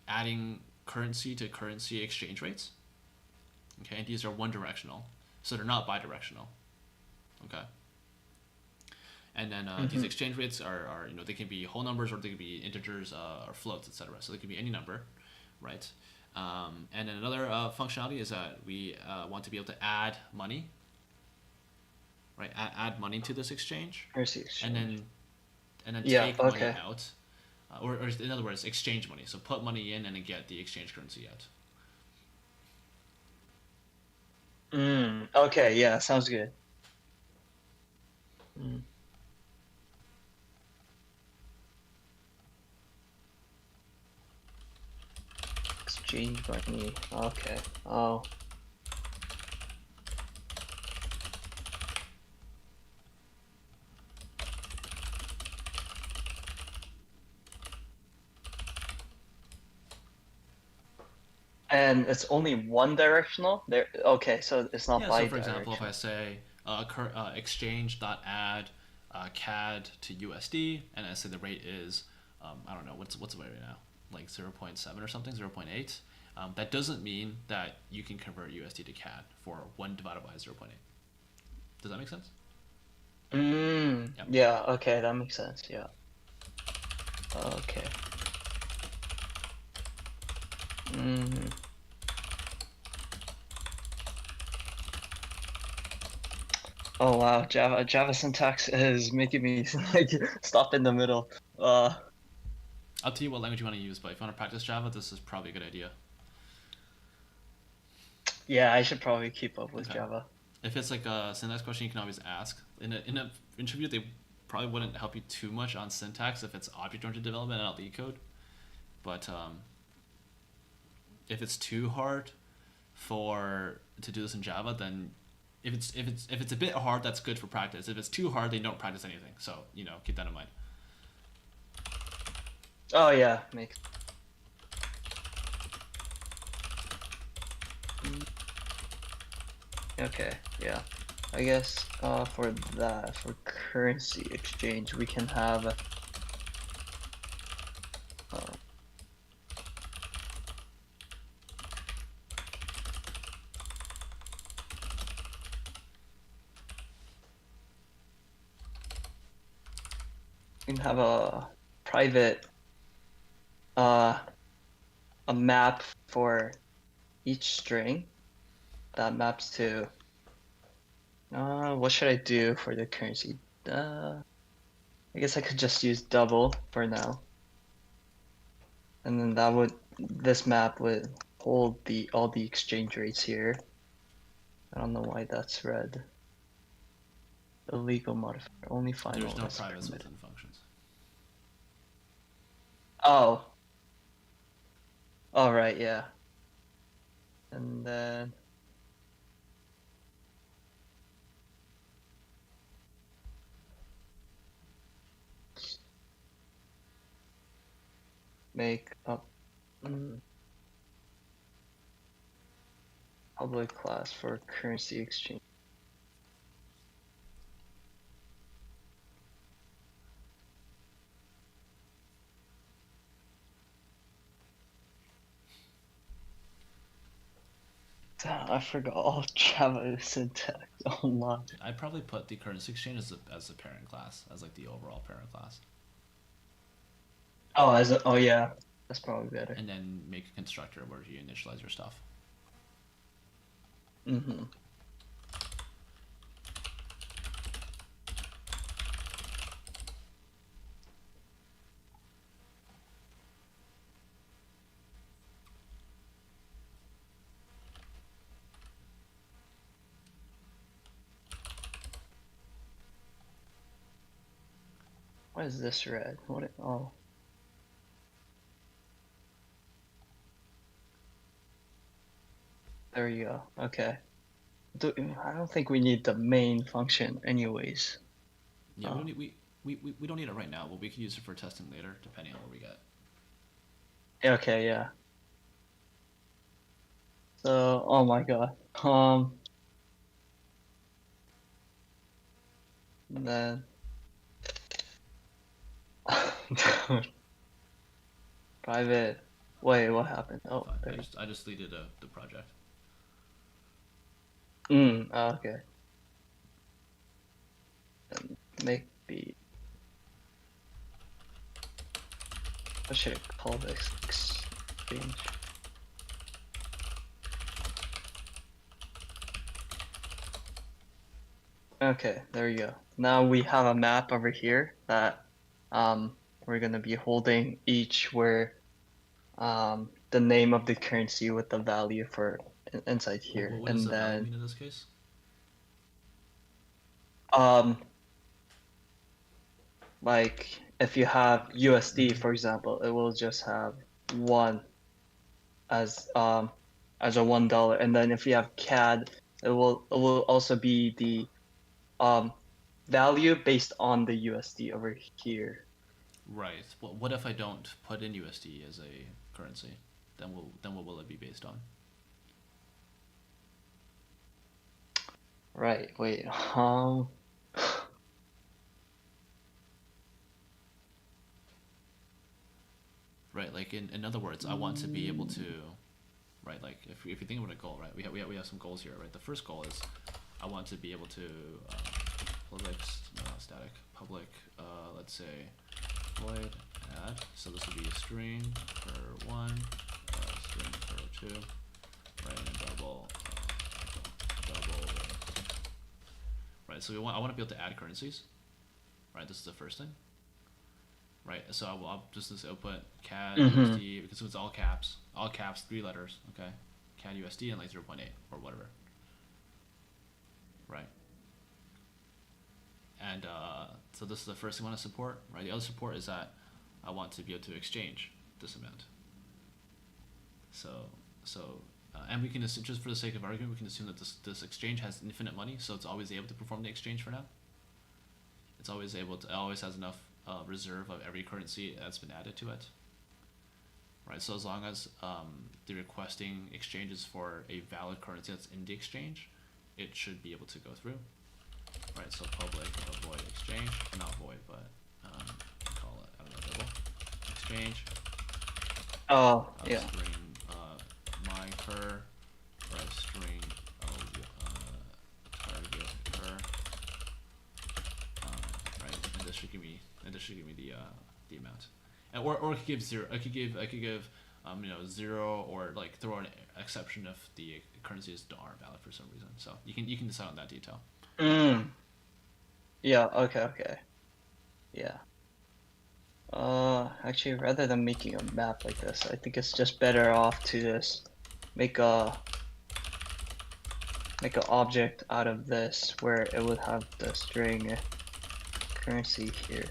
adding currency to currency exchange rates. Okay, and these are one directional, so they're not bidirectional. Okay. And then these exchange rates are they can be whole numbers or they can be integers or floats, etc. So they can be any number, right? And then another functionality is that we want to be able to add money, right? Add money to this exchange, Currency exchange. and then Yeah, take money okay. out, or in other words, exchange money. So put money in and then get the exchange currency out. Okay, yeah, sounds good. Exchange money. Okay. Oh. And it's only one directional? There. Okay, so it's not Yeah. So for example, if I say exchange.add CAD to USD, and I say the rate is I don't know what's the rate right now, like 0.7 or something, 0.8. That doesn't mean that you can convert USD to CAD for 1 divided by 0.8. Does that make sense? Yep. Yeah, okay, that makes sense. Yeah. Okay. Oh wow, Java syntax is making me like stop in the middle. Up to you what language you want to use, but if you want to practice Java, this is probably a good idea. Yeah, I should probably keep up with Okay. Java. If it's like a syntax question, you can always ask. In an interview, they probably wouldn't help you too much on syntax if it's object-oriented development and not Leetcode. But if it's too hard to do this in Java, then if it's a bit hard, that's good for practice. If it's too hard, then you don't practice anything. So keep that in mind. Oh yeah, makes. Okay, yeah. I guess for currency exchange, we can have a private a map for each string that maps to what should I do for the currency? I guess I could just use double for now. And then this map would hold all the exchange rates here. I don't know why that's red. Illegal modifier, only final. There's no is privates permitted. within functions. Oh. All right, yeah. And then make up public class for currency exchange. I forgot all Java syntax. Oh my. I'd probably put the currency exchange as a parent class, as like the overall parent class. Oh yeah, that's probably better. And then make a constructor where you initialize your stuff. Mm-hmm. Why is this red? Oh. There you go. Okay. I don't think we need the main function anyways. Yeah, we don't need it right now, but we can use it for testing later, depending on what we get. Okay, yeah. So, oh my god. And then private. Wait, what happened? Oh, Fine. there. I just deleted the project. Okay. And make the. What should I call this? Exchange. Okay, there you go. Now we have a map over here that we're gonna be holding each where the name of the currency with the value for inside here. What does the value mean in this case? Like if you have USD, for example, it will just have one as a $1, and then if you have CAD, it will also be the value based on the USD over here. Right. Well, what if I don't put in USD as a currency? Then what will it be based on? Right. Wait. Right. Like in other words, I want to be able to, right? Like if you think about a goal, right? We have some goals here, right? The first goal is I want to be able to public, no, not static, public. Let's say void add. So this would be a string for 1, string for 2, right? And double. Right. So I want to be able to add currencies. Right. This is the first thing. Right, so I'll just this output CAD USD because it's all caps, 3 letters. Okay, CAD USD and like 0.8 or whatever. Right. And so this is the first thing I want to support, right? The other support is that I want to be able to exchange this amount. And we can assume, just for the sake of argument, we can assume that this exchange has infinite money, so it's always able to perform the exchange for now. It's always able to, it always has enough reserve of every currency that's been added to it. Right, so as long as the requesting exchanges for a valid currency that's in the exchange, it should be able to go through. Right, so public void exchange, not void, but call it, I don't know, double exchange. Oh, yeah. String my cur, right, string target cur, right, and this should give me the amount. And or it could give zero. I could give 0, or like throw an exception if the currencies aren't valid for some reason. So you can decide on that detail. Yeah, okay. Yeah. Actually, rather than making a map like this, I think it's just better off to just make an object out of this where it would have the string currency here.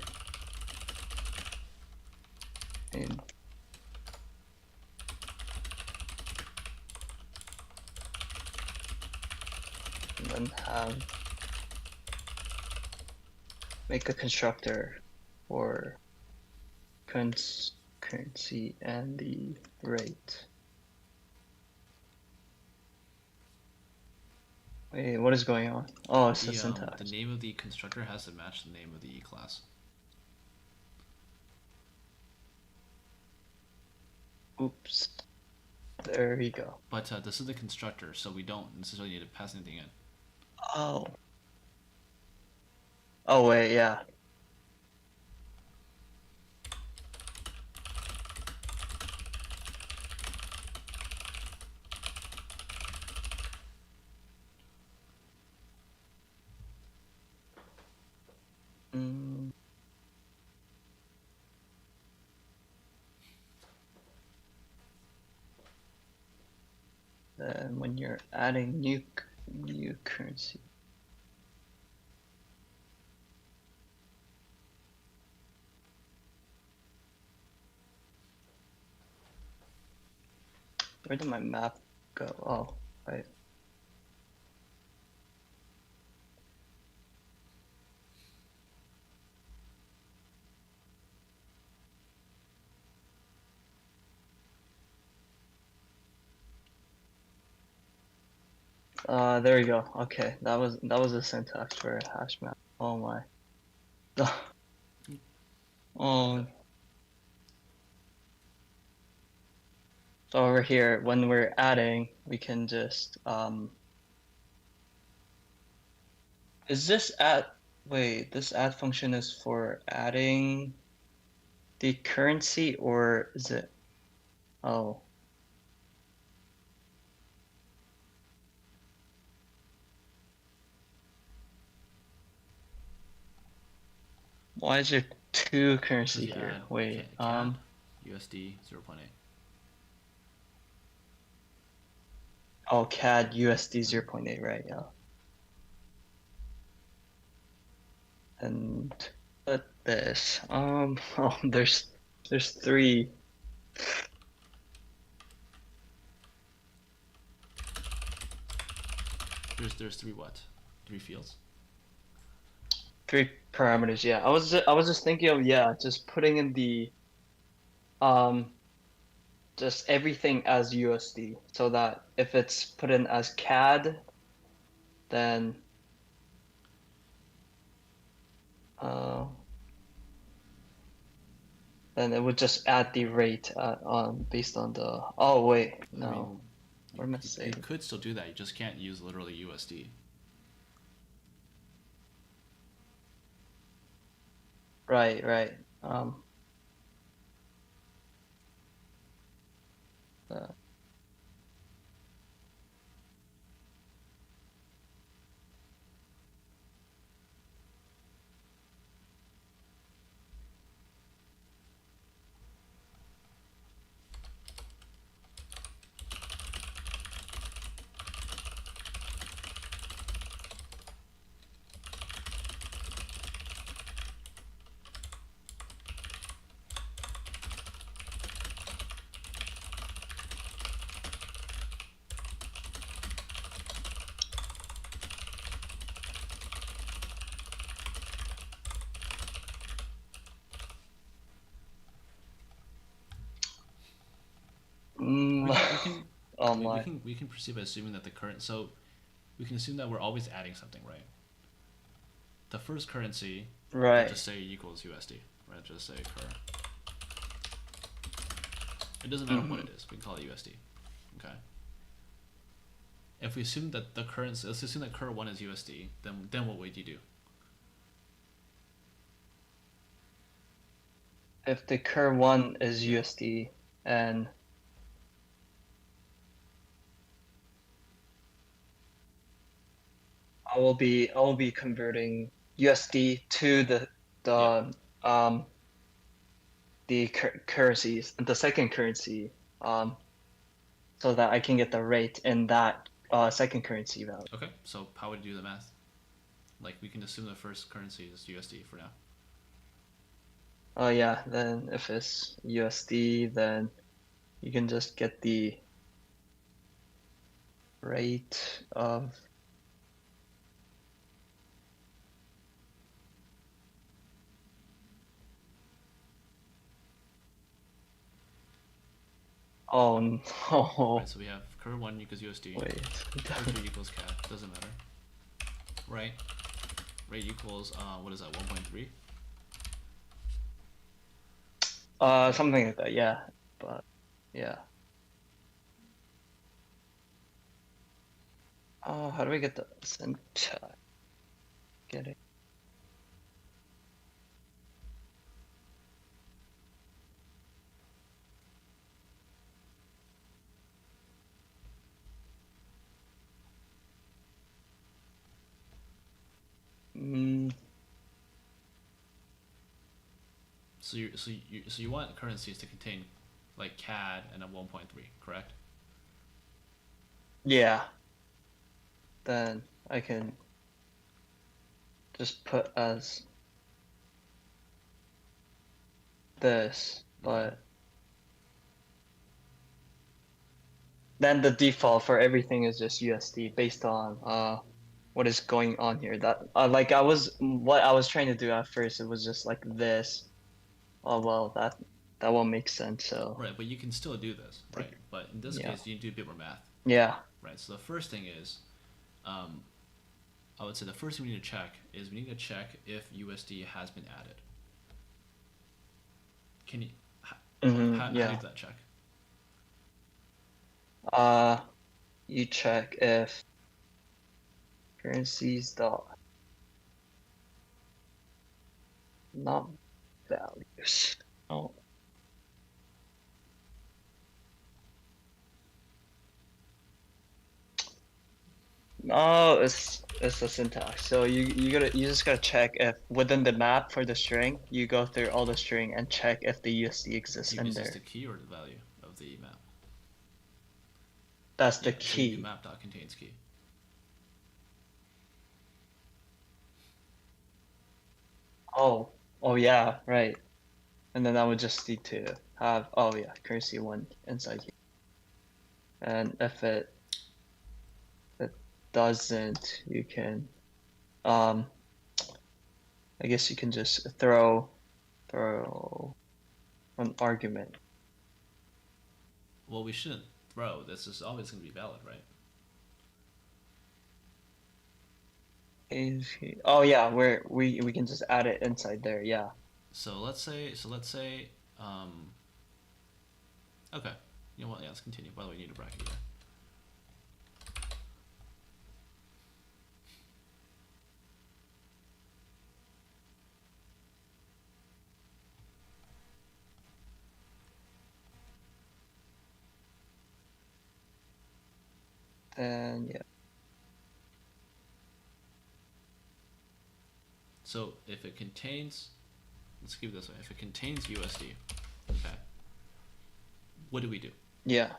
And then make a constructor for currency and the rate. Wait, what is going on? Oh, it's the syntax. The name of the constructor has to match the name of the class. Oops. There we go. But this is the constructor, so we don't necessarily need to pass anything in. Oh. Oh wait, yeah. Then when you're adding new currency. Where did my map go? Oh, right. There we go. Okay, that was the syntax for a hash map. Oh my. Oh. So over here, when we're adding, we can just is this add? Wait, this add function is for adding the currency, or is it? Oh. Why is there two currency here? Wait, CAD, USD 0.8. Oh, CAD USD 0.8, right? Yeah. And but this, oh, there's three. There's three what? 3 fields? 3 parameters, yeah. I was just thinking of, yeah, just putting in the just everything as USD, so that if it's put in as CAD, then it would just add the rate based on the. Oh wait, no. I mean, what am I saying? You could still do that. You just can't use literally USD. Right. don't we lie. can proceed by assuming that the current. So we can assume that we're always adding something, right? The first currency, we'll Right. just say equals USD, right? Just say cur. It doesn't matter what it is. We can call it USD. Okay. If we assume that the currency, let's assume that cur 1 is USD, then what would you do? If the cur 1 is USD and I will be converting USD to the currencies, the second currency, so that I can get the rate in that second currency value. Okay, so how would you do the math? Like, we can assume the first currency is USD for now. Oh yeah, then if it's USD, then you can just get the rate of oh no. Right, so we have cur 1 equals USD, Wait. cur 2 equals CAD, doesn't matter. Right? Rate equals, what is that, 1.3? Something like that, yeah. But yeah. How do we get the syntax? Get it. So you want currencies to contain like CAD and a 1.3, correct? Yeah. Then I can just put as this, but then the default for everything is just USD based on what is going on here. That like what I was trying to do at first, it was just like this. Oh well, that won't make sense. So Right, but you can still do this, right? But in this Yeah. case, you need to do a bit more math, yeah. right? So the first thing is, I would say the first thing we need to check is we need to check if USD has been added. Can you, how do you Yeah. do that check? You check if currencies dot not values. Oh. No, it's the syntax. So you just gotta check if within the map for the string, you go through all the string and check if the USD exists in Is this there. the key or the value of the map? That's the Yeah, so you do key. map dot contains key. Oh, oh yeah, right. And then I would just need to have currency 1 inside here. And if it doesn't, you can I guess you can just throw an argument. Well, we shouldn't throw. This is always going to be valid, right? Oh yeah, we can just add it inside there, yeah. So let's say, okay. You know what? Yeah, let's continue. By the way, we need a bracket here. And yeah. So if it contains, let's keep it this way. If it contains USD, okay, what do we do? Yeah.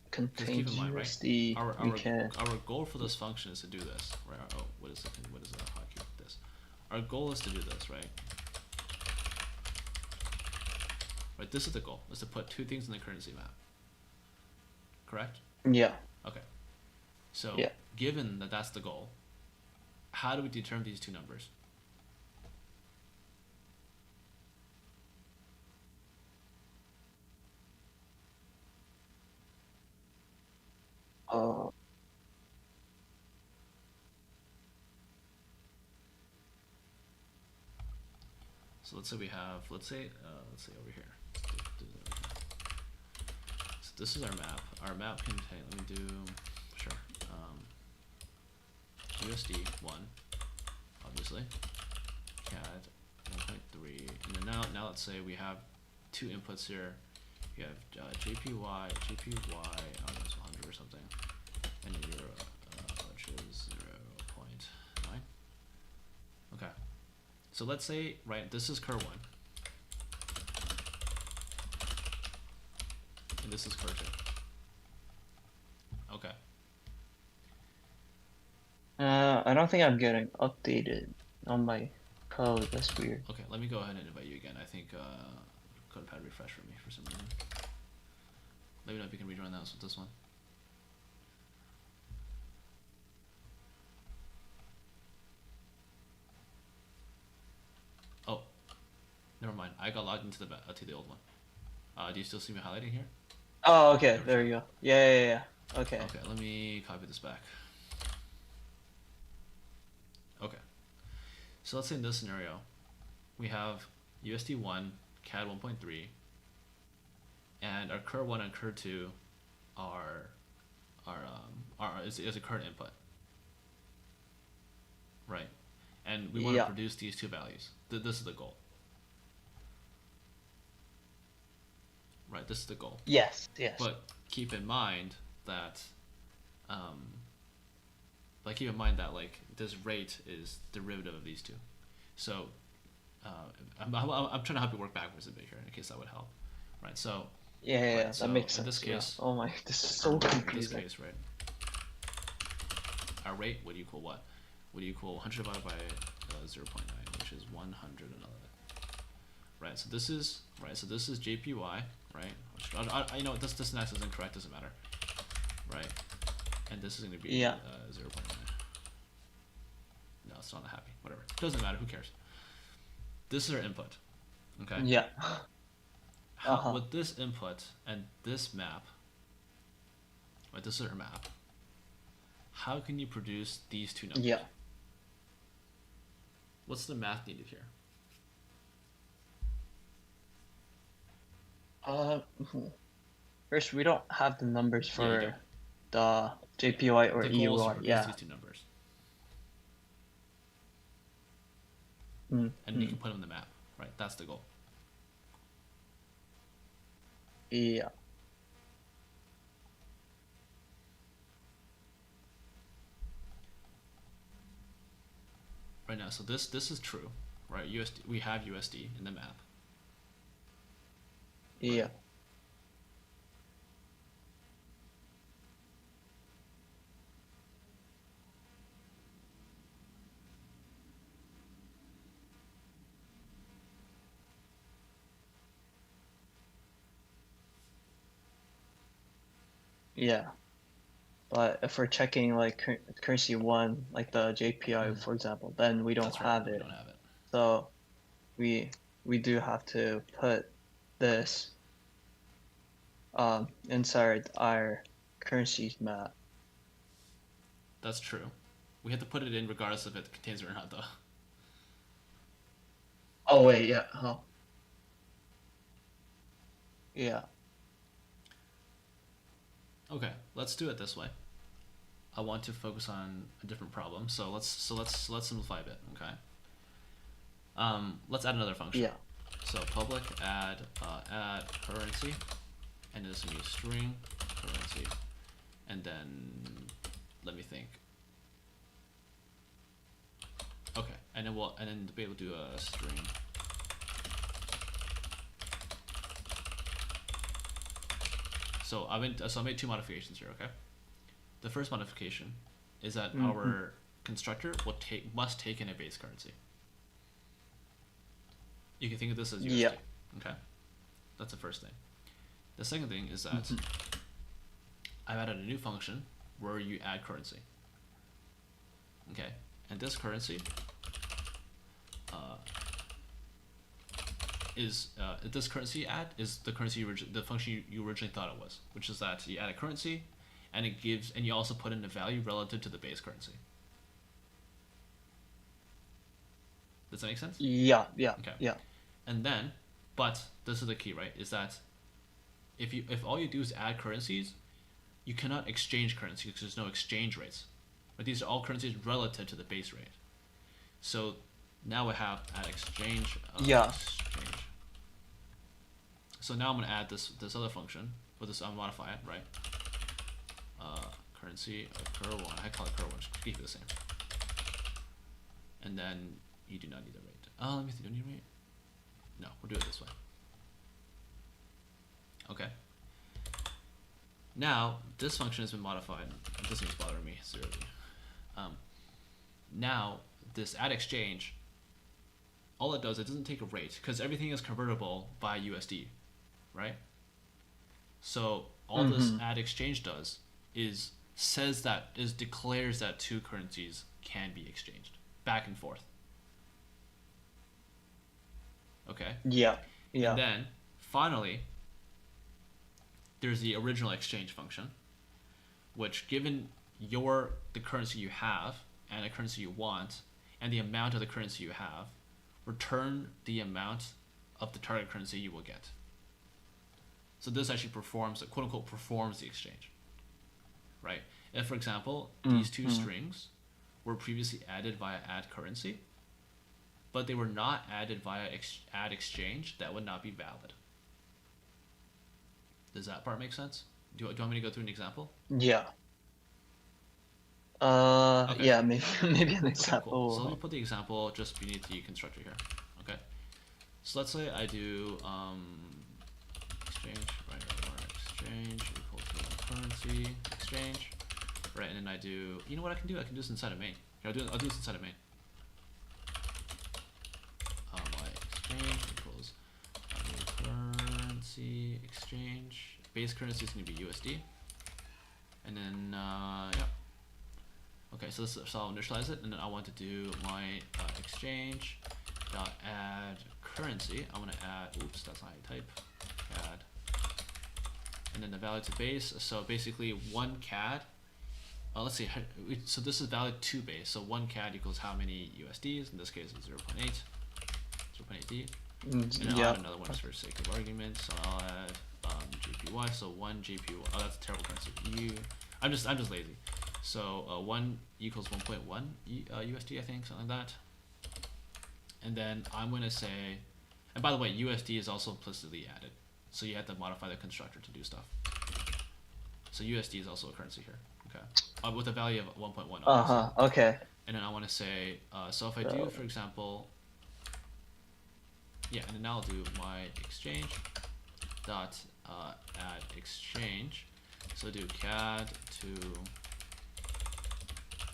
Because keep Contains in mind, USD. right? Our goal for this function is to do this, right? Oh, what is it? What is that hotkey? This. Our goal is to do this, right? Right. This is the goal. Is to put two things in the currency map. Correct? Yeah. Okay. So Yeah. given that that's the goal, how do we determine these two numbers? Uh, So let's say we have, let's say over here. So this is our map. Our map contain, let me do, sure, USD1, obviously, CAD 1.3, and then now let's say we have two inputs here. You have JPY, I don't know, it's 100 or something, and a euro, which is 0.9. Okay. So let's say, right, this is cur 1. And this is cur 2. Okay. I don't think I'm getting updated on my code. That's weird. Okay, let me go ahead and invite you again. I think CodePad refreshed for me for some reason. Let me know if you can rejoin that with this one. Oh, never mind. I got logged into the old one. Do you still see me highlighting here? Oh, okay. There you go. Yeah. Okay. Okay, let me copy this back. Okay. So let's say in this scenario, we have USD1, CAD 1.3, and our cur 1 and cur 2 is a current input. Right. And we want to produce these two values. This is the goal. Right, this is the goal. Yes. But keep in mind that like this rate is derivative of these two. So I'm trying to help you work backwards a bit here in case that would help. Right, so yeah, right, so that makes sense. in this case, oh my, this is so confusing. In this case, right, our rate would equal what? Would equal 100 divided by 0.9, which is 111. Right, so this is JPY, right? I know this next is incorrect, doesn't matter, right? And this is going to be 0.9. No, it's not happy. Whatever, doesn't matter. Who cares? This is our input. Okay. Yeah. With this input and this map, right? This is our map. How can you produce these two numbers? Yeah. What's the math needed here? First, we don't have the numbers for the JPY or the goal is to EUY. produce these two numbers. And you can put them in the map, right? That's the goal. Yeah. Right now, so this is true, right? USD, we have USD in the map. Yeah. Yeah. But if we're checking like currency 1, like the JPI, for example, then we don't have it. We don't have it. So we do have to put this inside our currency map. That's true. We have to put it in regardless if it contains it or not, though. Oh wait, yeah. Oh. Yeah. Okay, let's do it this way. I want to focus on a different problem, so let's simplify a bit. Okay. Let's add another function. Yeah. So public add currency, and this is gonna be string currency, and then let me think. Okay, and then be able to do a string. So I made two modifications here. Okay. The first modification is that our constructor must take in a base currency. You can think of this as USD. Yeah. Okay. That's the first thing. The second thing is that I've added a new function where you add currency. Okay. And this currency this currency add is the currency the function you originally thought it was, which is that you add a currency and you also put in the value relative to the base currency. Does that make sense? Yeah. Okay. Yeah. And then, but this is the key, right? Is that if all you do is add currencies, you cannot exchange currency because there's no exchange rates. But these are all currencies relative to the base rate. So now we have add exchange. Yeah. Exchange. So now I'm gonna add this other function, or this modify it, right? Currency cur1. I call it cur1. Just keep it the same. And then you do not need the rate. Let me see. Do you need a rate? No, we'll do it this way. Okay. Now this function has been modified. This thing's bothering me severely. Now this add exchange, all it does, it doesn't take a rate because everything is convertible by USD, right? So all this add exchange does is declares that two currencies can be exchanged back and forth. Okay. Yeah. And then finally, there's the original exchange function, which given the currency you have and the currency you want and the amount of the currency you have, return the amount of the target currency you will get. So this actually quote unquote performs the exchange, right? If, for example, these two strings were previously added via add currency, but they were not added via add exchange, that would not be valid. Does that part make sense? Do you want me to go through an example? Yeah. Okay. Yeah, maybe an example. Cool. So let me put the example just beneath the constructor here. Okay. So let's say I do exchange, right? Or exchange equal to currency exchange, right? And then I do. You know what I can do? I can do this inside of main. Here, I'll do this inside of main. My exchange equals currency exchange. Base currency is going to be USD, and then yeah. Okay, so I'll initialize it, and then I want to do my exchange dot add currency. I want to add. Oops, that's not how you type. CAD, and then the value to base. So basically, one CAD. Let's see. So this is valid to base. So one CAD equals how many USDs? In this case, it's 0.8. 0.8D. And then I'll add another one just for sake of argument. So I'll add GPY. So one GPY. Oh, that's a terrible currency. I'm just lazy. So 1 equals 1.1 USD, I think, something like that. And then I'm going to say, and by the way, USD is also implicitly added. So you have to modify the constructor to do stuff. So USD is also a currency here, okay? With a value of 1.1. Okay. And then I want to say, so if I do, for example, yeah, and then now I'll do my exchange dot add exchange. So do CAD to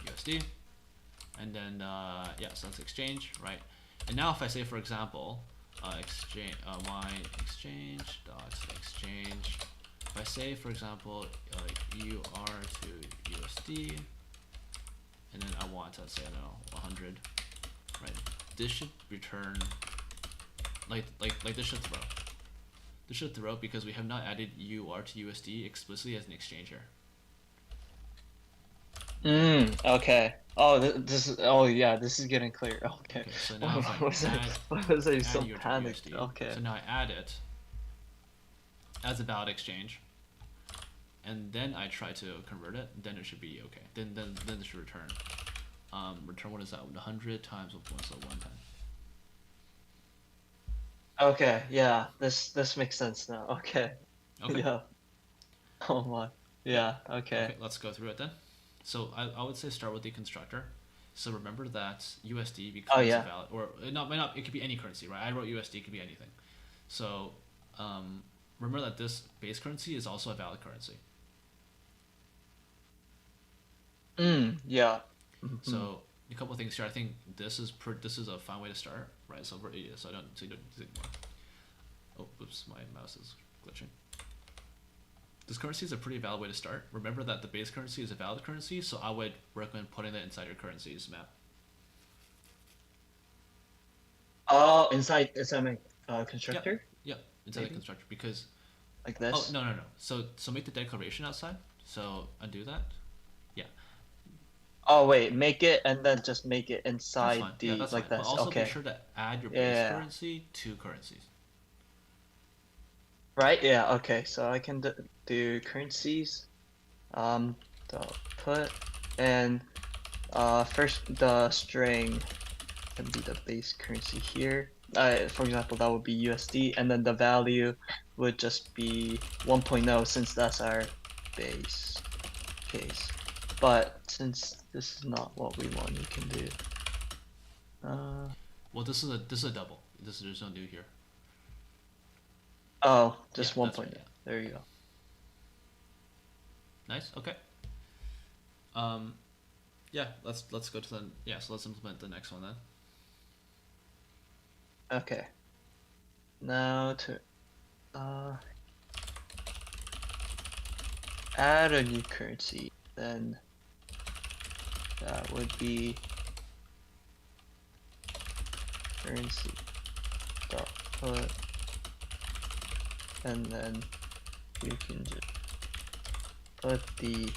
USD, and then yeah, so that's exchange, right? And now if I say, for example, exchange my exchange dot exchange, if I say, for example, UR to USD, and then I want to say, I don't know, 100, right? This should return like this should throw. This should throw because we have not added UR to USD explicitly as an exchange here. Okay. Oh, this is. Oh, yeah. This is getting clear. Okay. So now if I was I so UR to panicked? USD, Okay. so now I add it as a valid exchange, and then I try to convert it. Then it should be okay. Then it should return. Return, what is that? 100 times 1, so 1 time. Okay. Yeah. This makes sense now. Okay. Okay. Yeah. Oh my. Yeah. Okay. Okay. Let's go through it then. So I would say start with the constructor. So remember that USD becomes a valid, or not. It could be any currency, right? I wrote USD. It could be anything. So remember that this base currency is also a valid currency. Yeah. So a couple of things here. I think this is a fine way to start, right? So you don't think more. Oh, oops, my mouse is glitching. This currency is a pretty valid way to start. Remember that the base currency is a valid currency, so I would recommend putting that inside your currencies map. Oh, inside my constructor. Yeah, inside the constructor, because like this. Oh no. So make the declaration outside. So undo that. Yeah, Oh wait, make it and then just make it that's inside fine. Yeah, the that's like fine. But this. also be Okay. sure to add your base Yeah. currency to currencies. Right? Yeah, okay. So I can do currencies. The put and first the string can be the base currency here. For example, that would be USD, and then the value would just be 1.0 since that's our base case. But since this is not what we want, we can do. Well, this is a double. There's no new here. Oh, just Yeah, that's 1.0. right. Yeah. There you go. Nice. Okay. Yeah. Let's go to the So let's implement the next one then. Okay. Now to add a new currency, then that would be currency dot put, and then you can just put the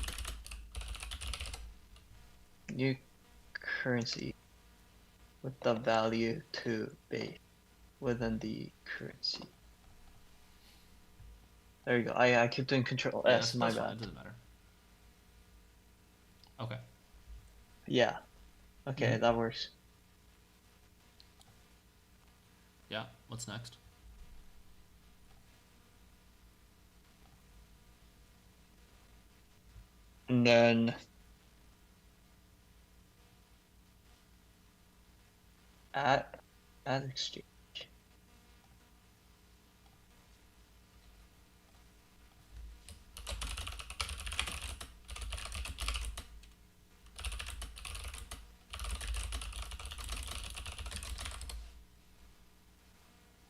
new currency with the value to base within the currency. There you go. I keep doing Control Yeah, S. My that's fine. bad. It doesn't matter. Okay. Yeah. Okay, Mhm. that works. Yeah. What's next? And then add exchange.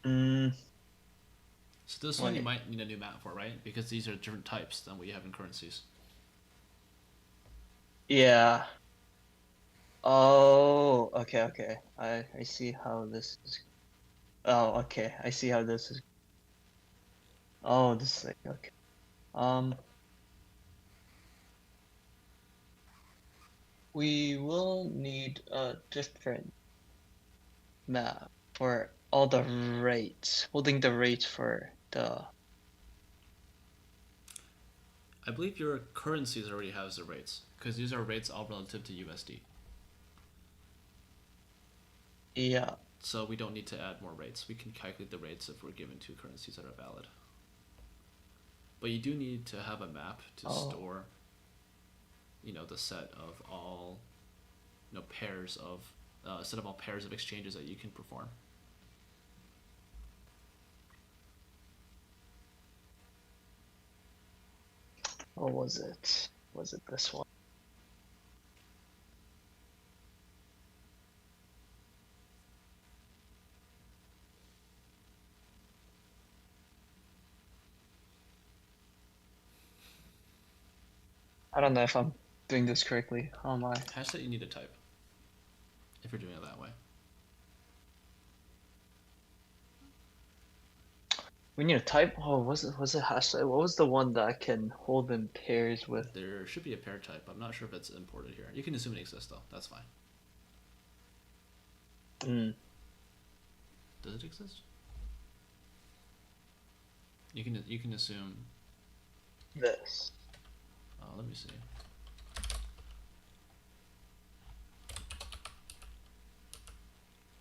Mm, So this one you wait. might need a new map for, right? Because these are different types than what you have in currencies. Yeah. Oh, okay. I see how this is. Oh, okay. I see how this is. Oh, this is like okay. Um, we will need a different map for all the rates, holding the rates for the. I believe your currencies already has the rates because these are rates all relative to USD. Yeah. So we don't need to add more rates. We can calculate the rates if we're given two currencies that are valid. But you do need to have a map to Oh. store, the set of all, pairs of, set of all pairs of exchanges that you can perform. What was it? Was it this one? I don't know if I'm doing this correctly. How am I? Hash set you need to type if you're doing it that way. We need to type. Oh, was it hashtag? What was the one that can hold in pairs with? There should be a pair type. I'm not sure if it's imported here. You can assume it exists though. That's fine. Does it exist? You can assume. This. Let me see.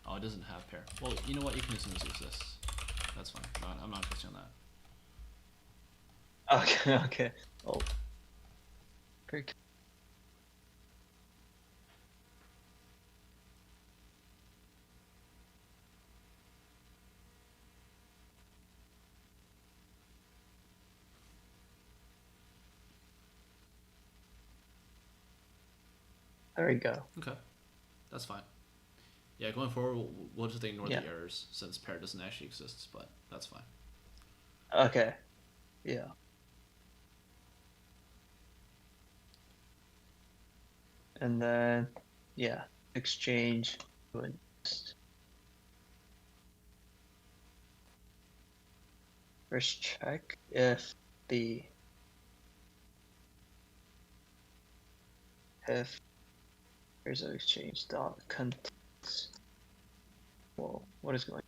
Oh, it doesn't have pair. Well, you know what? You can assume this exists. That's fine. I'm not focusing on that. Okay. Oh. Great. There we go. Okay, that's fine. Yeah, going forward, we'll just ignore Yeah. the errors since pair doesn't actually exist, but that's fine. Okay. Yeah. And then, yeah, exchange would just first check if the if pairs of exchange dot contains. Whoa, what is going?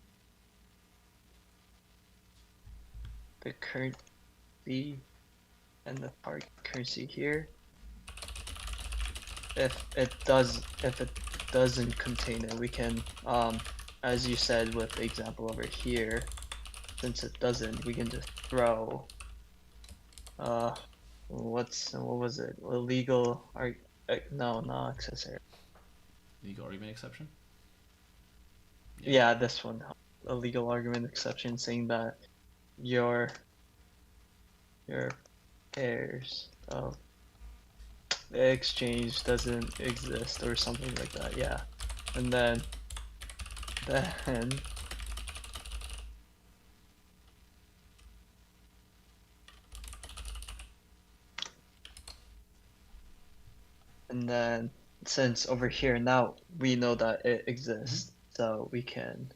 The currency and the target currency here. If it doesn't contain it, we can as you said with the example over here, since it doesn't, we can just throw what was it? Illegal no, not accessory. Legal argument exception. Yeah, this one. A legal argument exception saying that your pairs of exchange doesn't exist or something like that. Yeah, and then and then since over here now we know that it exists, so we can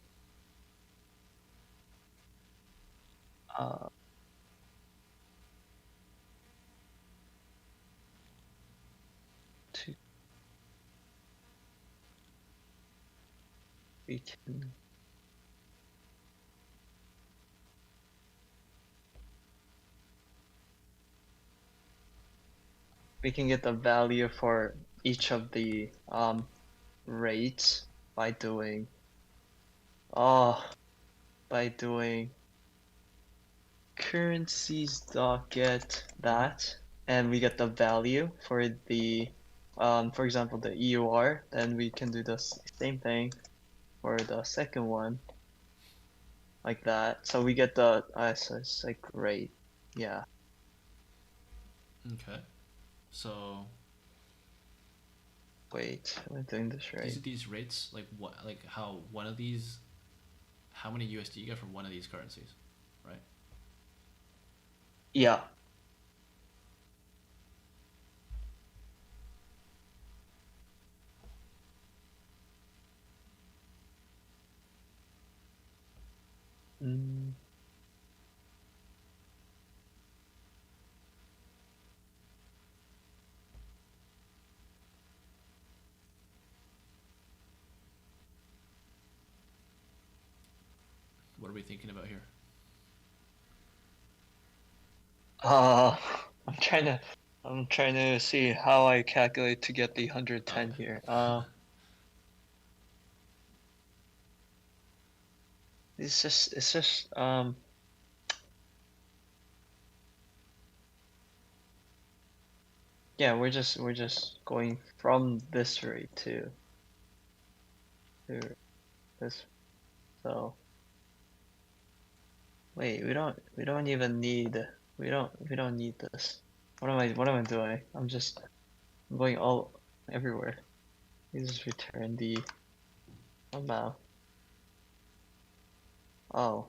to we can get the value for each of the rates by doing currencies dot get that, and we get the value for the for example the EUR. Then we can do the same thing for the second one like that, so we get the so it's like rate. Yeah. Okay. So Wait, am I doing this right? these rates, like what, like how one of these, how many USD you get from one of these currencies, right? Yeah. Mm. What are we thinking about here? I'm trying to see how I calculate to get the 110 Okay. here. It's just yeah, we're just going from this rate to this. So wait, we don't even need we don't need this. What am I doing? I'm going all everywhere. You just return the amount. Oh.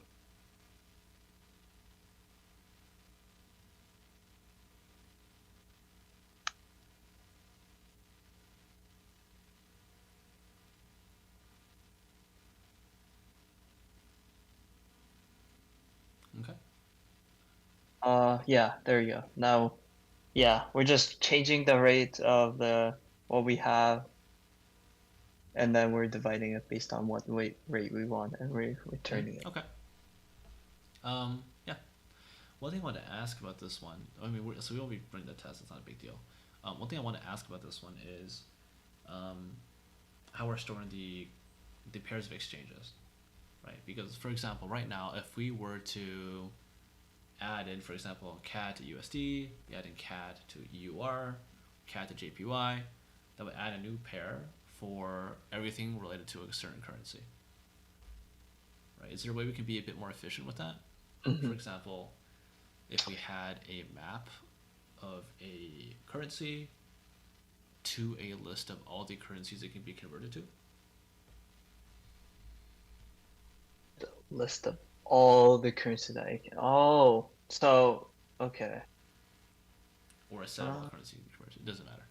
Okay. Yeah, there you go. Now, yeah, we're just changing the rate of the what we have, and then we're dividing it based on what rate we want, and we're returning it. Okay. Yeah. One thing I wanted to ask about this one, I mean, so we will be running the test. It's not a big deal. One thing I want to ask about this one is how we're storing the pairs of exchanges, right? Because for example, right now, if we were to add in, for example, CAD to USD, we add in CAD to EUR, CAD to JPY, that would add a new pair for everything related to a certain currency, right? Is there a way we can be a bit more efficient with that? For example, if we had a map of a currency to a list of all the currencies it can be converted to. The list of all the currency that I can. Oh, so okay. Or a set of all the currencies you can convert to. It doesn't matter.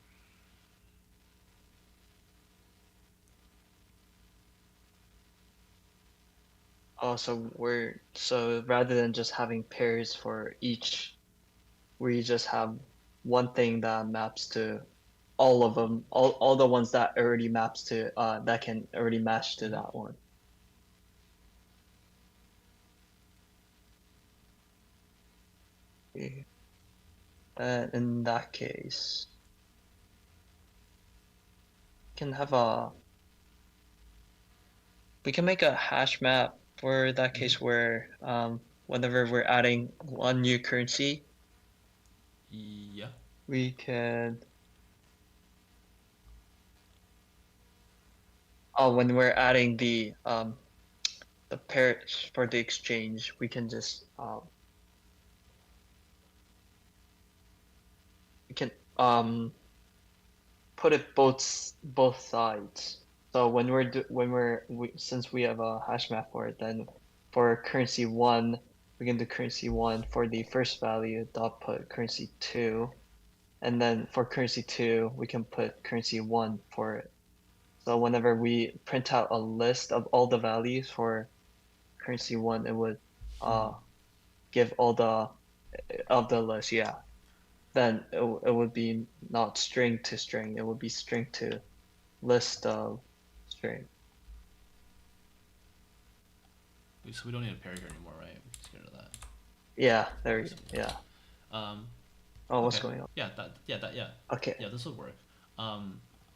Oh, so rather than just having pairs for each, we just have one thing that maps to all of them, all the ones that already maps to that can already match to that one. Okay. And in that case, we can make a hash map for that case where whenever we're adding one new currency, Yeah. we can when we're adding the pairs for the exchange, we can just we can put it both sides. So when since we have a hash map for it, then for currency 1, we can do currency 1 for the first value dot put currency 2, and then for currency 2 we can put currency 1 for it. So whenever we print out a list of all the values for currency 1, it would give all the of the list, yeah. Then it would be not string to string, it would be string to list of string. So we don't need a pair here anymore, right? We can just get rid of that. Yeah, there you go. Yeah. Oh, what's Okay. going on? Yeah, Okay. Yeah, this will work.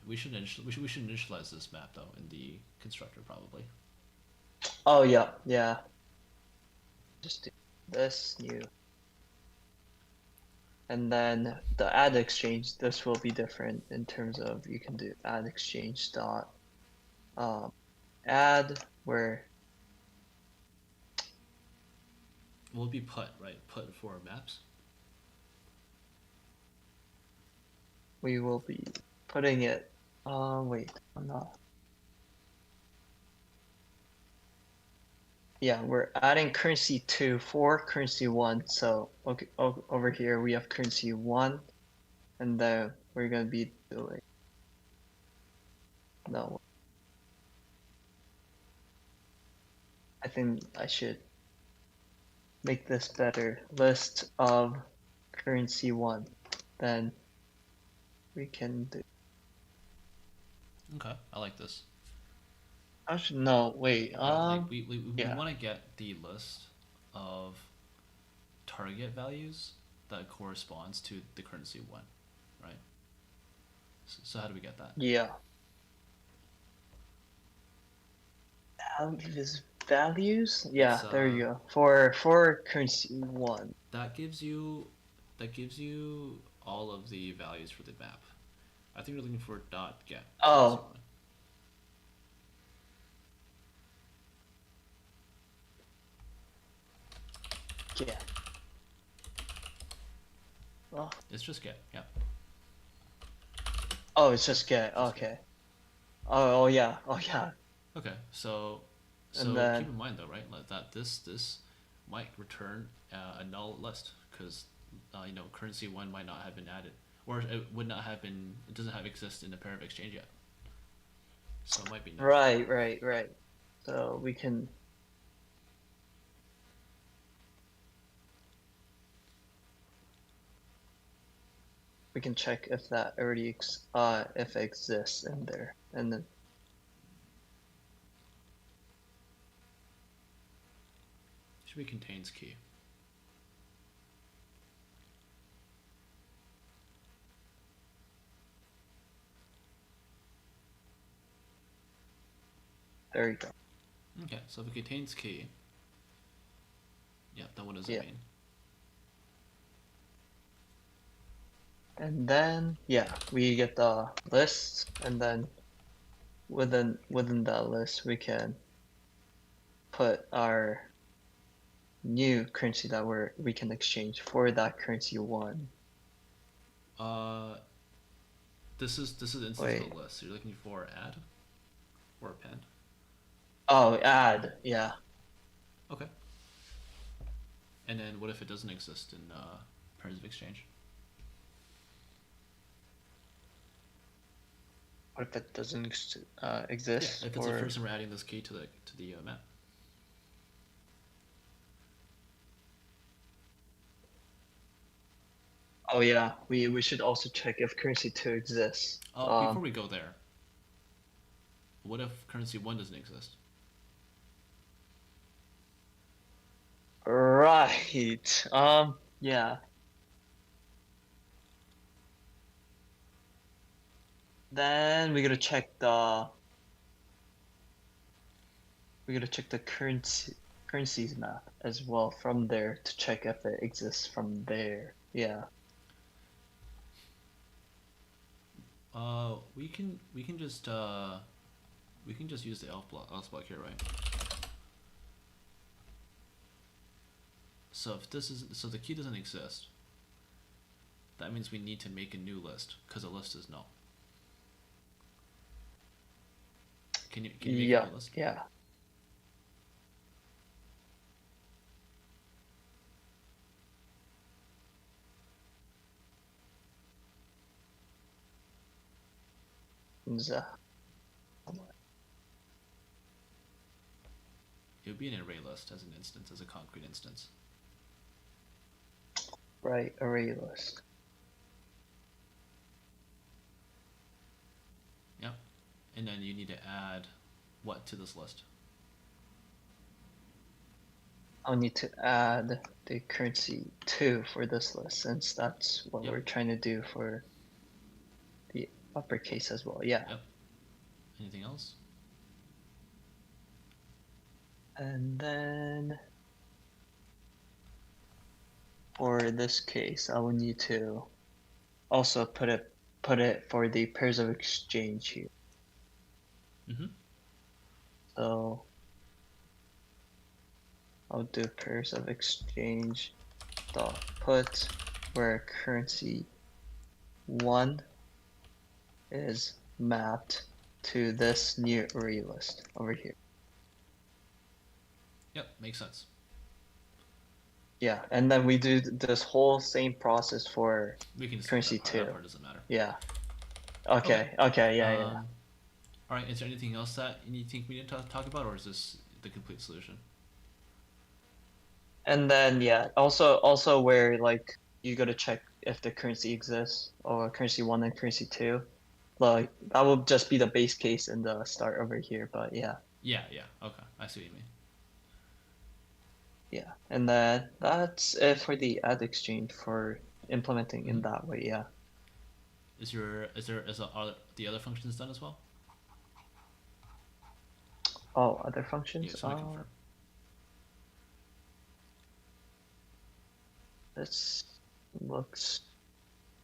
We should initialize this map though in the constructor probably. Oh yeah, yeah. Just do this new. And then the add exchange, this will be different in terms of you can do add exchange dot add where Will it be put, right? Put for maps. we will be putting it wait, I'm not. Yeah, we're adding currency 2 for currency 1. So okay, over here we have currency 1, and then we're gonna be doing no. I think I should make this better. List of currency 1. Then we can do. Okay, I like this. Actually, no, wait. Like we yeah. want to get the list of target values that corresponds to the currency 1, right? So how do we get that? Yeah. Values? Yeah, there you go. For currency 1. That gives you all of the values for the map. I think we're looking for dot get. Oh. Get. Oh. It's just get, yeah. Oh, it's just get. Okay. Oh yeah. Oh yeah. Okay, so then, keep in mind though, right, that this might return a null list because currency 1 might not have been added, or it would not have been. It doesn't have exist in a pair of exchange yet, so it might be null. Right. So we can. We can check if that already if it exists in there, and then should be contains key. there you go. Okay, so if it contains key, yeah, then what does it mean? And then yeah, we get the list, and then within that list we can put our new currency that we can exchange for that currency 1. This is instance of the list. So you're looking for add or append. Oh, add, yeah. Okay. And then what if it doesn't exist in pairs of exchange? What if it doesn't exist? Yeah, if it's the first time we're adding this key to the map. Oh yeah, we should also check if currency 2 exists. Before we go there, what if currency 1 doesn't exist? Right. Yeah. Then we're gonna check the currencies map as well from there to check if it exists from there. Yeah. We can just use the else block here, right? So if the key doesn't exist, that means we need to make a new list because the list is null. Can you make a new list? Yeah. It would be an array list as an instance, as a concrete instance. Right, array list. Yep. And then you need to add what to this list? I'll need to add the currency 2 for this list since that's what Yep. we're trying to do for the uppercase as well. Yeah. Yep. Anything else? And then for this case, I will need to also put it for the pairs of exchange here. Mm-hmm. So I'll do pairs of exchange dot put where currency 1 is mapped to this new array list over here. Yep, makes sense. Yeah, and then we do this whole same process for We can just currency skip that part. 2. That part doesn't matter. Yeah. Okay, yeah. All right, is there anything else that you think we need to talk about, or is this the complete solution? And then yeah, also where like you gotta check if the currency exists or currency 1 and currency 2. Like that will just be the base case in the start over here, but yeah. Yeah, okay, I see what you mean. Yeah. And then that's it for the add exchange for implementing in that way, yeah. Are the other functions done as well? Oh, other functions? Yeah, so I confirm. This looks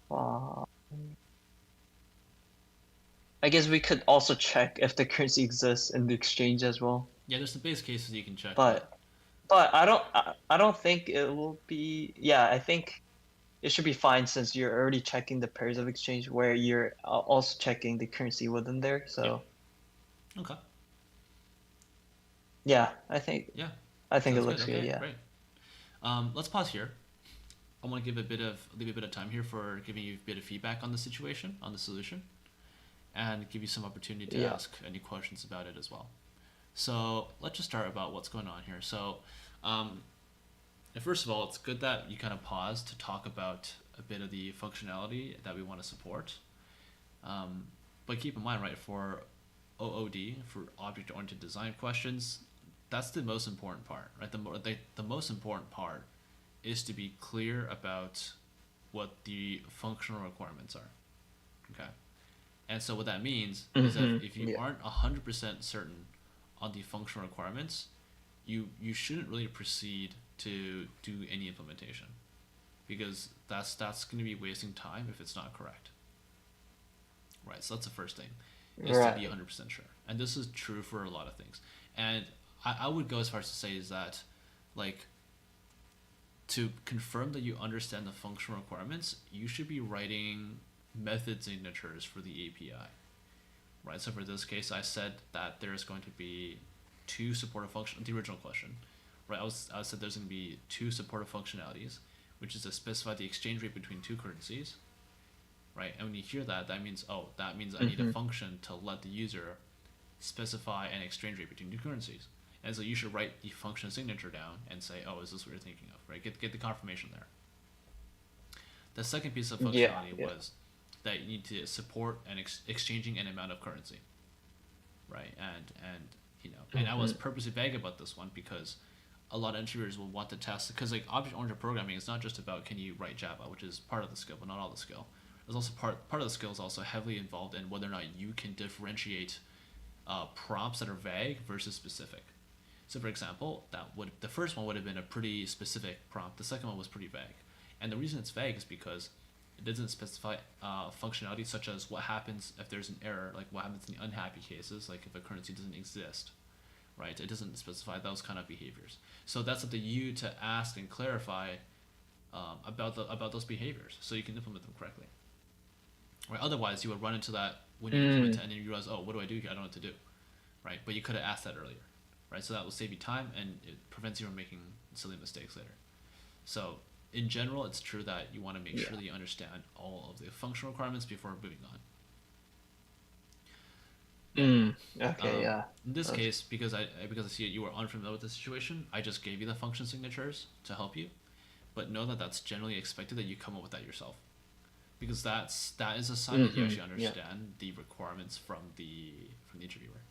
fine. I guess we could also check if the currency exists in the exchange as well. Yeah, there's the base cases you can check. But I don't think it will be. Yeah, I think it should be fine since you're already checking the pairs of exchange where you're also checking the currency within there. So Okay. yeah, I think Yeah. it Sounds looks good. Okay, Yeah. Great. Let's pause here. I want to leave a bit of time here for giving you a bit of feedback on the situation, on the solution, and give you some opportunity to ask any questions about it as well. So let's just start about what's going on here. So, first of all, it's good that you kind of pause to talk about a bit of the functionality that we want to support. But keep in mind, right, for OOD, for object-oriented design questions, that's the most important part, right? The most important part is to be clear about what the functional requirements are. Okay. And so what that means is that if you aren't 100% certain on the functional requirements, you shouldn't really proceed to do any implementation, because that's going to be wasting time if it's not correct. Right. So that's the first thing, is to be 100% sure. And this is true for a lot of things. And I would go as far as to say is that, like, to confirm that you understand the functional requirements, you should be writing method signatures for the API. Right, so for this case, I said that there's going to be two supportive functions. The original question, right? I said there's going to be two supportive functionalities, which is to specify the exchange rate between two currencies, right? And when you hear that, that means I need a function to let the user specify an exchange rate between two currencies. And so you should write the function signature down and say, oh, is this what you're thinking of, right? Get the confirmation there. The second piece of Yeah, functionality yeah. was that you need to support an exchanging an amount of currency, right? And you know, and I was purposely vague about this one because a lot of interviewers will want to test, because like object-oriented programming is not just about can you write Java, which is part of the skill, but not all the skill. There's also part of the skill is also heavily involved in whether or not you can differentiate prompts that are vague versus specific. So, for example, the first one would have been a pretty specific prompt. The second one was pretty vague, and the reason it's vague is because it doesn't specify functionality such as what happens if there's an error, like what happens in the unhappy cases, like if a currency doesn't exist, right? It doesn't specify those kind of behaviors. So that's up to you to ask and clarify about those behaviors, so you can implement them correctly. Right? Otherwise, you would run into that when you implement it, and then you realize, oh, what do I do here? I don't know what to do, right? But you could have asked that earlier, right? So that will save you time, and it prevents you from making silly mistakes later. So in general, it's true that you want to make sure that you understand all of the functional requirements before moving on. Okay, yeah. In this case, because I see you were unfamiliar with the situation, I just gave you the function signatures to help you, but know that that's generally expected that you come up with that yourself, because that is a sign that you actually understand the requirements from the interviewer.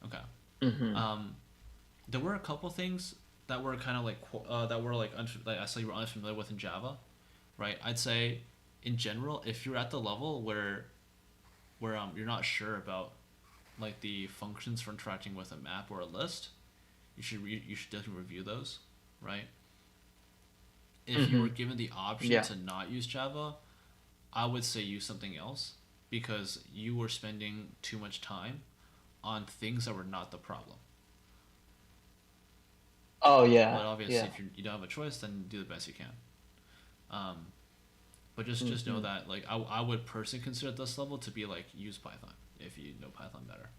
Okay. There were a couple things that were kind of like like I saw you were unfamiliar with in Java, right? I'd say in general, if you're at the level where you're not sure about like the functions for interacting with a map or a list, you should definitely review those, right? If you were given the option to not use Java, I would say use something else, because you were spending too much time on things that were not the problem. Oh yeah. But obviously, yeah. if you don't have a choice, then do the best you can. But just know that like I would personally consider this level to be like use Python if you know Python better.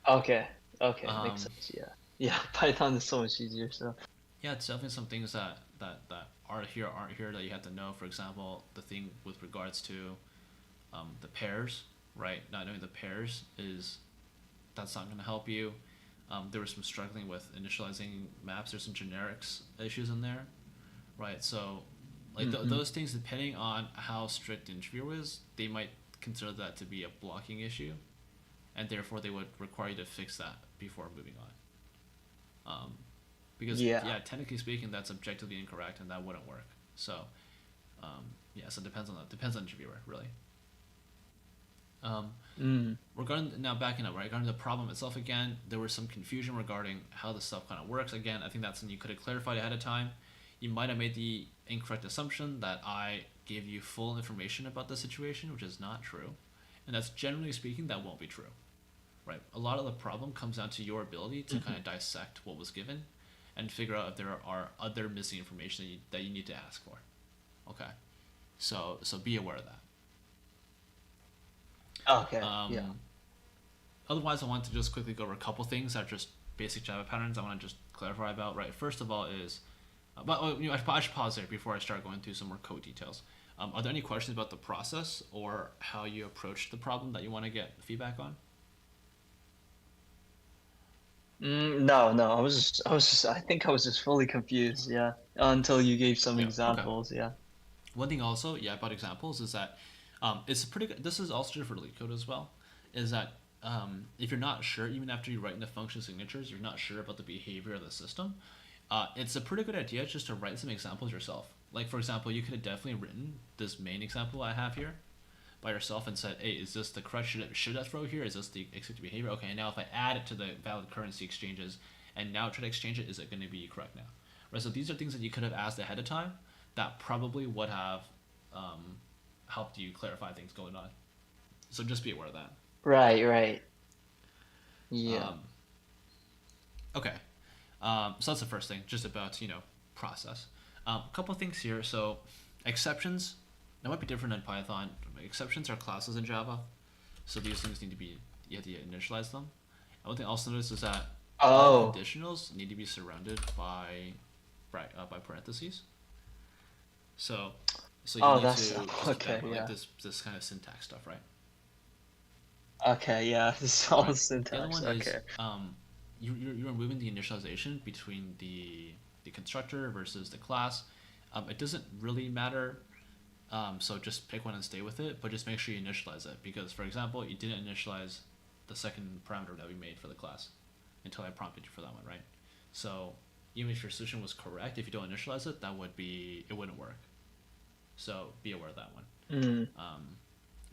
Okay. Makes sense. Yeah. Yeah. Python is so much easier. So. Yeah, it's definitely some things that aren't here that you have to know. For example, the thing with regards to the pairs, right? Not knowing the pairs that's not going to help you. There was some struggling with initializing maps. There's some generics issues in there, right? So, like those things, depending on how strict the interviewer is, they might consider that to be a blocking issue, and therefore they would require you to fix that before moving on. Because technically speaking, that's objectively incorrect, and that wouldn't work. So, so it depends on the interviewer, really. Regarding now backing up, right? Regarding the problem itself, again, there was some confusion regarding how the stuff kind of works. Again, I think that's something you could have clarified ahead of time. You might have made the incorrect assumption that I gave you full information about the situation, which is not true, and that's generally speaking that won't be true, right? A lot of the problem comes down to your ability to kind of dissect what was given and figure out if there are other missing information that you need to ask for. Okay, so be aware of that. Okay. Yeah. Otherwise, I want to just quickly go over a couple things that are just basic Java patterns I want to just clarify about. Right. First of all is, I should pause there before I start going through some more code details. Are there any questions about the process or how you approach the problem that you want to get feedback on? No. I think I was just fully confused. Yeah. Until you gave some examples. Okay. Yeah. One thing also, about examples is that it's pretty good. This is also true for Leetcode as well. Is that if you're not sure, even after you write in the function signatures, you're not sure about the behavior of the system, it's a pretty good idea just to write some examples yourself. Like, for example, you could have definitely written this main example I have here by yourself and said, hey, is this the correct, should I throw here? Is this the expected behavior? Okay, now if I add it to the valid currency exchanges and now try to exchange it, is it going to be correct now? Right, so these are things that you could have asked ahead of time that probably would have helped you clarify things going on. So just be aware of that. Right. Yeah. Okay. So that's the first thing, just about, process. A couple of things here. So exceptions, that might be different in Python. Exceptions are classes in Java. So these things you have to initialize them. And one thing I also noticed is that all conditionals need to be surrounded by parentheses. So you need to like this kind of syntax stuff, right? Okay, yeah, this is all syntax. The other one is you're removing the initialization between the constructor versus the class. It doesn't really matter. So just pick one and stay with it, but just make sure you initialize it, because for example, you didn't initialize the second parameter that we made for the class until I prompted you for that one, right? So even if your solution was correct, if you don't initialize it, it wouldn't work. So be aware of that one.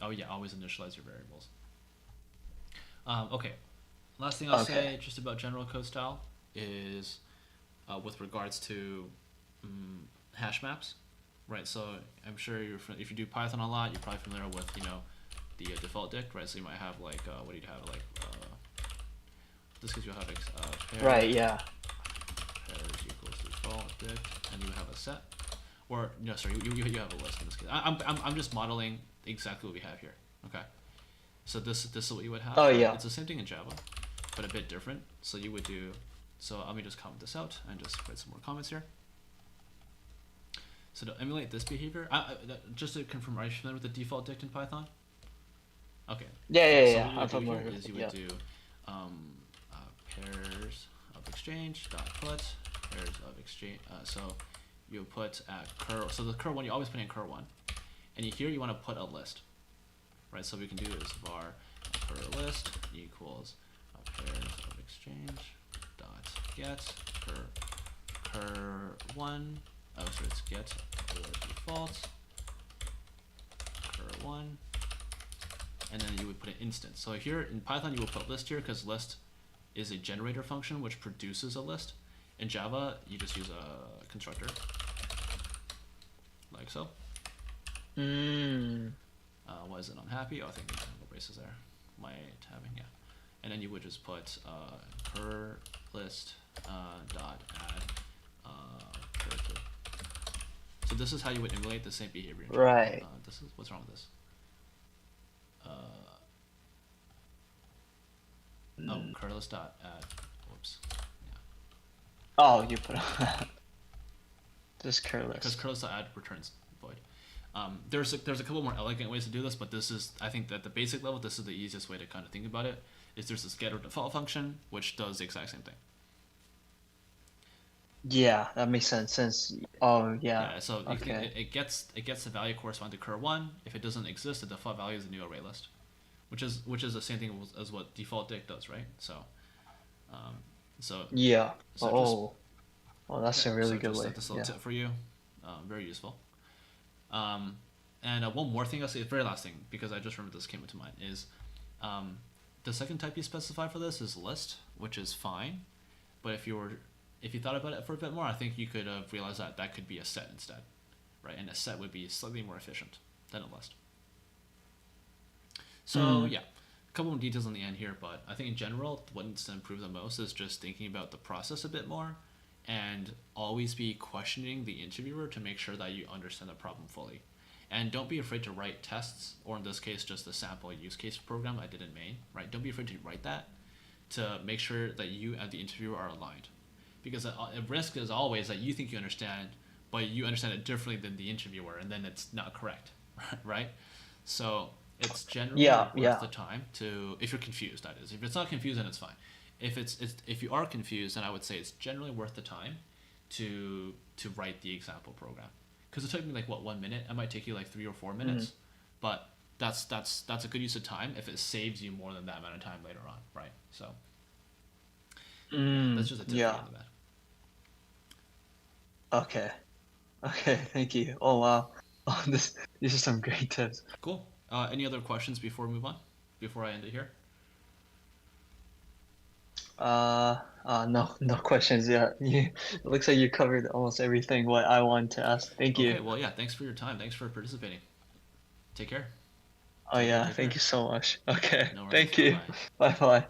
Oh yeah, always initialize your variables. Okay, last thing I'll say just about general code style is with regards to hash maps, right? So I'm sure if you do Python a lot, you're probably familiar with the default dict, right? So you might have like what do you have, like this case you'll have pair, Right. Yeah. pairs equals default dict, and you would have a set, or no, sorry, you have a list in this case. I'm just modeling exactly what we have here. Okay, so this is what you would have. Oh, yeah. It's the same thing in Java, but a bit different. So you would do. So let me just comment this out and just write some more comments here. So to emulate this behavior, just to confirm, are you familiar with the default dict in Python? Okay. Yeah. So I'm familiar. is you would do pairs of exchange dot put pairs of exchange. So you put at cur. So the cur1 you always put in cur1, and here you want to put a list, right? So we can do is var cur list equals pairs of exchange dot get cur1. Oh, so it's get or default cur1, and then you would put an instance. So here in Python you will put list here because list is a generator function which produces a list. In Java you just use a constructor like so. Why is it unhappy? Oh, I think there's no braces there. My tabbing, yeah. And then you would just put cur list dot add recursive. So this is how you would emulate the same behavior in Java. Right. This is what's wrong with this. Cur list dot add. Whoops. Yeah. Oh, you put just cur list. Because cur list dot add returns void. There's a couple more elegant ways to do this, but this is, I think, at the basic level, this is the easiest way to kind of think about it. Is there's this get or default function which does the exact same thing. Yeah, that makes sense. Since Yeah. So Okay. it gets the value corresponding to cur1. If it doesn't exist, the default value is a new array list, which is the same thing as what default dict does, right? So Yeah. so That's a really good just way. this little tip for you, very useful. And one more thing I'll say, the very last thing, because I just remembered this came into mind, is the second type you specify for this is list, which is fine, but if you thought about it for a bit more, I think you could have realized that could be a set instead, right? And a set would be slightly more efficient than a list. So yeah, a couple more details on the end here, but I think in general, what needs to improve the most is just thinking about the process a bit more, and always be questioning the interviewer to make sure that you understand the problem fully. And don't be afraid to write tests, or in this case, just the sample use case program I did in main, right? Don't be afraid to write that to make sure that you and the interviewer are aligned. Because a risk is always that you think you understand, but you understand it differently than the interviewer, and then it's not correct, right? So it's generally worth the time to, if you're confused, that is. If it's not confused, then it's fine. If you are confused, then I would say it's generally worth the time to write the example program. Because it took me like 1 minute. It might take you like 3 or 4 minutes, but that's a good use of time if it saves you more than that amount of time later on, right? So that's just a tip for you on the bad. Okay, thank you. Oh wow. Oh, these are some great tips. Cool. Any other questions before we move on? Before I end it here? No questions yet. It looks like you covered almost everything what I wanted to ask. Thank you. Okay, well, yeah, thanks for your time. Thanks for participating. Take care. Oh yeah, thank you so much. Okay, No worries. thank you. Bye-bye. Bye.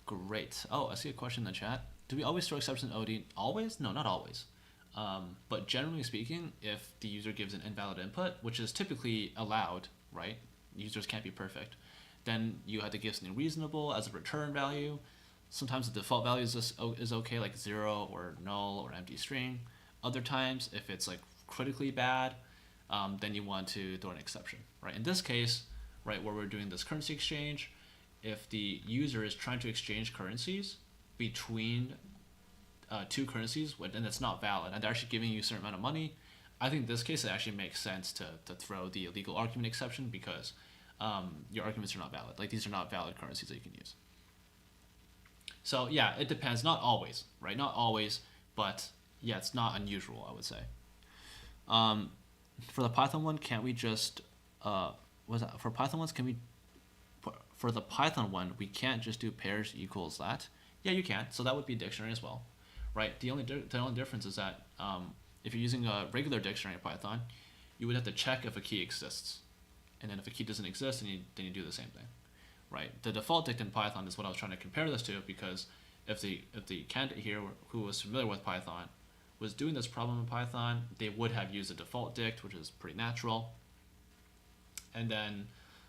Great. Oh, I see a question in the chat. Do we always throw exceptions in OD? Always? No, not always. But generally speaking, if the user gives an invalid input, which is typically allowed, right? Users can't be perfect. Then you have to give something reasonable as a return value. Sometimes the default value is okay, like 0 or null or empty string. Other times, if it's like critically bad, then you want to throw an exception, right? In this case, right, where we're doing this currency exchange, if the user is trying to exchange currencies between two currencies and it's not valid, and they're actually giving you a certain amount of money, I think in this case it actually makes sense to throw the illegal argument exception, because your arguments are not valid. Like, these are not valid currencies that you can use. So yeah, it depends. Not always, right? Not always, but yeah, it's not unusual, I would say. For the Python one, can't we just for Python ones, can we for the Python one, we can't just do pairs equals that? Yeah, you can. So that would be a dictionary as well, right? The only difference is that if you're using a regular dictionary in Python, you would have to check if a key exists, and then if a key doesn't exist, then you do the same thing, right? The default dict in Python is what I was trying to compare this to, because if the candidate here who was familiar with Python was doing this problem in Python, they would have used a default dict, which is pretty natural. And then,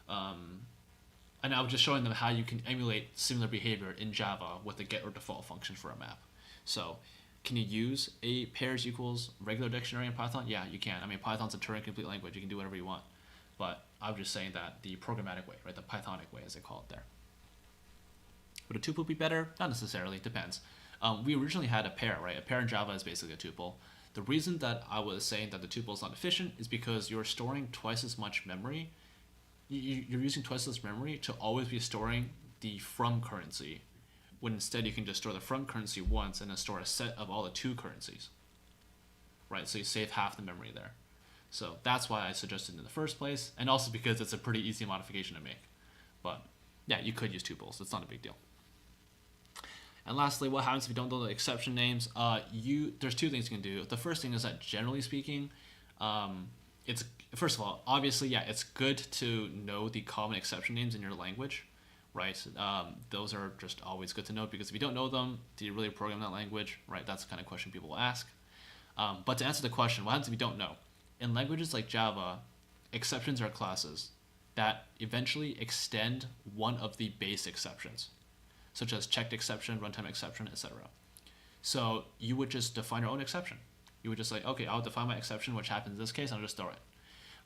and I was just showing them how you can emulate similar behavior in Java with the get or default function for a map. So, can you use a pairs equals regular dictionary in Python? Yeah, you can. I mean, Python's a Turing complete language. You can do whatever you want. But I'm just saying that the programmatic way, right, the Pythonic way, as they call it there. Would a tuple be better? Not necessarily. It depends. We originally had a pair, right? A pair in Java is basically a tuple. The reason that I was saying that the tuple is not efficient is because you're storing twice as much memory. You're using twice as memory to always be storing the from currency, when instead you can just store the from currency once and then store a set of all the to currencies, right? So you save half the memory there. So that's why I suggested it in the first place, and also because it's a pretty easy modification to make. But yeah, you could use tuples. It's not a big deal. And lastly, what happens if you don't know the exception names? There's two things you can do. The first thing is that, generally speaking, it's, first of all, obviously, yeah, it's good to know the common exception names in your language, right? Those are just always good to know, because if you don't know them, do you really program that language, right? That's the kind of question people will ask. But to answer the question, what happens if you don't know? In languages like Java, exceptions are classes that eventually extend one of the base exceptions, such as checked exception, runtime exception, etc. So you would just define your own exception. You would just like, okay, I'll define my exception, which happens in this case, and I'll just throw it,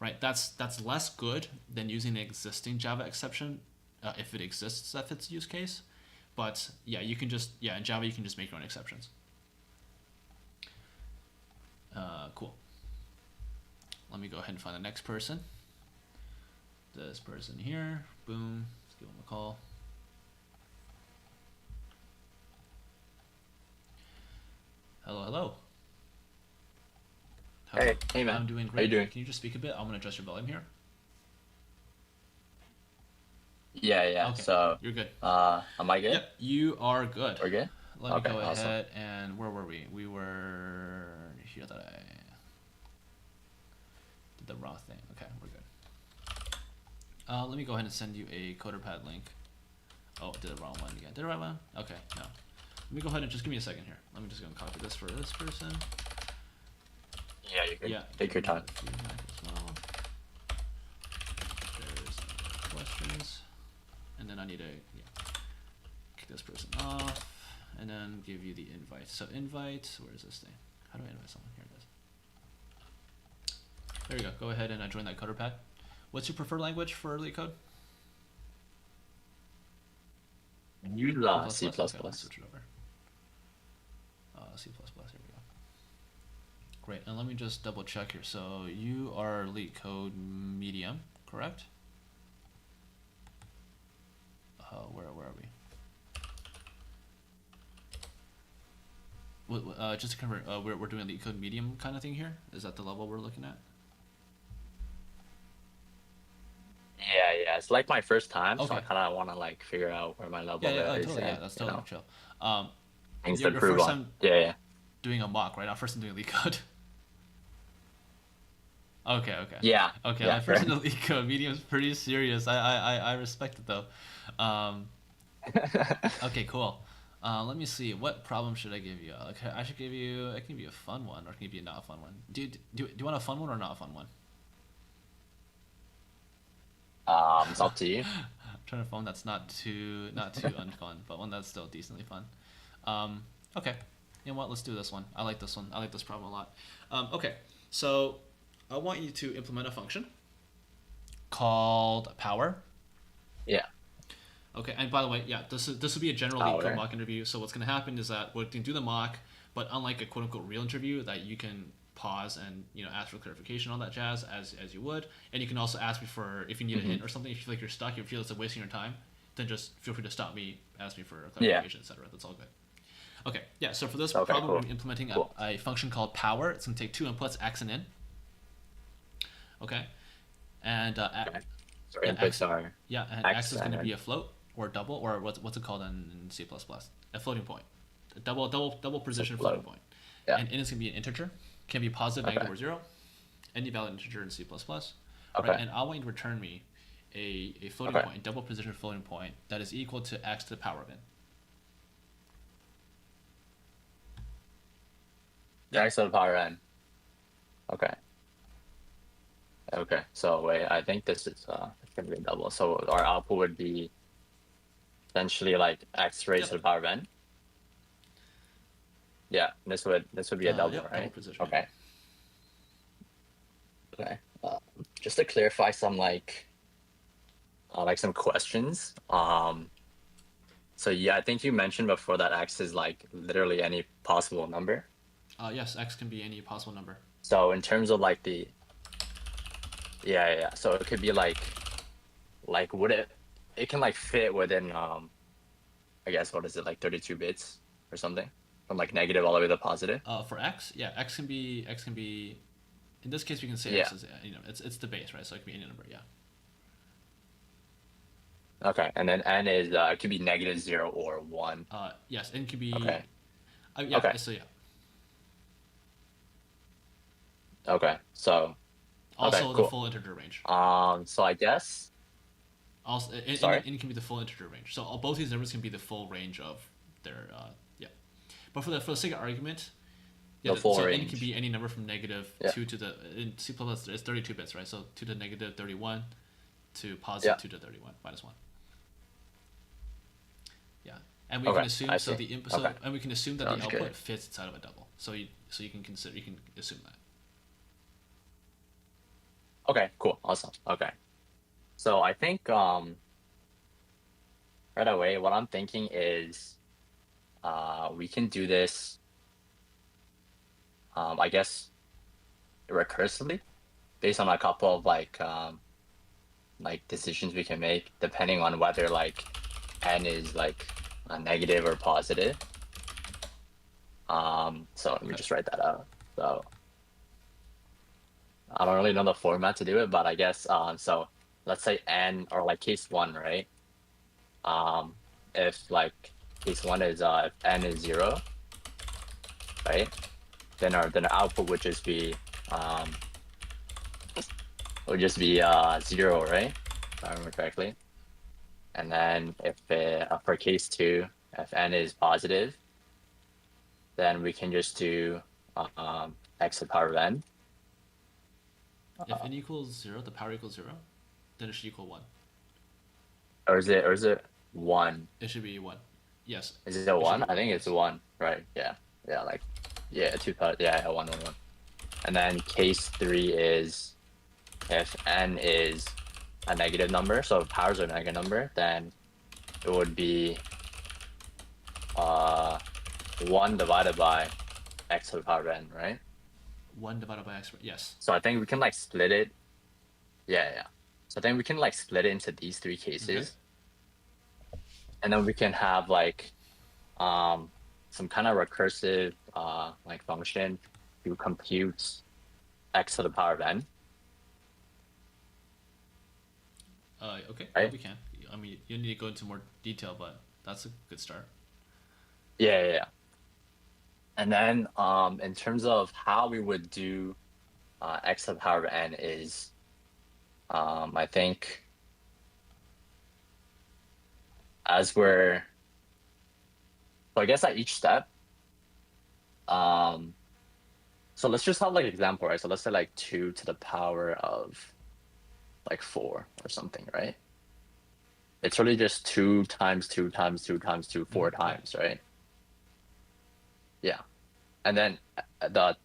right? That's less good than using the existing Java exception, if it exists at its use case. But yeah, you can just, in Java, you can just make your own exceptions. Cool. Let me go ahead and find the next person. This person here, boom, let's give him a call. Hello. Hey man. I'm doing great. How you doing? Can you just speak a bit? I'm gonna adjust your volume here. Yeah. Okay. So you're good. am I good? Yep, you are good. We're good? Let me go awesome. ahead and where were we? We were here. That I did the raw thing. Okay, we're good. Let me go ahead and send you a CoderPad link. Oh, I did the wrong one again. Did the right one? Okay, no. Let me go ahead and just give me a second here. Let me just go and copy this for this person. Yeah, you're good. Yeah. Take your time. As well. There's questions, and then I need to kick this person off, and then give you the invite. So invite. Where is this thing? How do I invite someone? Here it is. There you go. Go ahead and join that CoderPad. What's your preferred language for Leetcode? Use C++. Okay, let's switch it over. C++, here we go. Great, and let me just double check here. So you are Leetcode medium, correct? Where are we? Just to confirm, we're doing a Leetcode medium kind of thing here? Is that the level we're looking at? Yeah. It's like my first time, so Okay. I kind of want to like figure out where my level Yeah, is. totally. And, Yeah, that's totally chill. things to your improve first on. time Yeah. doing a mock, right? Not first time doing Leetcode. Okay. Yeah. Okay, Yeah, my first time doing Leetcode medium is pretty serious. I respect it though. Okay, cool. Let me see. What problem should I give you? Okay, I can give you a fun one, or I can give you a not a fun one. Do you want a fun one or not a fun one? It's up to you. I'm trying to find one that's not too unfun, but one that's still decently fun. Okay. You know what? Let's do this one. I like this one. I like this problem a lot. Okay. So I want you to implement a function called power. Yeah. Okay. And by the way, yeah, this will be a general Power. Leetcode mock interview. So what's going to happen is that we're going to do the mock. But unlike a quote unquote real interview that you can pause and ask for clarification, all that jazz as you would, and you can also ask me for if you need a hint or something. If you feel like you're stuck, if you feel it's wasting your time, then just feel free to stop me, ask me for clarification, etc. That's all good. Okay, yeah. So for this problem, cool. we're implementing Cool. a function called power. It's gonna take two inputs, x and in. Okay, and So and inputs are and x is going to and be a float or double, or what's it called in C++? A floating point, a double position floating point. Yeah. And in is going to be an integer, can be positive, Okay. negative, or 0, any valid integer in C++. Okay. Right? And I want you to return me a floating Okay. point, a double position floating point that is equal to x to the power of n. x to the power n. Okay. Okay. So wait, I think this is gonna be a double. So our output would be essentially like x raised to the power of n. Yeah, this would be a double, Yep, right? double position. Okay. Okay. Just to clarify some like some questions. So yeah, I think you mentioned before that x is like literally any possible number. Yes, x can be any possible number. So in terms of like the so it could be like would it can like fit within I guess what is it, like 32 bits or something, from like negative all the way to positive. For x, yeah, x can be. In this case, we can say Yeah. x is it's the base, right? So it can be any number, yeah. Okay, and then n is it could be negative 0 or 1. Yes, n can be. Okay. Yeah. Okay. So yeah. Okay, so Also Okay, the cool. full integer range. so I guess Also, Sorry? n can be the full integer range. So both these numbers can be the full range of their yeah. But for the sake of argument, yeah, The full so n range. can be any number from negative Yeah. 2 to the in C++ it's 32 bits, right? So 2 to negative 31 to positive Yeah. 2 to 31 minus 1. Yeah, and we can Okay, assume I so see. the input Okay. and we can assume that Sounds the output good. fits inside of a double. So you can assume that. Okay, cool, awesome. Okay, so I think right away what I'm thinking is we can do this I guess recursively based on a couple of like decisions we can make depending on whether like n is like a negative or positive. So let me Okay. just write that out. So I don't really know the format to do it, but I guess so let's say n, or like case 1, right? If like case 1 is if n is 0, right? Then our output would just be 0, right? If I remember correctly. And then if for case 2, if n is positive, then we can just do x to the power of n. If n equals 0, the power equals 0, then it should equal 1. Or is it 1? It should be 1. Yes. Is it should 1? be I think it's 1, right? Yeah. Yeah, like 2 power, 1, 1, 1. And then case 3 is if n is a negative number, so if powers are a negative number, then it would be 1 divided by x to the power of n, right? 1 divided by x. Yes. So I think we can like split it. Yeah. So I think we can like split it into these 3 cases. Okay. And then we can have like some kind of recursive like function to compute x to the power of n. Okay. Right? Yeah, we can. I mean, you need to go into more detail, but that's a good start. Yeah. And then in terms of how we would do x to the power of n is I think as we're, so I guess at each step, so let's just have like an example, right? So let's say like 2 to the power of like 4 or something, right? It's really just 2 times 2 times 2 times 2 4 times, right? Yeah. And then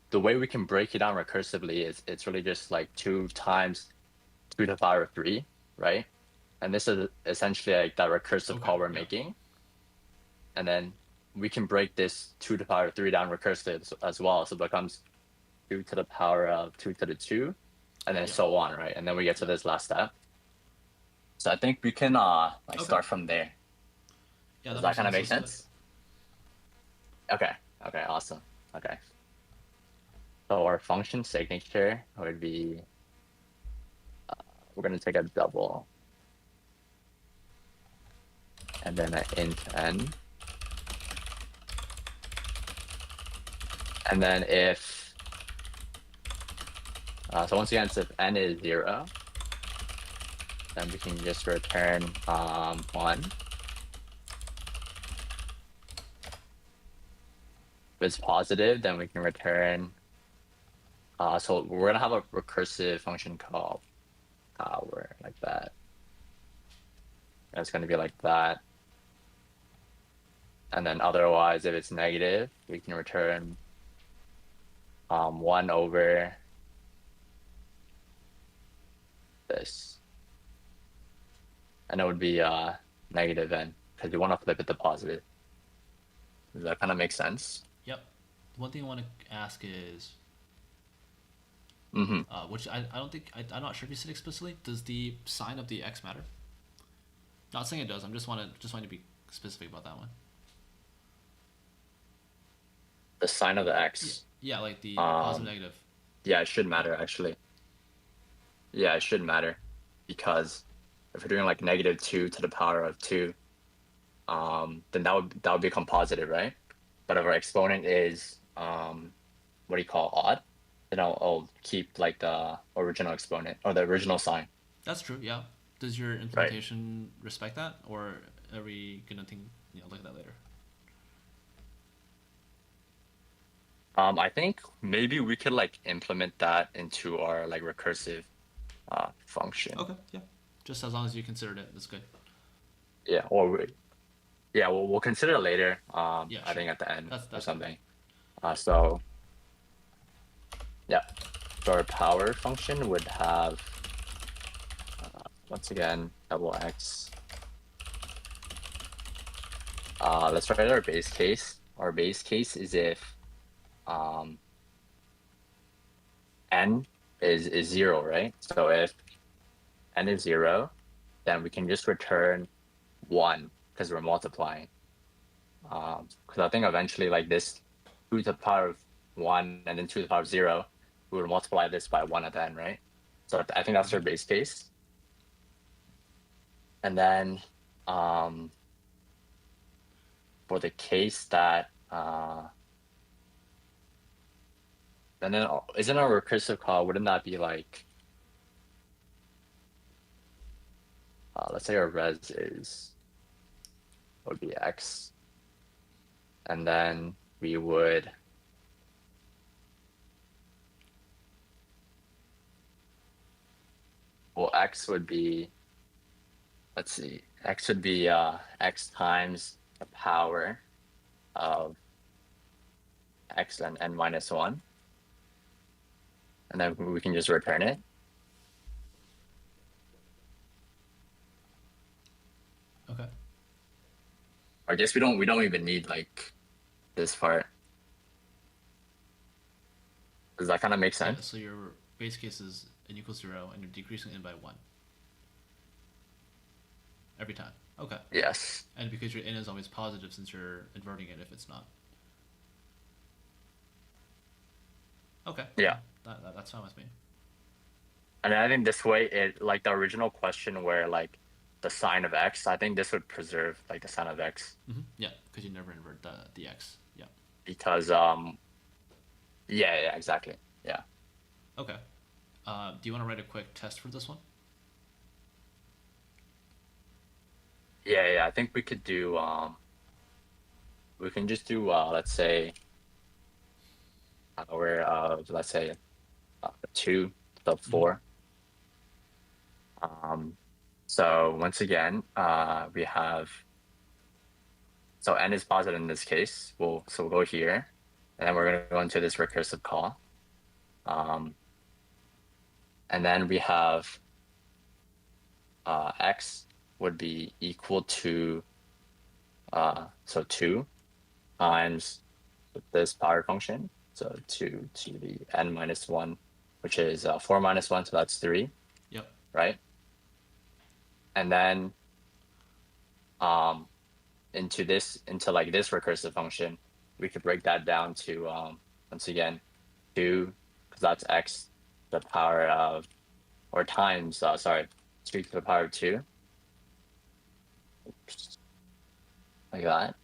the way we can break it down recursively is it's really just like 2 times 2 to the power of 3, right? And this is essentially like that recursive call we're making. And then we can break this 2 to the power of 3 down recursive as well. So it becomes 2 to the power of 2 to the 2, and then so on, right? And then we get to this last step. So I think we can like start from there. Yeah, Does that kind of make Let's do it. sense? Okay. Okay. Awesome. Okay. So our function signature would be, we're gonna take a double, and then an int n, and then if so once again, if n is 0, then we can just return 1. If it's positive, then we can return. So we're gonna have a recursive function called power, like that. And it's gonna be like that. And then otherwise, if it's negative, we can return 1 over this. And it would be negative n, because we want to flip it to positive. Does that kind of make sense? Yep. One thing I want to ask is, Mm-hmm. which I don't think, I'm not sure if you said explicitly, does the sign of the x matter? Not saying it does, I'm just wanting to be specific about that one. The sign of the x. Yeah, like the positive, negative. Yeah, it should matter, actually. Yeah, it should matter, because if we're doing like negative 2 to the power of 2, then that would become positive, right? But if our exponent is what do you call, odd, then I'll keep like the original exponent or the original sign. That's true. Yeah. Does your implementation respect that, or are we gonna look at that later? I think maybe we could like implement that into our like recursive function. Okay. Yeah. Just as long as you considered it, that's good. Yeah. Or we'll consider it later. Yeah, I sure. think at the end That's or something. So our power function would have once again double x. Let's write our base case. Our base case is if n is 0, right? So if n is 0, then we can just return 1 because we're multiplying. Because I think eventually like this 2 to the power of 1 and then 2 to the power of 0, we would multiply this by 1 at the end, right? So I think that's our base case. And then for the case that and then isn't our recursive call, wouldn't that be like let's say our res would be x, and then we would x would be, let's see, x would be x times the power of x and n minus 1, and then we can just return it. Okay. I guess we don't even need like this part. Does that kind of make sense? Yeah, so your base case is n equals 0, and you're decreasing n by 1 every time. Okay. Yes. And because your n is always positive, since you're inverting it if it's not. Okay. Yeah. That's fine with me. And I think this way, it like the original question where like the sign of x, I think this would preserve like the sign of x. Mm-hmm. Yeah, because you never invert the x. Yeah. Because yeah, exactly. Yeah. Okay. Do you want to write a quick test for this one? Yeah, I think we could do we can just do let's say let's say 2 to 4. So once again, we have, so n is positive in this case. So we'll go here, and then we're going to go into this recursive call. And then we have x would be equal to so 2, times this power function, so 2 to the n minus 1, which is 4 minus 1, so that's 3. Yep. Right? And then into like this recursive function, we could break that down to once again 2, because that's x to the power of, or times 2 to the power of 2. Oops. Like that.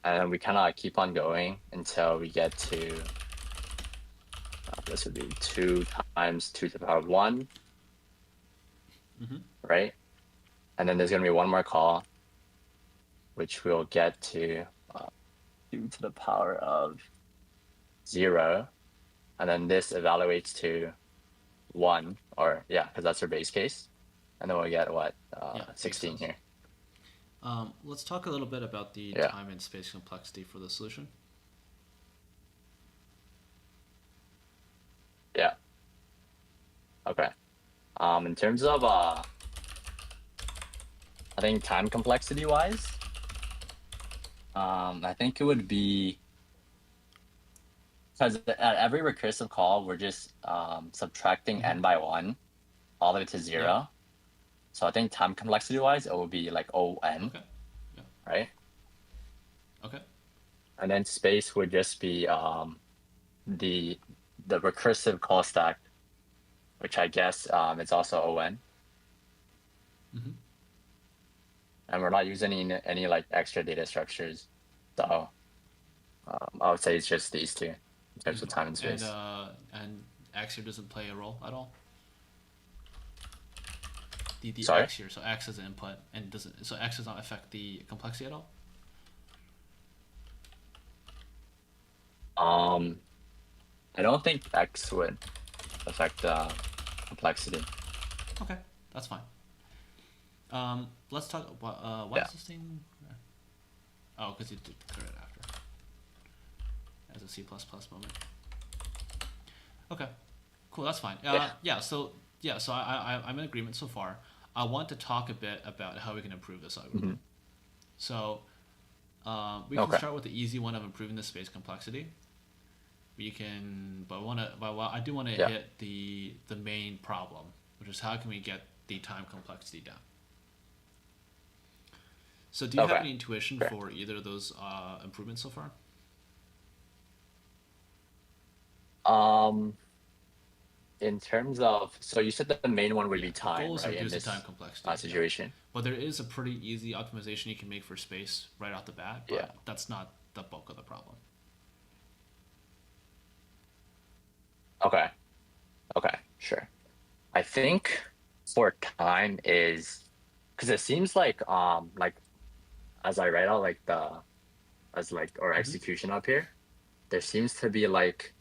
And then we kind of keep on going until we get to this would be 2 times 2 to the power of 1. Right? And then there's going to be one more call, which we'll get to 2 to the power of 0. And then this evaluates to 1, or yeah, because that's our base case. And then we'll get what? 16 here. Let's talk a little bit about the Yeah. time and space complexity for the solution. Yeah. Okay. In terms of I think time complexity wise, I think it would be, because at every recursive call we're just subtracting n by 1 all the way to 0. Yeah. So I think time complexity wise it would be like O n. Okay. Yeah. Right? Okay. And then space would just be the recursive call stack, which I guess it's also O(n). Mm-hmm. And we're not using any like extra data structures, so I would say it's just these two in terms of time and space. And x here doesn't play a role at all. The Sorry? x here, so x is an input, and so x does not affect the complexity at all. I don't think x would affect complexity. Okay, that's fine. Let's talk about why is this thing? Oh, because you did clear it after as a C++ moment. Okay, cool. That's fine. So I'm in agreement so far. I want to talk a bit about how we can improve this algorithm. So we can start with the easy one of improving the space complexity. We can, but I do want to hit the main problem, which is how can we get the time complexity down. So do you have any intuition for either of those improvements so far? In terms of, so you said that the main one would be The time, goal is to right? In reduce this the time complexity situation. But there is a pretty easy optimization you can make for space right off the bat, but that's not the bulk of the problem. Okay, sure. I think for time is, because it seems like as I write out like our execution up here, there seems to be like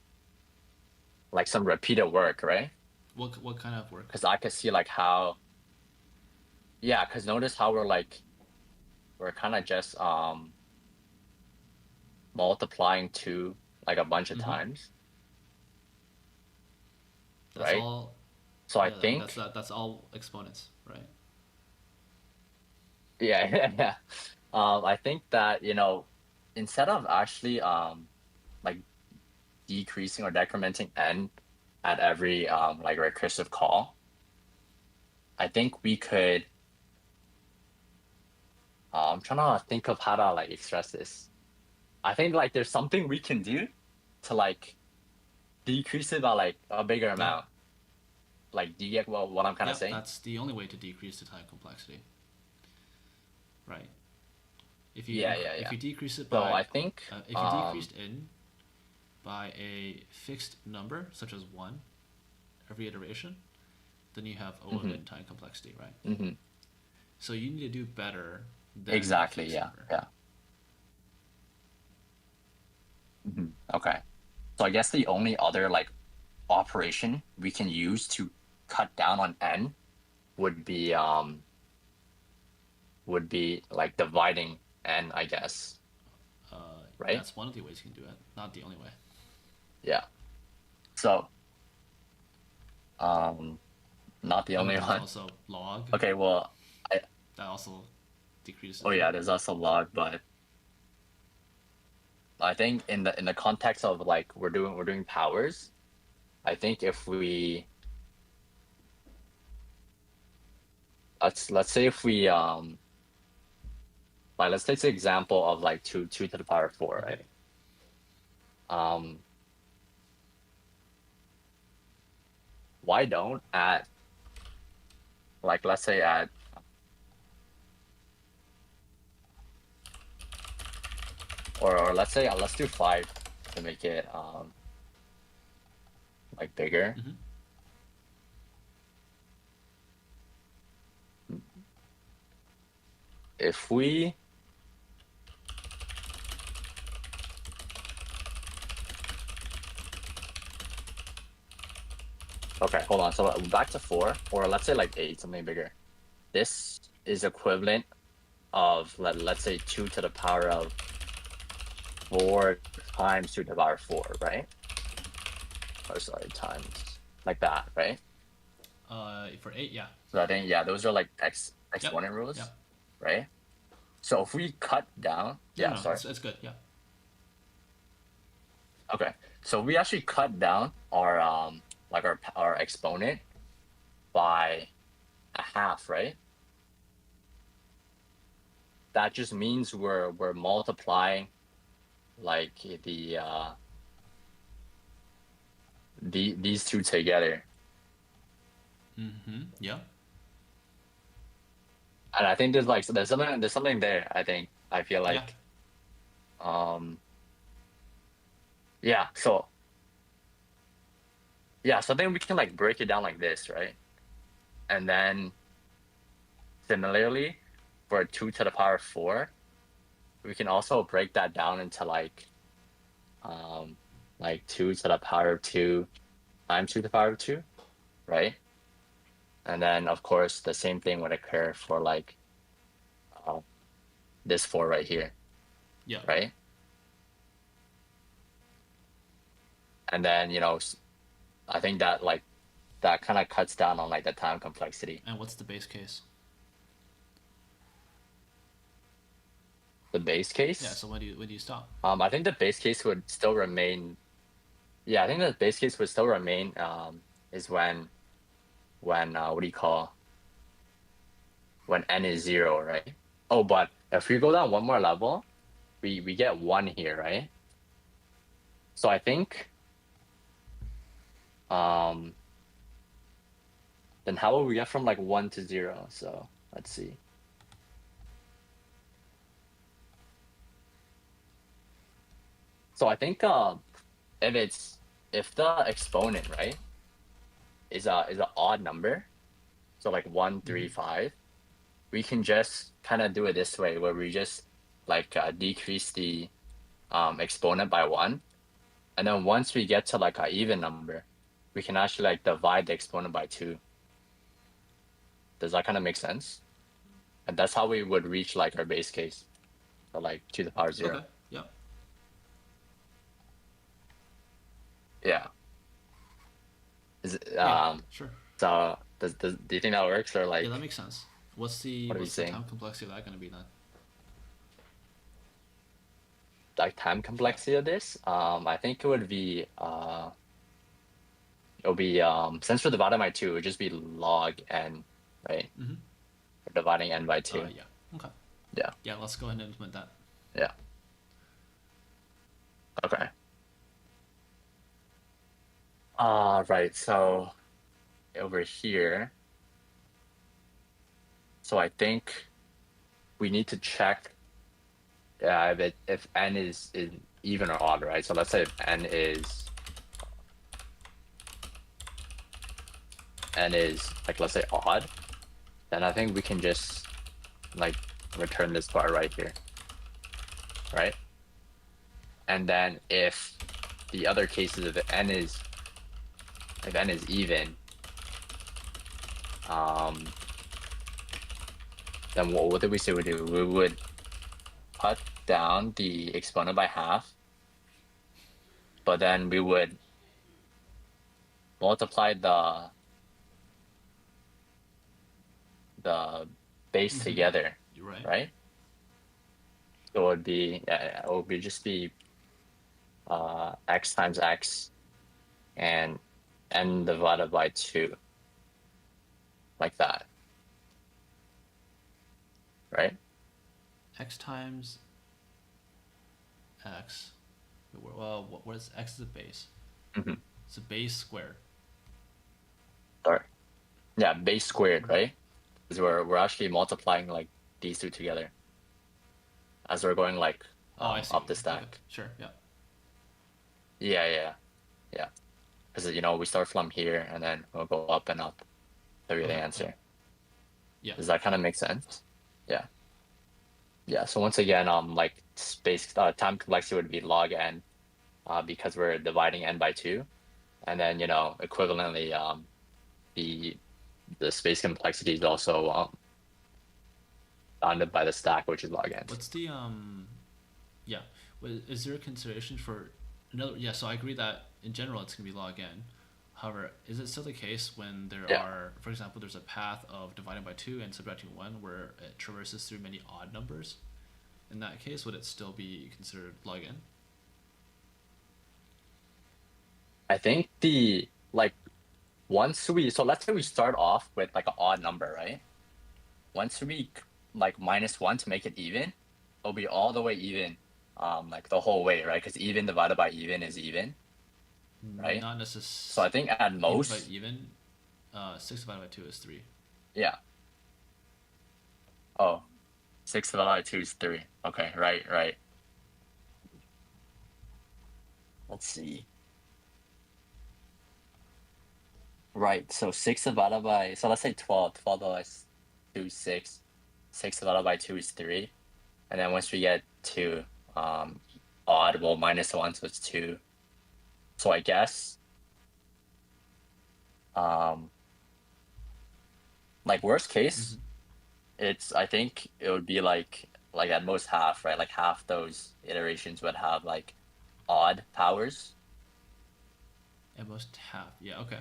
some repeated work, right? What kind of work? Because I could see like how, because notice how we're kind of just multiplying 2 like a bunch of times. That's right? all. So I think that's all exponents, right? Yeah. I think that, instead of actually like decreasing or decrementing n at every like recursive call, I think we could I'm trying to think of how to like express this. I think like there's something we can do to like decrease it by like a bigger amount. Like, do you get what I'm kind of saying? That's the only way to decrease the time complexity, right? If you if you decrease it by, so I think if you decreased n by a fixed number such as 1 every iteration, then you have O of n time complexity, right? So you need to do better than exactly. a fixed number. Okay. So I guess the only other like operation we can use to cut down on n would be like dividing n, I guess. Right? That's one of the ways you can do it, not the only way. Yeah. So not the only one. Also log. Okay, well that also decreases. Oh yeah, there's also log, but I think in the context of like we're doing powers, I think if we let's say if we like let's take the example of like 2 to the power 4, right? Why don't at like let's say at or let's say let's do 5 to make it like bigger. If we okay, hold on. So back to 4, or let's say like 8, something bigger. This is equivalent of let's say 2 to the power of 4 times 2 to the power 4, right? Or sorry, times like that, right? For 8, yeah. So I think those are like exponent rules, Yep. right? So if we cut down, No, sorry. it's good. Yeah. Okay, so we actually cut down our like our exponent by a half, right? That just means we're multiplying like these two together. Yeah. And I think there's something there. I feel like so I think we can like break it down like this, right? And then similarly for 2 to the power 4, we can also break that down into like 2 to the power of 2 times 2 to the power of 2, right? And then of course the same thing would occur for like this 4 right here. Yeah. Right? And then, I think that like that kind of cuts down on like the time complexity. And what's the base case? The base case? Yeah, so when do you stop? I think the base case would still remain. Yeah, I think the base case would still remain is when what do you call, when n is 0, right? Oh, but if we go down one more level, we get 1 here, right? So I think then how will we get from like 1 to 0? So let's see. So I think if the exponent, right, is an odd number, so like 1, 3, 5, we can just kind of do it this way, where we just like decrease the exponent by 1, and then once we get to like an even number, we can actually like divide the exponent by 2. Does that kind of make sense? And that's how we would reach like our base case, so like 2 to the power 0. Okay. Yeah. Yeah. Is it, Sure. So do you think that works, or like? Yeah, that makes sense. What's the time complexity of that going to be then? Like time complexity of this, I think it would be it'll be since we're dividing by 2, it would just be log n, right? We're dividing n by 2. Yeah. Okay. Yeah. Yeah, let's go ahead and implement that. Yeah. Okay. Right. So over here, so I think we need to check if n is even or odd, right? So let's say if n is like, let's say odd, then I think we can just like return this bar right here, right? And then if the other cases, if n is even, then what did we say we do? We would cut down the exponent by half, but then we would multiply the base together, Right. right? So it would be just be x times x and n divided by 2, like that, right? X times x. Well, what is x is a base? Mm-hmm. It's a base squared. Sorry. Yeah, base squared, right? Because we're actually multiplying like these two together as we're going like I see. up the stack. Okay. Sure. Yeah. Yeah. Because we start from here and then we'll go up and up to the Okay. answer. Yeah. Does that kind of make sense? Yeah. Yeah. So once again, like space time complexity would be log n, because we're dividing n by 2, and then equivalently, the space complexity is also bounded by the stack, which is log n. What's the yeah? Is there a consideration for another? Yeah. So I agree that in general it's gonna be log n. However, is it still the case when there are, for example, there's a path of dividing by 2 and subtracting 1 where it traverses through many odd numbers? In that case, would it still be considered log n? I think so let's say we start off with like an odd number, right? Once we like -1 to make it even, it'll be all the way even, like the whole way, right? Because even divided by even is even, right? Not necessarily. So I think at most, even 6 divided by 2 is 3. yeah. Oh, 6 divided by 2 is 3. Okay, right. Let's see. Right, so 6 divided by, so let's say 12. 12 divided by 2 is 6. 6 divided by 2 is 3. And then once we get to odd, well, -1, so it's 2. So I guess, like worst case, I think it would be like at most half, right? Like half those iterations would have like odd powers. At most half. Yeah. Okay.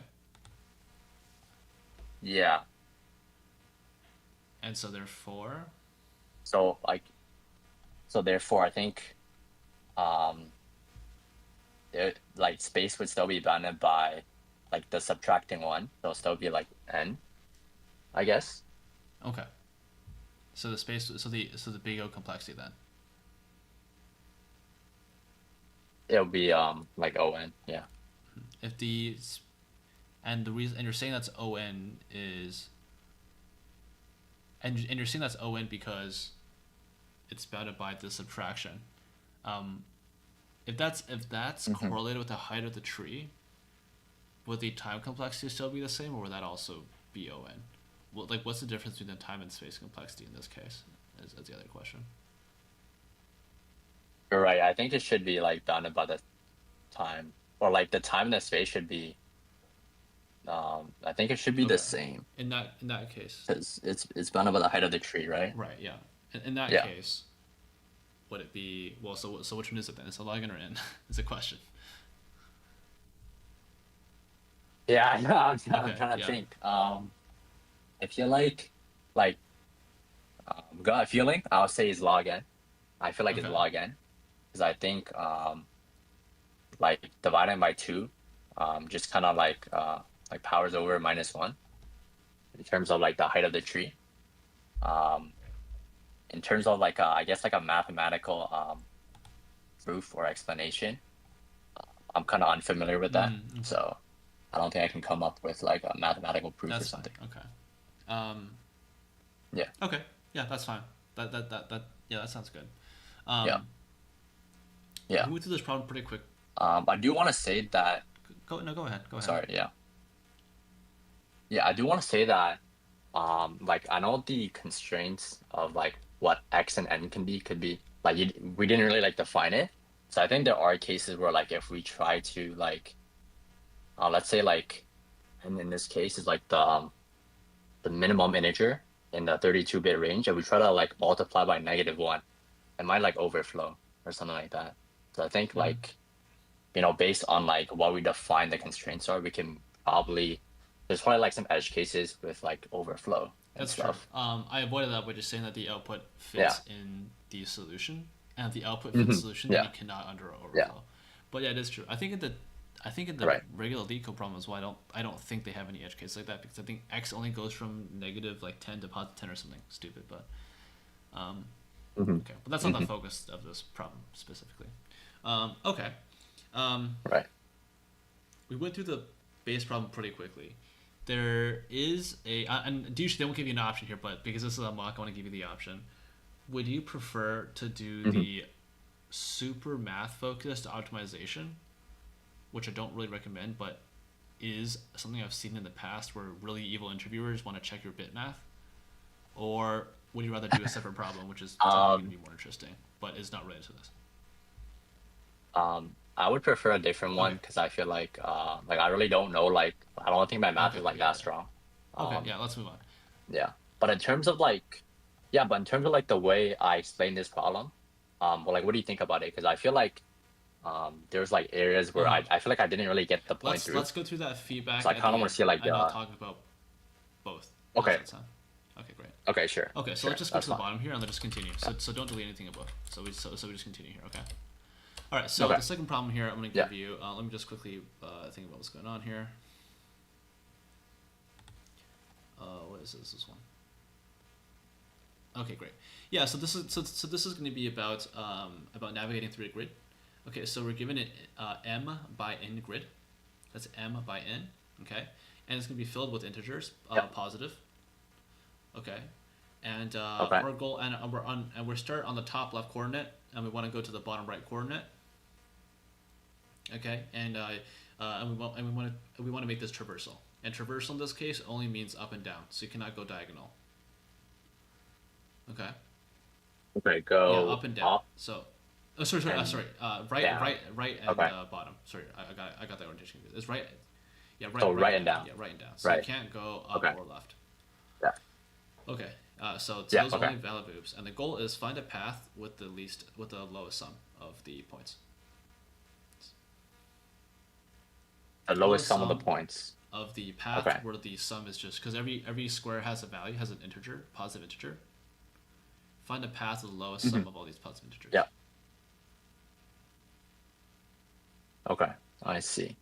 Yeah. And so therefore. So therefore, I think, like space would still be bounded by like the subtracting one. So it'll still be like n, I guess. Okay. So the space, so the big O complexity then. It'll be like on, yeah. If the and the reason, and you're saying that's on is, and you're saying that's on because it's bounded by the subtraction. If that's correlated with the height of the tree, would the time complexity still be the same, or would that also be on? Well, like, what's the difference between the time and space complexity in this case? Is the other question. You're right. I think it should be like bounded by the time, or like the time and the space should be. I think it should be the same. In that case. Because it's bounded by the height of the tree, right? Right. Yeah. In that case, would it be So which one is it then? Is it log n or n? Is a question. Yeah, I know. I'm trying to think. I feel like gut feeling, I'll say is log n. I feel like it's log n, because I think like dividing by 2, just kind of like powers over -1 in terms of like the height of the tree. In terms of like I guess like a mathematical proof or explanation, I'm kind of unfamiliar with that, so I don't think I can come up with like a mathematical proof or something. Fine. Okay. Yeah. Okay. Yeah, that's fine. That sounds good. Yeah. We went through this problem pretty quick. I do want to say that. Go ahead. Sorry. Yeah. Yeah, I do want to say that. Like I know the constraints of like what x and n could be like we didn't really like define it. So I think there are cases where like if we try to like, let's say like, and in this case is like the minimum integer in the 32-bit range, and we try to like multiply by -1, it might like overflow or something like that. So I think like, based on like what we define the constraints are, we can probably, there's probably like some edge cases with like overflow and That's stuff. True. I avoided that by just saying that the output fits in the solution, and if the output fits the solution, then you cannot under overflow. But yeah, it is true. I think in the Right. regular Leetcode problem as well, I don't think they have any edge cases like that, because I think x only goes from negative like 10 to positive 10 or something stupid. But Mhm. okay, but that's not the focus of this problem specifically. Okay, Right. we went through the base problem pretty quickly. There is and usually they won't give you an option here, but because this is a mock, I want to give you the option. Would you prefer to do the super math focused optimization, which I don't really recommend, but is something I've seen in the past where really evil interviewers want to check your bit math? Or would you rather do a separate problem, which is going to be more interesting, but is not related to this? I would prefer a different one Okay. because I feel like I really don't know, like I don't think my math Okay, is like yeah, that yeah. strong. Okay, yeah, let's move on. Yeah. But in terms of like the way I explain this problem, well, like what do you think about it? Because I feel like there's like areas where I feel like I didn't really get the point through. Let's go through that feedback So I at kind the of want end, to see like and I'll talk about both. How does Okay. that sound? Okay, great. Okay, sure. Okay, so Sure, let's just go that's to the fine. bottom here and let's just continue. So don't delete anything above. So we just continue here. Okay. All right. So Okay. the second problem here, I'm going to Yeah. give you. Let me just quickly think about what's going on here. What is this? This one. Okay, great. Yeah. So this is going to be about navigating through a grid. Okay. So we're given it m by n grid. That's m by n. Okay. And it's going to be filled with integers, positive. Okay. And our goal, and we're start on the top left coordinate, and we want to go to the bottom right coordinate. Okay, and we want to make this traversal. And traversal in this case only means up and down, so you cannot go diagonal. Okay. Okay, go Yeah, up and down. up. So, sorry. Right, down. right, and Okay. Bottom. Sorry, I got that orientation. It's right. Yeah, right. So right and and down. Yeah, right and down. So Right. you can't go up Okay. or left. Yeah. Okay. So Yeah, those okay. only valid loops, and the goal is find a path with the lowest sum of the points. The lowest sum of the sum points. Of the path Okay. where the sum is just because every square has a value, has an integer, positive integer. Find a path with the lowest sum of all these positive integers. Yeah. Okay, I see.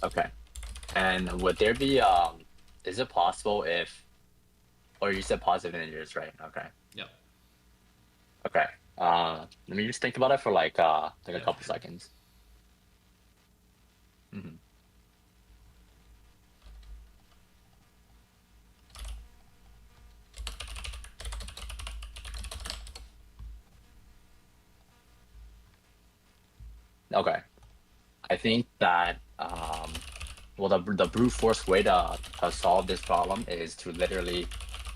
Okay. And would there be is it possible if, or you said positive integers, right? Okay. Yep. Okay. Let me just think about it for like a Yeah, couple sure. seconds. Mm-hmm. Okay. I think that well, the brute force way to solve this problem is to literally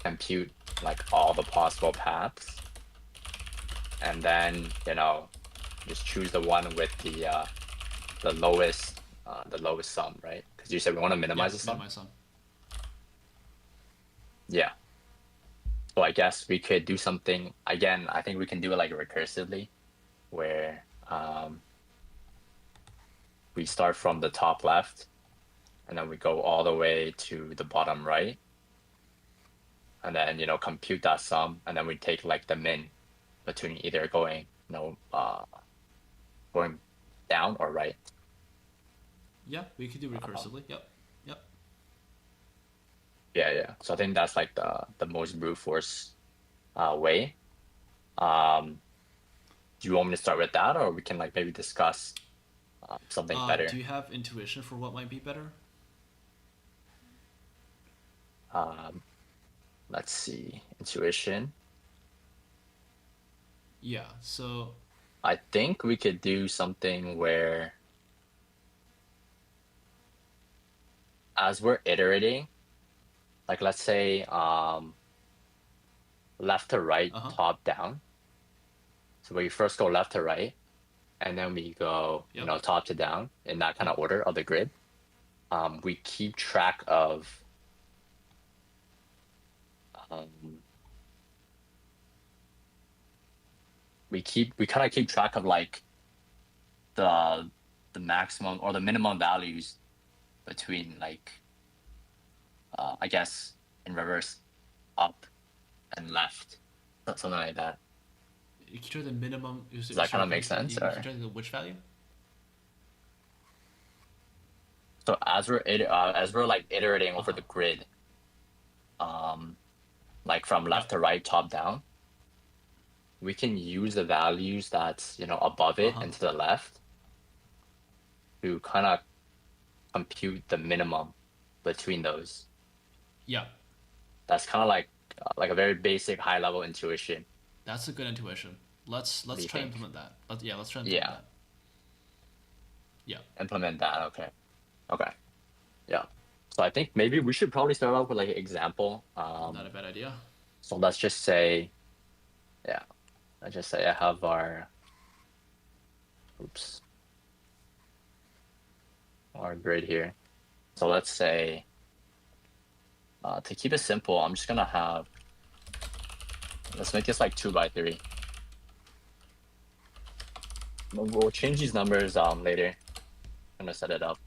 compute like all the possible paths, and then just choose the one with the lowest sum, right? Because you said we want to minimize the sum. Minimize sum. Yeah. So I guess we could do something again. I think we can do it like recursively, where we start from the top left, and then we go all the way to the bottom right, and then compute that sum, and then we take like the min between either going going down or right. Yeah, we could do recursively. Yep. Yeah. So I think that's like the most brute force way. Do you want me to start with that, or we can like maybe discuss something better? Do you have intuition for what might be better? Let's see, intuition. Yeah. So. I think we could do something where, as we're iterating, like let's say left to right, top down. So we first go left to right, and then we go top to down in that kind of order of the grid. We keep track of we kind of keep track of like the maximum or the minimum values between like I guess in reverse, up and left, something like that. you try the minimum. Does that kind of make sense? You Or? try the which value? So as we're like iterating over the grid, like from left to right, top down, we can use the values that's above it and to the left to kind of compute the minimum between those. Yeah. That's kind of like a very basic high level intuition. That's a good intuition. Let's do you try to think? implement that. Let's try to implement that. Yeah. Implement that. Okay. Yeah. So I think maybe we should probably start off with like an example. Not a bad idea. So let's just say I have our grid here. So let's say to keep it simple, I'm just gonna have, let's make this like 2 by 3. We'll change these numbers later. I'm gonna set it up.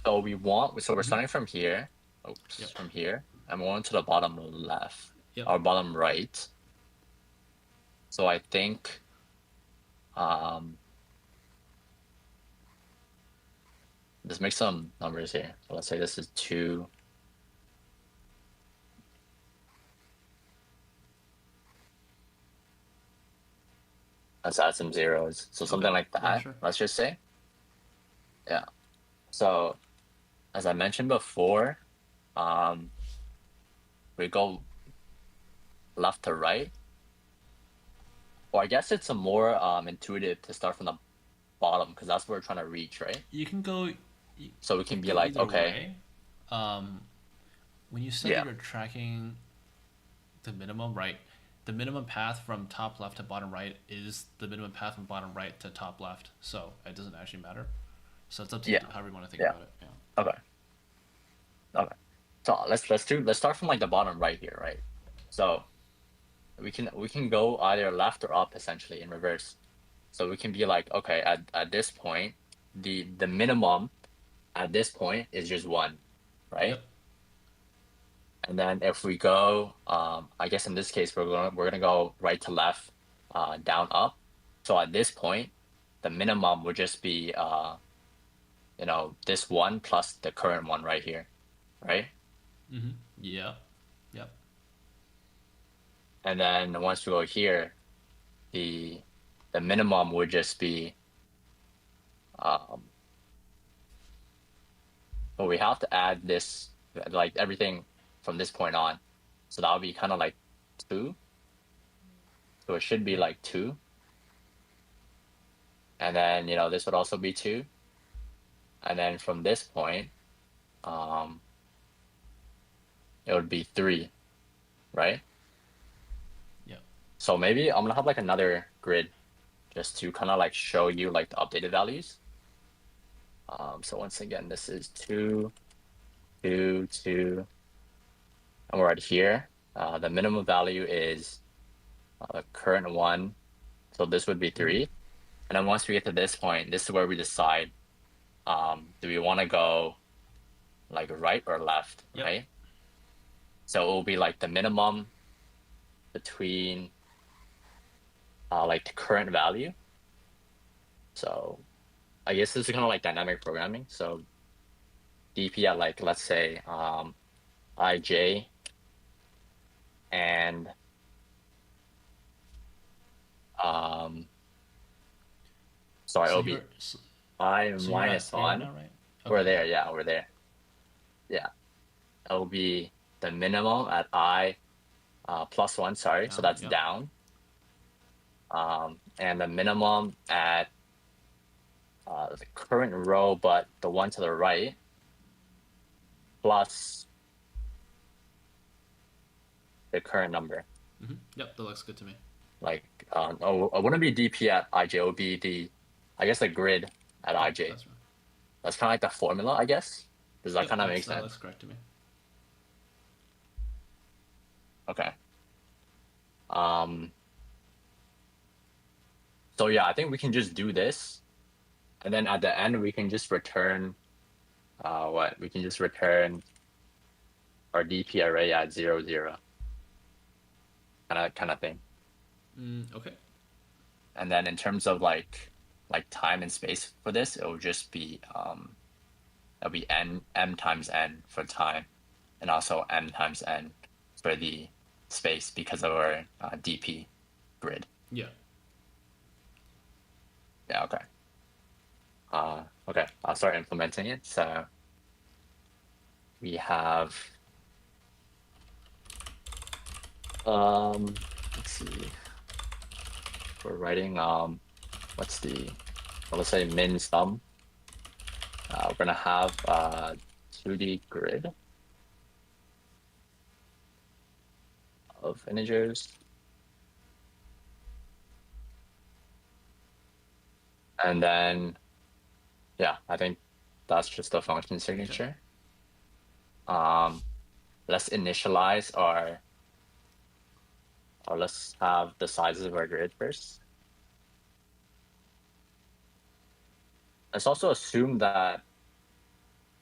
So we're starting from here. From here. I'm going to the bottom left. Or bottom right. So I think let's make some numbers here. So let's say this is 2. Let's add some zeros. So something like that. Yeah, sure. Let's just say. Yeah. So as I mentioned before, we go left to right. Or I guess it's a more intuitive to start from the bottom because that's where we're trying to reach, right? You can go. So we can be like, okay. Way. When you said that you're tracking the minimum, right? The minimum path from top left to bottom right is the minimum path from bottom right to top left. So it doesn't actually matter. So it's up to you how we want to think about it. Yeah. Okay. So let's start from like the bottom right here, right? So we can go either left or up essentially in reverse. So we can be like, okay, at this point, the minimum at this point is just 1, right? Yep. And then if we go, I guess in this case we're gonna go right to left, down up. So at this point, the minimum would just be this 1 plus the current one right here, right? Mm-hmm. Yeah. Yep. And then once we go here, the minimum would just be but we have to add this, like everything from this point on. So that would be kind of like 2. So it should be like 2. And then, this would also be 2. And then from this point, it would be 3, right? Yeah. So maybe I'm gonna have like another grid just to kind of like show you like the updated values. So once again, this is 2, 2, 2, and we're right here. The minimum value is the current one, so this would be 3. And then once we get to this point, this is where we decide, do we want to go like right or left, right? So it will be like the minimum between like the current value. So I guess this is kind of like dynamic programming. So DP at like, let's say IJ and sorry, So OB. I so minus you're at 1. now, right? We're there, yeah, we're there. Yeah. It'll be the minimum at I plus 1, sorry, so that's down. And the minimum at the current row, but the one to the right, plus the current number. Mm-hmm. Yep, that looks good to me. Like, it wouldn't be DP at IJ, it would be I guess the grid at IJ. That's right. That's kind of like the formula, I guess. Does that kind of make sense? That looks correct to me. Okay. So yeah, I think we can just do this, and then at the end we can just return what? We can just return our DP array at 0, 0. kind of thing. Okay. And then in terms of like time and space for this, it will just be it'll be m times n for time, and also m times n for the space because of our DP grid. Yeah. Yeah. Okay. Okay. I'll start implementing it. So we have let's see. We're writing what's the let's say min sum. We're gonna have 2D grid of integers. And then, yeah, I think that's just the function signature. Let's initialize or let's have the sizes of our grid first. Let's also assume that,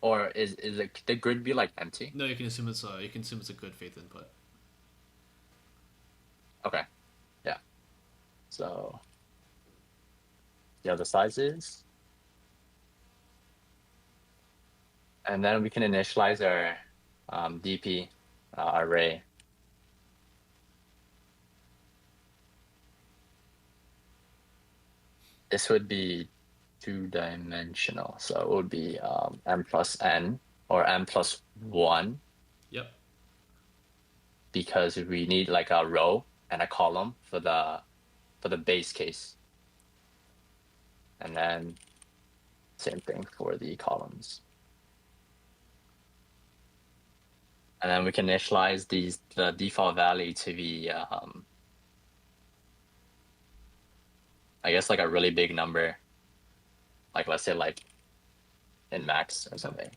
or is it, the grid be like empty? No, you can assume it's a good faith input. Okay, yeah. So, yeah, the sizes. And then we can initialize our DP array. This would be two-dimensional, so it would be m plus n or m plus 1. Yep. Because we need like a row and a column for the base case. And then same thing for the columns. And then we can initialize the default value to be I guess like a really big number. Like let's say like in max or something.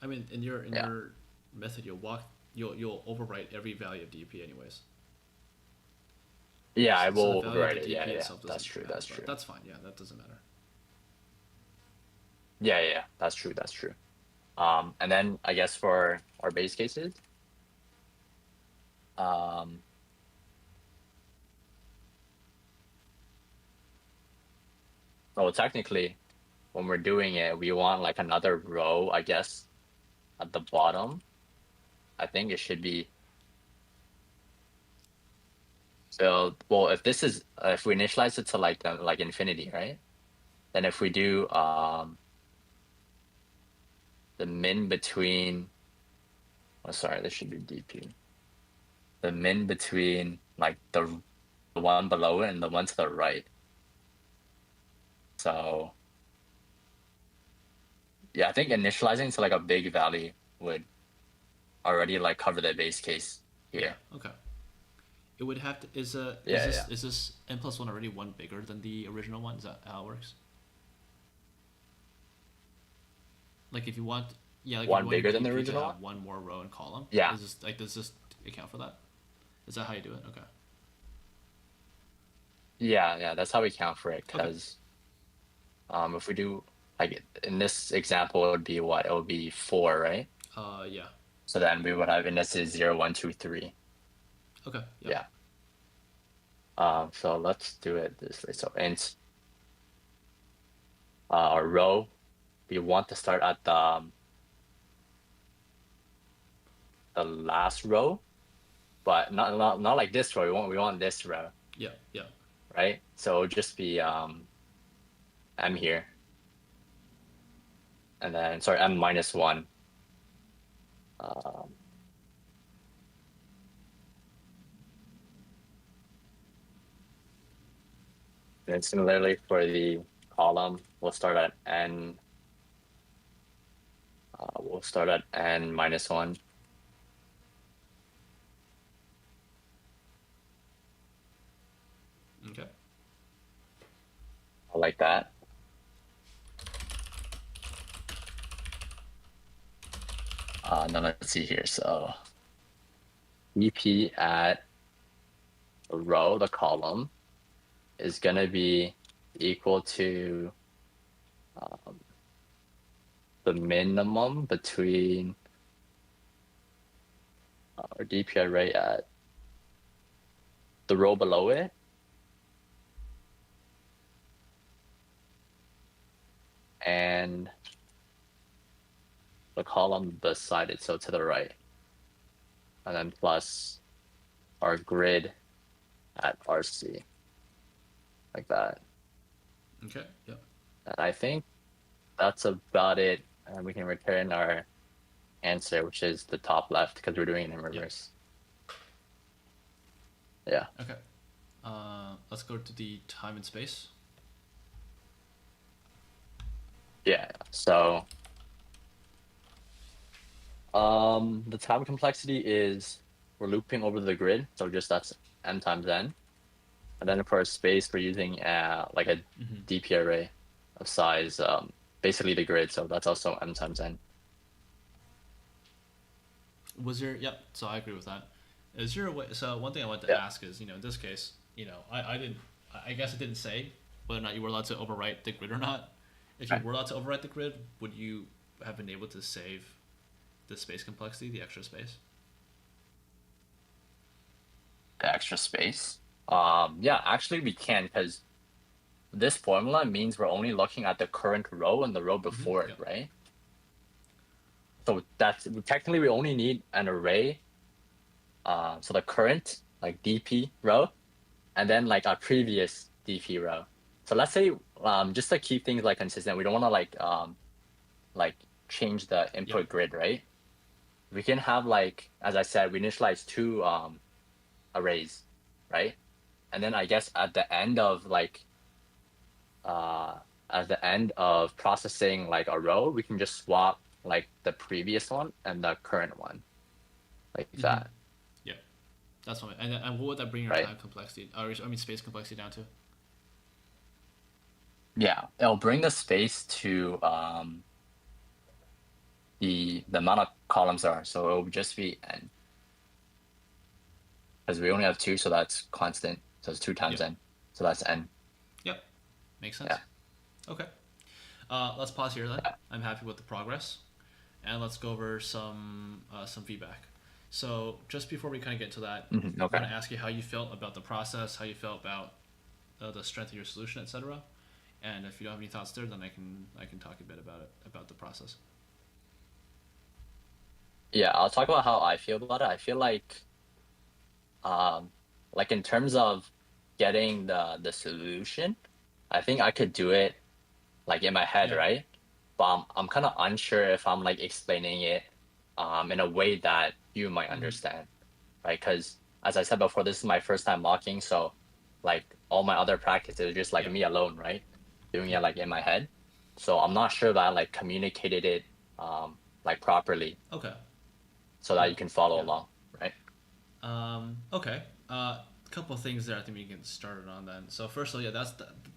I mean, in your method, you'll overwrite every value of DP anyways. Yeah, I So will the value of overwrite the it. DP Yeah, itself that's doesn't true. matter, That's but true. That's fine. Yeah, that doesn't matter. Yeah, that's true. That's true. And then I guess for our base cases, well, technically, when we're doing it, we want like another row, I guess, at the bottom. I think it should be. So, well, if this is if we initialize it to like infinity, right? Then if we do the min between, oh sorry, this should be DP. The min between like the one below it and the one to the right. So yeah, I think initializing to like a big value would already like cover the base case here. Yeah. Okay. It would have to is this n plus 1 already one bigger than the original one? Is that how it works? Like if you want, yeah, like One if you bigger want than the DP to original have one? one more row and column. Yeah. Does this account for that? Is that how you do it? Okay. Yeah, that's how we count for it. Because if we do like in this example, it would be what? It would be 4, right? Yeah. So then we would have indices 0, 1, 2, 3. Okay. Yeah. So let's do it this way. So int our row, we want to start at the last row, but not like this row. We want this row. Yeah. Yeah. Right? So it'll just be m here. And then sorry, m minus 1. And similarly for the column, we'll start at n. We'll start at n minus 1. Okay. I like that. Now let's see here. So EP at the row, the column, is going to be equal to the minimum between our DP array at the row below it. And the column beside it, so to the right. And then plus our grid at RC, like that. Okay. Yep. And I think that's about it. And we can return our answer, which is the top left, because we're doing it in reverse. Yeah. Okay. Let's go to the time and space. Yeah. So the time complexity is we're looping over the grid, so just that's n times n. And then for space, we're using like a DP array of size, basically the grid, so that's also m times n. Was there? Yep. So I agree with that. Is there a way? So one thing I wanted to ask is, in this case, I guess it didn't say whether or not you were allowed to overwrite the grid or not. If you were allowed to overwrite the grid, would you have been able to save the space complexity, the extra space? The extra space? Yeah, actually we can, because this formula means we're only looking at the current row and the row before it, right? So that's technically we only need an array. So the current like DP row, and then like our previous DP row. So let's say just to keep things like consistent, we don't want to like change the input grid, right? We can have like, as I said, we initialize two arrays, right? And then I guess at the end of processing like a row, we can just swap like the previous one and the current one, like that. Yeah, that's fine. And what would that bring your time complexity, or space complexity down to? Yeah, it'll bring the space to the amount of columns there are, so it'll just be n. Because we only have 2, so that's constant. So it's 2 times n. So that's n. Yep, makes sense. Yeah. Okay. Let's pause here then. I'm happy with the progress, and let's go over some feedback. So just before we kind of get to that, Okay. I want to ask you how you felt about the process, how you felt about the strength of your solution, etc. And if you don't have any thoughts there, then I can talk a bit about the process. Yeah, I'll talk about how I feel about it. I feel like in terms of getting the solution, I think I could do it like in my head, right? But I'm kind of unsure if I'm like explaining it in a way that you might understand, right? Because as I said before, this is my first time mocking, so like all my other practices are just like me alone, right? Doing it like in my head. So I'm not sure that I like communicated it like properly. Okay. So that you can follow along, right? Okay. A couple of things there I think we can get started on then. So first of all,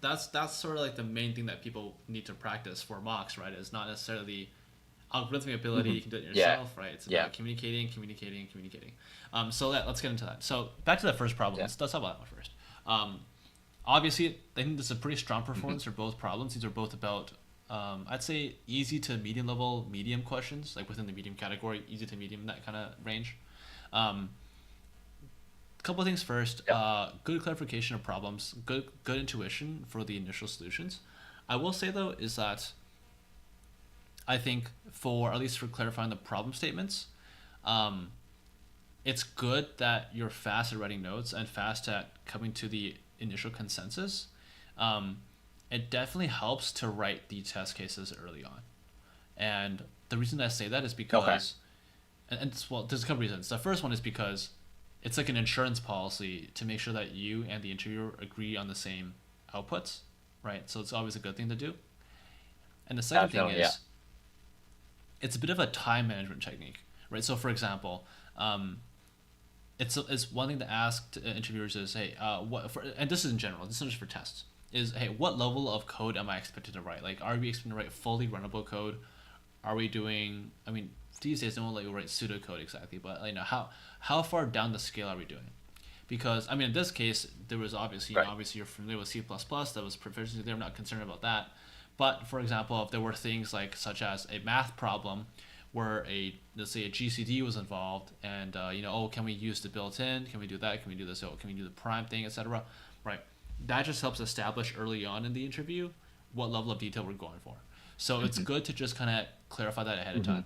that's sort of like the main thing that people need to practice for mocks, right? It's not necessarily the algorithmic ability, you can do it yourself, right? It's about communicating. So let's get into that. So back to the first problem. Let's talk about that one first. Obviously, I think this is a pretty strong performance for both problems. These are both about, I'd say, easy to medium level, medium questions, like within the medium category, easy to medium, that kind of range. Couple of things first. Good clarification of problems, good intuition for the initial solutions. I will say though is that I think at least for clarifying the problem statements, it's good that you're fast at writing notes and fast at coming to the initial consensus. It definitely helps to write the test cases early on. And the reason I say that is because, well, there's a couple reasons. The first one is because it's like an insurance policy to make sure that you and the interviewer agree on the same outputs, right? So it's always a good thing to do. And the second thing is, it's a bit of a time management technique, right? So for example, it's one thing to ask to interviewers is, hey, and this is in general, this is not just for tests, is, hey, what level of code am I expected to write? Like, are we expected to write fully runnable code? Are we doing, these days, no one let you write pseudocode exactly, but how far down the scale are we doing? Because, in this case, there was obviously you're familiar with C++, that was proficiency there, I'm not concerned about that. But, for example, if there were things such as a math problem where let's say a GCD was involved, and can we use the built-in? Can we do that? Can we do this? Can we do the prime thing, etc. Right. That just helps establish early on in the interview what level of detail we're going for. So it's good to just kind of clarify that ahead of time.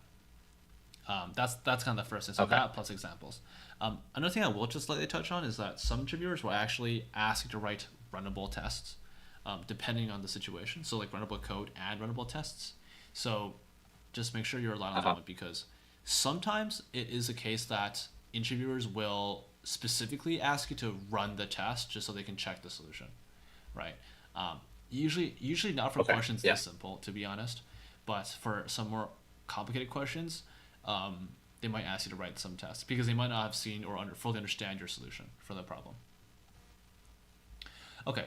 That's kind of the first thing. So that plus examples. Another thing I will just slightly touch on is that some interviewers will actually ask you to write runnable tests, depending on the situation. So like runnable code and runnable tests. So just make sure you're aligned on that one, because sometimes it is a case that interviewers will specifically ask you to run the test just so they can check the solution, right? Usually not for questions this simple, to be honest, but for some more complicated questions, they might ask you to write some tests because they might not have seen or fully understand your solution for the problem. Okay.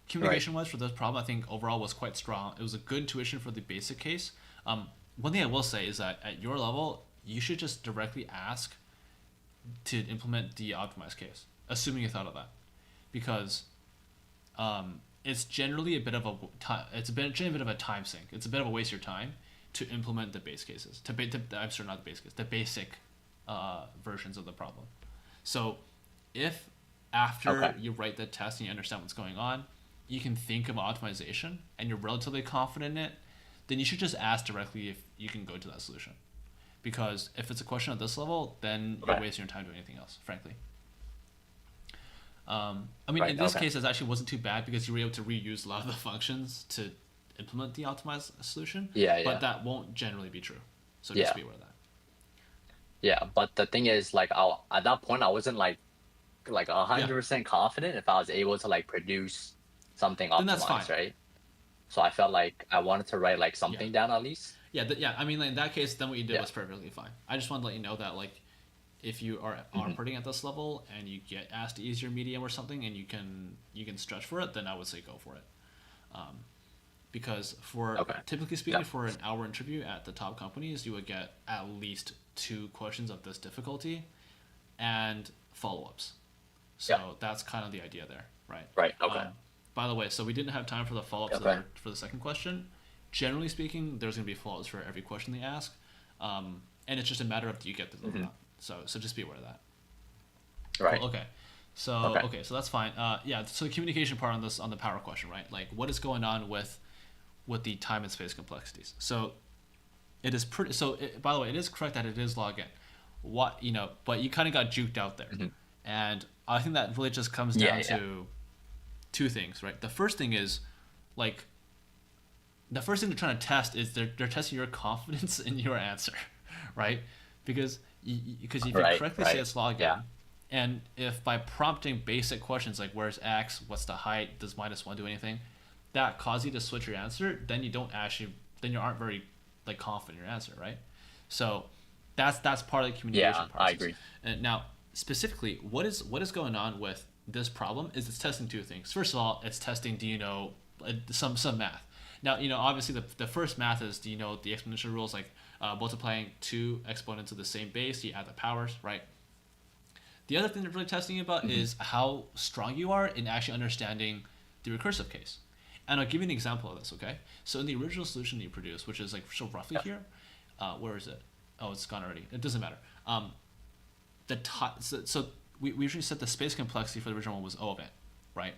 Communication-wise for this problem, I think overall was quite strong. It was a good intuition for the basic case. One thing I will say is that at your level, you should just directly ask to implement the optimized case, assuming you thought of that, because it's generally a bit of a time sink. It's a bit of a waste of your time to implement the base cases. I'm sorry, not the base case, the basic versions of the problem. So if after you write the test and you understand what's going on, you can think of optimization and you're relatively confident in it, then you should just ask directly if you can go to that solution. Because if it's a question at this level, then you're wasting your time doing anything else, frankly. In this case, it actually wasn't too bad because you were able to reuse a lot of the functions to implement the optimized solution. But that won't generally be true. So just be aware of that. Yeah, but the thing is, like, at that point, I wasn't like 100% confident if I was able to like produce something optimized, right? So I felt like I wanted to write like something down at least. In that case, then what you did was perfectly fine. I just wanted to let you know that, like, if you are operating at this level and you get asked to use your medium or something and you can stretch for it, then I would say go for it. Because typically speaking, for an hour interview at the top companies, you would get at least 2 questions of this difficulty and follow-ups. So that's kind of the idea there, right? Right. Okay. By the way, so we didn't have time for the follow-ups for the second question. Generally speaking, there's going to be follow-ups for every question they ask, and it's just a matter of do you get the or not. So just be aware of that. Right. Cool, okay. So that's fine. So the communication part on the power question, right? Like, what is going on with the time and space complexities? So it is pretty. So by the way, it is correct that it is log n. But you kind of got juked out there, and I think that really just comes down to 2 things, right? The first thing is, like, the first thing they're trying to test is they're testing your confidence in your answer, right? Because if you correctly say it's log n, and if by prompting basic questions like where's x, what's the height, does -1 do anything, that cause you to switch your answer, then you aren't very like confident in your answer, right? So that's part of the communication process. I agree. And now specifically, what is going on with this problem is it's testing 2 things. First of all, it's testing some math. Now, obviously the first math is, do you know the exponential rules, like multiplying 2 exponents of the same base, you add the powers, right? The other thing they're really testing about is how strong you are in actually understanding the recursive case. And I'll give you an example of this, okay? So in the original solution that you produced, which is like so roughly here, where is it? Oh, it's gone already. It doesn't matter. So we usually said the space complexity for the original one was O of n, right?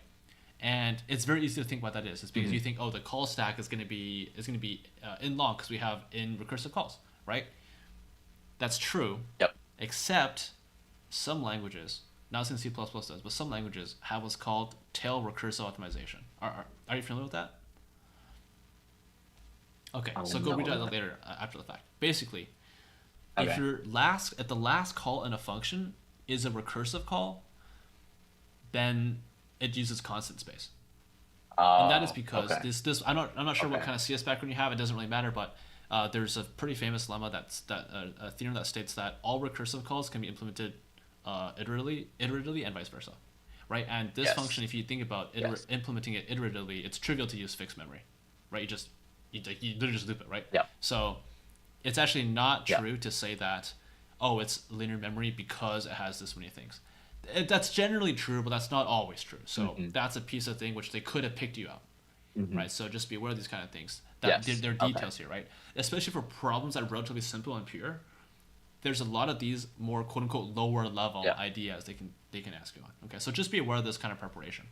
And it's very easy to think what that is. It's because you think, the call stack is going to be in long because we have in recursive calls, right? That's true. Yep. Except some languages, not saying C++ does, but some languages have what's called tail recursive optimization. Are you familiar with that? Okay, so go read that later after the fact. Basically, if your the last call in a function is a recursive call, then it uses constant space. And that is because this I'm not sure what kind of CS background you have. It doesn't really matter, but there's a pretty famous lemma a theorem that states that all recursive calls can be implemented iteratively and vice versa, right? And this function, if you think about implementing it iteratively, it's trivial to use fixed memory, right? You literally just loop it, right? Yeah. So it's actually not true to say that, it's linear memory because it has this many things. That's generally true, but that's not always true. So that's a piece of thing which they could have picked you out. right? So just be aware of these kind of things. That Yes. they're Okay. details here, right? Especially for problems that are relatively simple and pure. There's a lot of these more quote unquote lower level Yeah. ideas they can ask you on. Okay, so just be aware of this kind of preparation.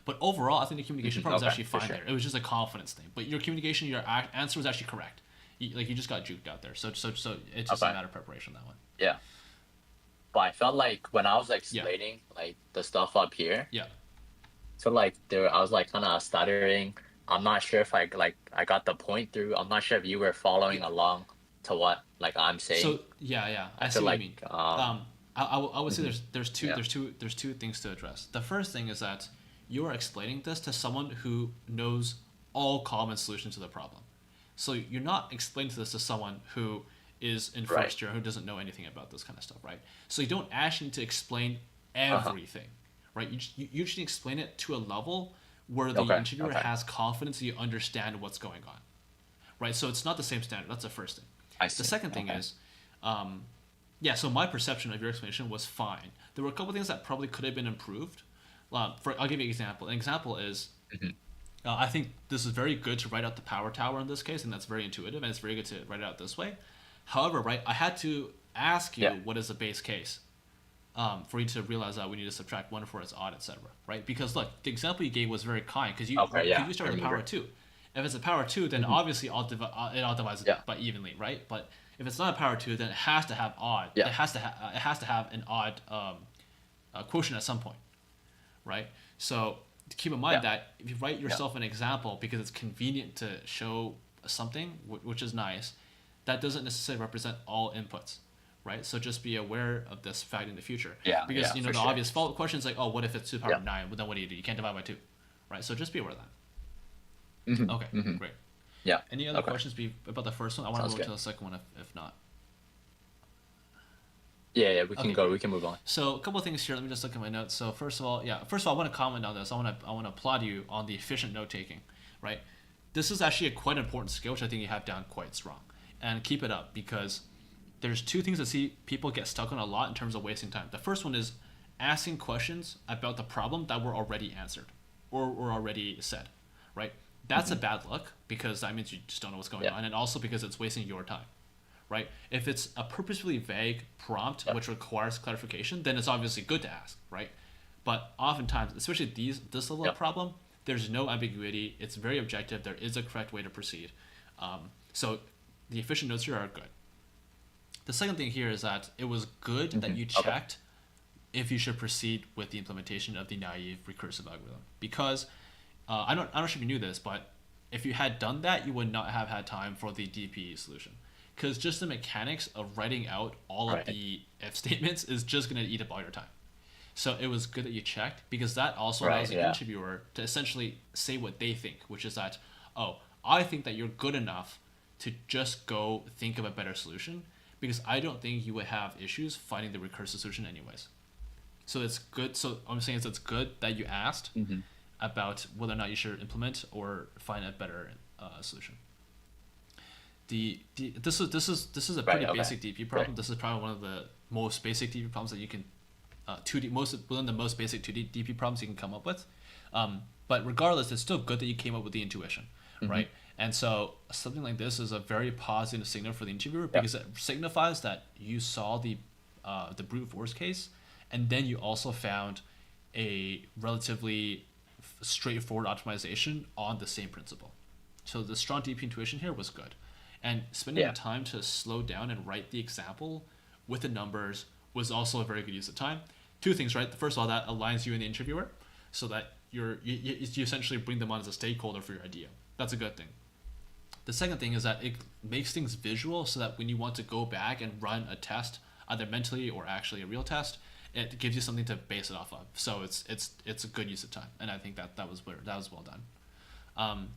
But overall, I think the communication part was Okay, actually for fine sure. there. It was just a confidence thing. But your communication, your answer was actually correct. You just got juked out there. So it's just a Okay. matter of preparation, that one. Yeah. But I felt like when I was explaining like the stuff up here, Yeah. so like I was like kind of stuttering. I'm not sure if I got the point through. I'm not sure if you were following along to what like I'm saying. So yeah, I see feel what like, you mean. I would say there's two Yeah. there's two things to address. The first thing is that you are explaining this to someone who knows all common solutions to the problem. So you're not explaining this to someone who is in Right. first year who doesn't know anything about this kind of stuff, right? So you don't actually need to explain Uh-huh. everything, right? You just need to explain it to a level where the Okay, interviewer okay. has confidence that you understand what's going on, right? So it's not the same standard. That's the first thing. I The see. second thing Okay. is, yeah. So my perception of your explanation was fine. There were a couple things that probably could have been improved. I'll give you an example. An example is, I think this is very good to write out the power tower in this case, and that's very intuitive, and it's very good to write it out this way. However, right, I had to ask you Yeah. what is the base case, for you to realize that we need to subtract one for its odd, etc. Right? Because look, the example you gave was very kind because you Okay, yeah, you started I with a power remember. of 2. If it's a power of 2, then obviously it all divides Yeah. by evenly, right? But if it's not a power of 2, then it has to have odd. Yeah. It has to have an odd quotient at some point, right? So keep in mind Yeah. that if you write yourself an example because it's convenient to show something, which is nice, that doesn't necessarily represent all inputs, right? So just be aware of this fact in the future. Yeah, Because yeah, you know for the sure. obvious fault question is like, oh, what if it's 2 to the power of Yeah. 9? Well, then what do? You can't divide by 2, right? So just be aware of that. Mhm, Okay, mhm. great. Yeah. Any other Okay. questions about the first one? I want to Sounds move to good. the second one if not. Yeah, we can Okay, go. great. We can move on. So a couple of things here. Let me just look at my notes. So first of all, I want to comment on this. I want to applaud you on the efficient note taking, right? This is actually a quite important skill, which I think you have down quite strong, and keep it up because there's two things I see people get stuck on a lot in terms of wasting time. The first one is asking questions about the problem that were already answered or were already said, right? That's a bad look because that means you just don't know what's going Yeah. on, and also because it's wasting your time, right? If it's a purposefully vague prompt which requires clarification, then it's obviously good to ask, right? But oftentimes, especially this level of Yeah. problem, there's no ambiguity. It's very objective. There is a correct way to proceed. So the efficient notes here are good. The second thing here is that it was good that you Okay. checked if you should proceed with the implementation of the naive recursive algorithm. Because I'm not sure if you knew this, but if you had done that, you would not have had time for the DP solution. Because just the mechanics of writing out all of Right. the if statements is just going to eat up all your time. So it was good that you checked because that also Right, allows the yeah. interviewer to essentially say what they think, which is that, oh, I think that you're good enough to just go think of a better solution because I don't think you would have issues finding the recursive solution anyways. So it's good. So I'm saying is it's good that you asked about whether or not you should implement or find a better solution. This is a pretty okay. basic DP problem. Right. This is probably one of the most basic DP problems that you can 2D one of the most basic 2D DP problems you can come up with. But regardless, it's still good that you came up with the intuition, right? And so something like this is a very positive signal for the interviewer because it signifies that you saw the brute force case, and then you also found a relatively straightforward optimization on the same principle. So the strong DP intuition here was good. And spending Yeah. the time to slow down and write the example with the numbers was also a very good use of time. Two things, right? First of all, that aligns you and the interviewer so that you essentially bring them on as a stakeholder for your idea. That's a good thing. The second thing is that it makes things visual so that when you want to go back and run a test, either mentally or actually a real test, it gives you something to base it off of. So it's a good use of time, and I think that was well done.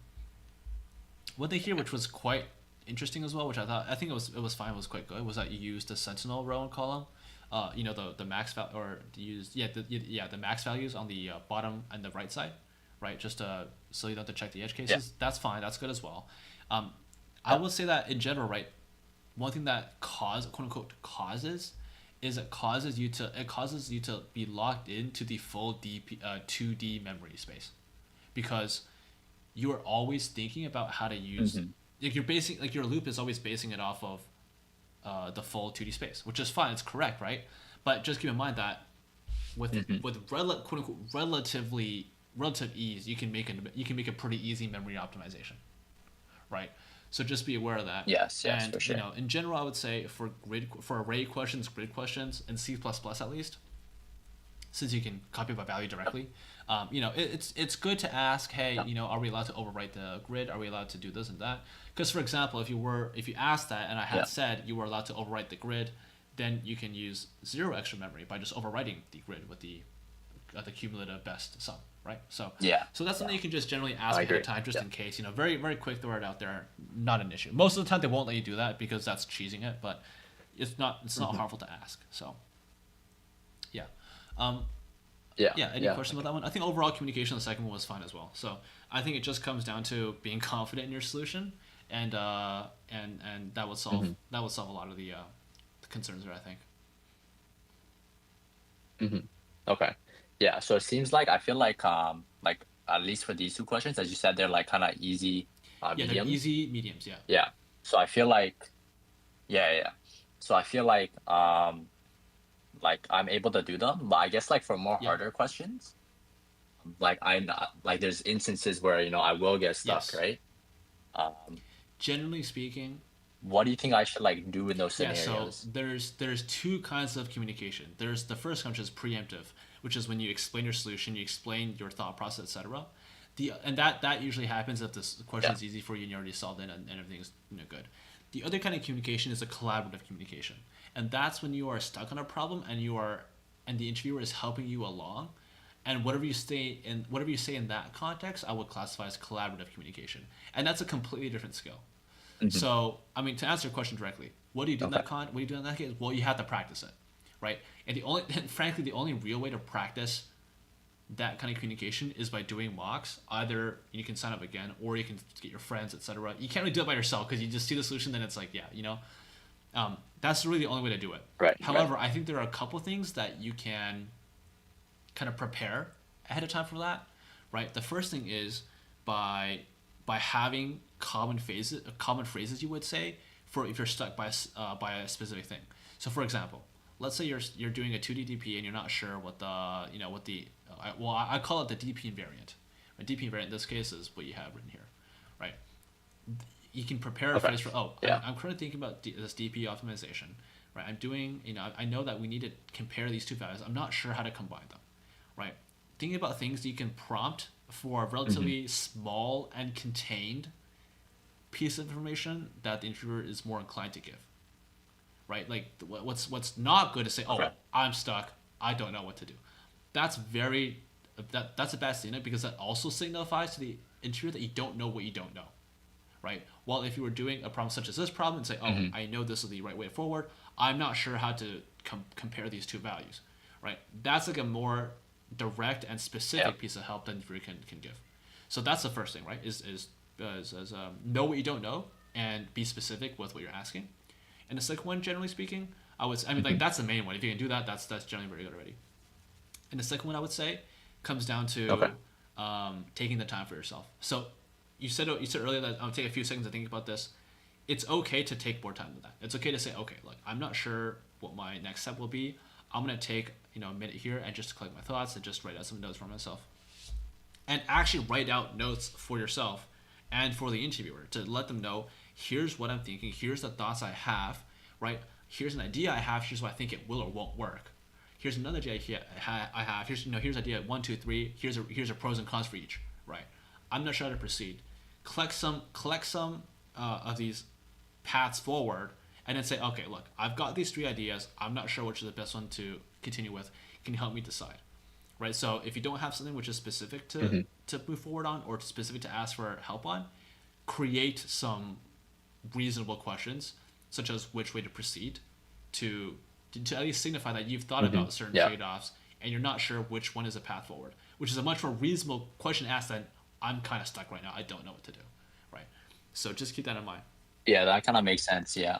One thing here which was quite interesting as well, which I think it was fine, was quite good, was that you used the sentinel row and column. The max the max values on the bottom and the right side, right? Just so you don't have to check the edge cases. That's fine. That's good as well. I would say that in general, right? One thing that quote unquote causes is it causes you to be locked into the full 2D memory space, because you are always thinking about how to use like your loop is always basing it off of the full 2D space, which is fine. It's correct, right? But just keep in mind that with quote unquote relative ease, you can make a pretty easy memory optimization, right? So just be aware of that. Yes, and for sure. in general, I would say for array questions, grid questions, and C++ at least, since you can copy by value directly, it's good to ask, hey, are we allowed to overwrite the grid? Are we allowed to do this and that? Because for example, if you asked that and I had said you were allowed to overwrite the grid, then you can use 0 extra memory by just overwriting the grid with the cumulative best sum, right? So that's something you can just generally ask ahead of time, just in case. Very very quick, throw it out there, not an issue. Most of the time they won't let you do that because that's cheesing it, but it's not harmful to ask. So any questions about that one? I think overall communication on the second one was fine as well. So I think it just comes down to being confident in your solution, and that would solve a lot of the concerns there, I think. Okay. Yeah, so it seems like I feel like at least for these 2 questions, as you said, they're like kind of easy mediums. They're easy mediums, Yeah. So I feel like So I feel like I'm able to do them, but I guess like for more harder questions, like there's instances where I will get stuck, right? Generally speaking, what do you think I should like do in those scenarios? So there's 2 kinds of communication. There's the first kind, which is preemptive, which is when you explain your solution, you explain your thought process, etc. And that usually happens if this question is easy for you and you already solved it and everything's good. The other kind of communication is a collaborative communication, and that's when you are stuck on a problem and the interviewer is helping you along, and whatever you say in that context, I would classify as collaborative communication, and that's a completely different skill. So, I mean, to answer your question directly, what do you do in that case? Well, you have to practice it, right? And frankly, the only real way to practice that kind of communication is by doing mocks. Either you can sign up again, or you can get your friends, etc. You can't really do it by yourself because you just see the solution, then it's like, that's really the only way to do it. Right. However, I think there are a couple things that you can kind of prepare ahead of time for that, right? The first thing is by having common phrases you would say for if you're stuck by a specific thing. So for example, let's say you're doing a 2D DP and you're not sure what I call it the DP invariant. A DP invariant in this case is what you have written here, right? You can prepare a phrase for I'm currently thinking about this DP optimization, right? I'm doing I know that we need to compare these 2 values. I'm not sure how to combine them, right? Thinking about things that you can prompt for a relatively small and contained piece of information that the interviewer is more inclined to give, right? Like what's not good to say, I'm stuck, I don't know what to do. That's a bad signal, because that also signifies to the interviewer that you don't know what you don't know, right? Well, if you were doing a problem such as this problem and say, I know this is the right way forward, I'm not sure how to compare these 2 values, right? That's like a more direct and specific piece of help that the interviewer can give. So that's the first thing, right? Is know what you don't know and be specific with what you're asking. And the second one, generally speaking, that's the main one. If you can do that, that's generally very good already. And the second one I would say comes down to taking the time for yourself. So you said earlier that I'll take a few seconds to think about this. It's okay to take more time than that. It's okay to say, okay, look, I'm not sure what my next step will be. I'm gonna take a minute here and just collect my thoughts and just write out some notes for myself. And actually write out notes for yourself and for the interviewer to let them know, here's what I'm thinking, here's the thoughts I have, right? Here's an idea I have, here's what I think it will or won't work. Here's another idea I have, here's idea 1, 2, 3, here's a pros and cons for each, right? I'm not sure how to proceed. Collect some of these paths forward, and then say, okay, look, I've got these 3 ideas, I'm not sure which is the best one to continue with, can you help me decide? Right, so if you don't have something which is specific to move forward on, or specific to ask for help on, create some reasonable questions, such as which way to proceed, to at least signify that you've thought about certain trade-offs and you're not sure which one is a path forward, which is a much more reasonable question to ask than, I'm kind of stuck right now, I don't know what to do, right? So just keep that in mind. Yeah, that kind of makes sense. Yeah.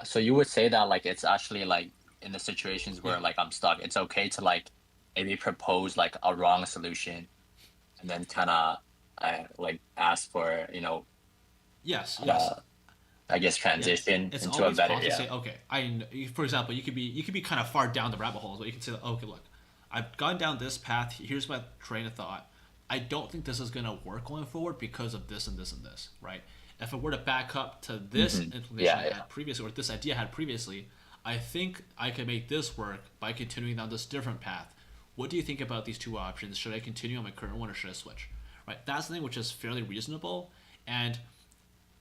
So you would say that like it's actually like in the situations where like I'm stuck, it's okay to like maybe propose like a wrong solution, and then kind of like ask for, Yes. I guess Yeah, transition it's into a always better, possible to say, okay, for example, you could be kind of far down the rabbit hole, but you can say, okay, look, I've gone down this path. Here's my train of thought. I don't think this is gonna work going forward because of this and this and this, right? If I were to back up to this information I yeah, had previously, or this idea I had previously, I think I could make this work by continuing down this different path. What do you think about these two options? Should I continue on my current one or should I switch? Right, that's something which is fairly reasonable, and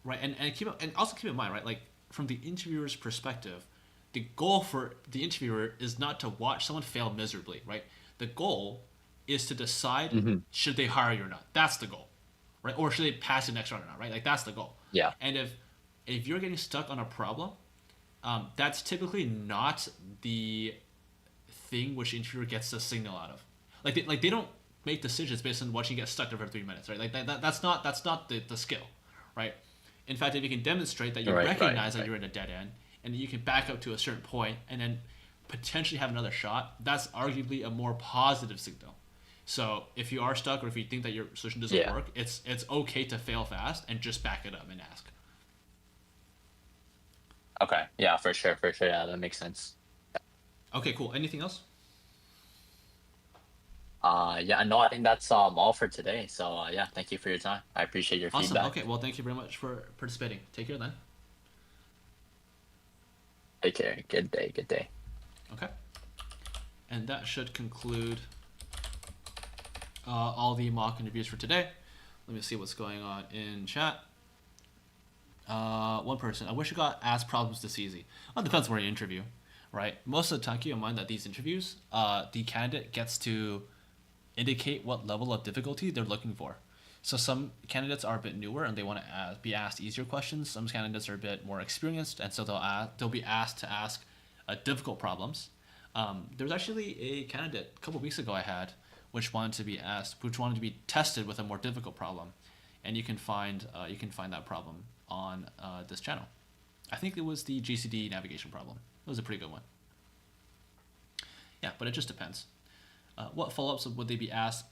right, and also keep in mind, right, like from the interviewer's perspective, the goal for the interviewer is not to watch someone fail miserably, right? The goal is to decide should they hire you or not. That's the goal, right? Or should they pass the next round or not, right? Like that's the goal. yeah, And if you're getting stuck on a problem, that's typically not the thing which the interviewer gets the signal out of. They don't make decisions based on watching you get stuck there for 3 minutes, right? Like that's not the skill, right? In fact, if you can demonstrate that you recognize that you're in a dead end and you can back up to a certain point and then potentially have another shot, that's arguably a more positive signal. So if you are stuck or if you think that your solution doesn't work, it's okay to fail fast and just back it up and ask. okay, yeah, for sure, yeah, that makes sense. Okay, cool. Anything else? Yeah, no, I think that's all for today. So yeah, thank you for your time. I appreciate your Awesome. feedback. Okay, well, thank you very much for participating. Take care then. Take care. Good day. Good day. Okay. And that should conclude all the mock interviews for today. Let me see what's going on in chat. One person, I wish I got asked problems this easy. Well, it depends where you interview, right? Most of the time, keep in mind that these interviews, the candidate gets to indicate what level of difficulty they're looking for. So some candidates are a bit newer and they want to be asked easier questions. Some candidates are a bit more experienced, and so they'll be asked to ask difficult problems. There was actually a candidate a couple weeks ago I had which wanted to be tested with a more difficult problem, and you can find that problem on this channel. I think it was the GCD navigation problem. It was a pretty good one. Yeah, but it just depends. What follow-ups would they be asked?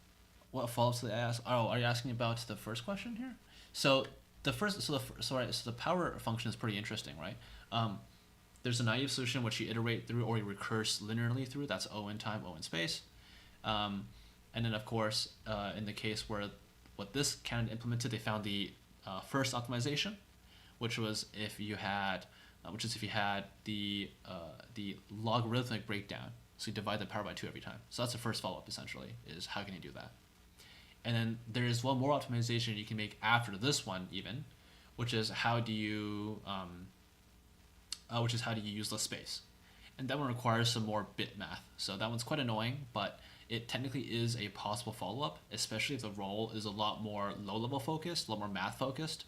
What follow-ups do they ask? Oh, are you asking about the first question here? So the power function is pretty interesting, right? There's a naive solution which you iterate through or you recurse linearly through. That's O in time, O in space. And then of course, in the case where what this candidate implemented, they found the first optimization, which was if you had the logarithmic breakdown. So you divide the power by 2 every time. So that's the first follow-up, essentially, is how can you do that? And then there is one more optimization you can make after this one, even, which is how do you use less space? And that one requires some more bit math. So that one's quite annoying, but it technically is a possible follow-up, especially if the role is a lot more low-level focused, a lot more math focused.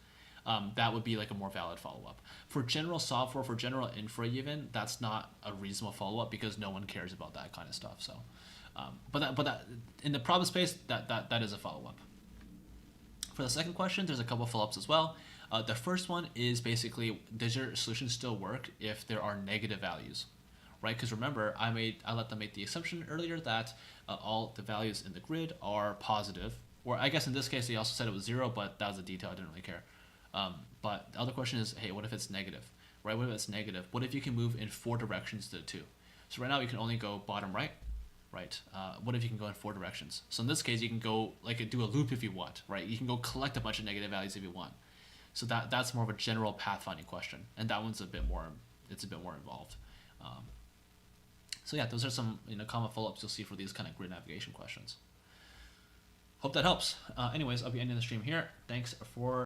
That would be like a more valid follow-up. For general software, for general infra even, that's not a reasonable follow-up because no one cares about that kind of stuff. So, but that in the problem space, that is a follow-up. For the second question, there's a couple of follow-ups as well. The first one is basically, does your solution still work if there are negative values? Right? Because remember, I let them make the assumption earlier that all the values in the grid are positive. Or I guess in this case, they also said it was 0, but that was a detail. I didn't really care. But the other question is, hey, what if it's negative, right? What if it's negative? What if you can move in 4 directions to 2? So right now you can only go bottom right, right? What if you can go in 4 directions? So in this case, you can go do a loop if you want, right? You can go collect a bunch of negative values if you want. So that's more of a general pathfinding question, and that one's a bit more involved. So yeah, those are some common follow-ups you'll see for these kind of grid navigation questions. Hope that helps. Anyways, I'll be ending the stream here. Thanks for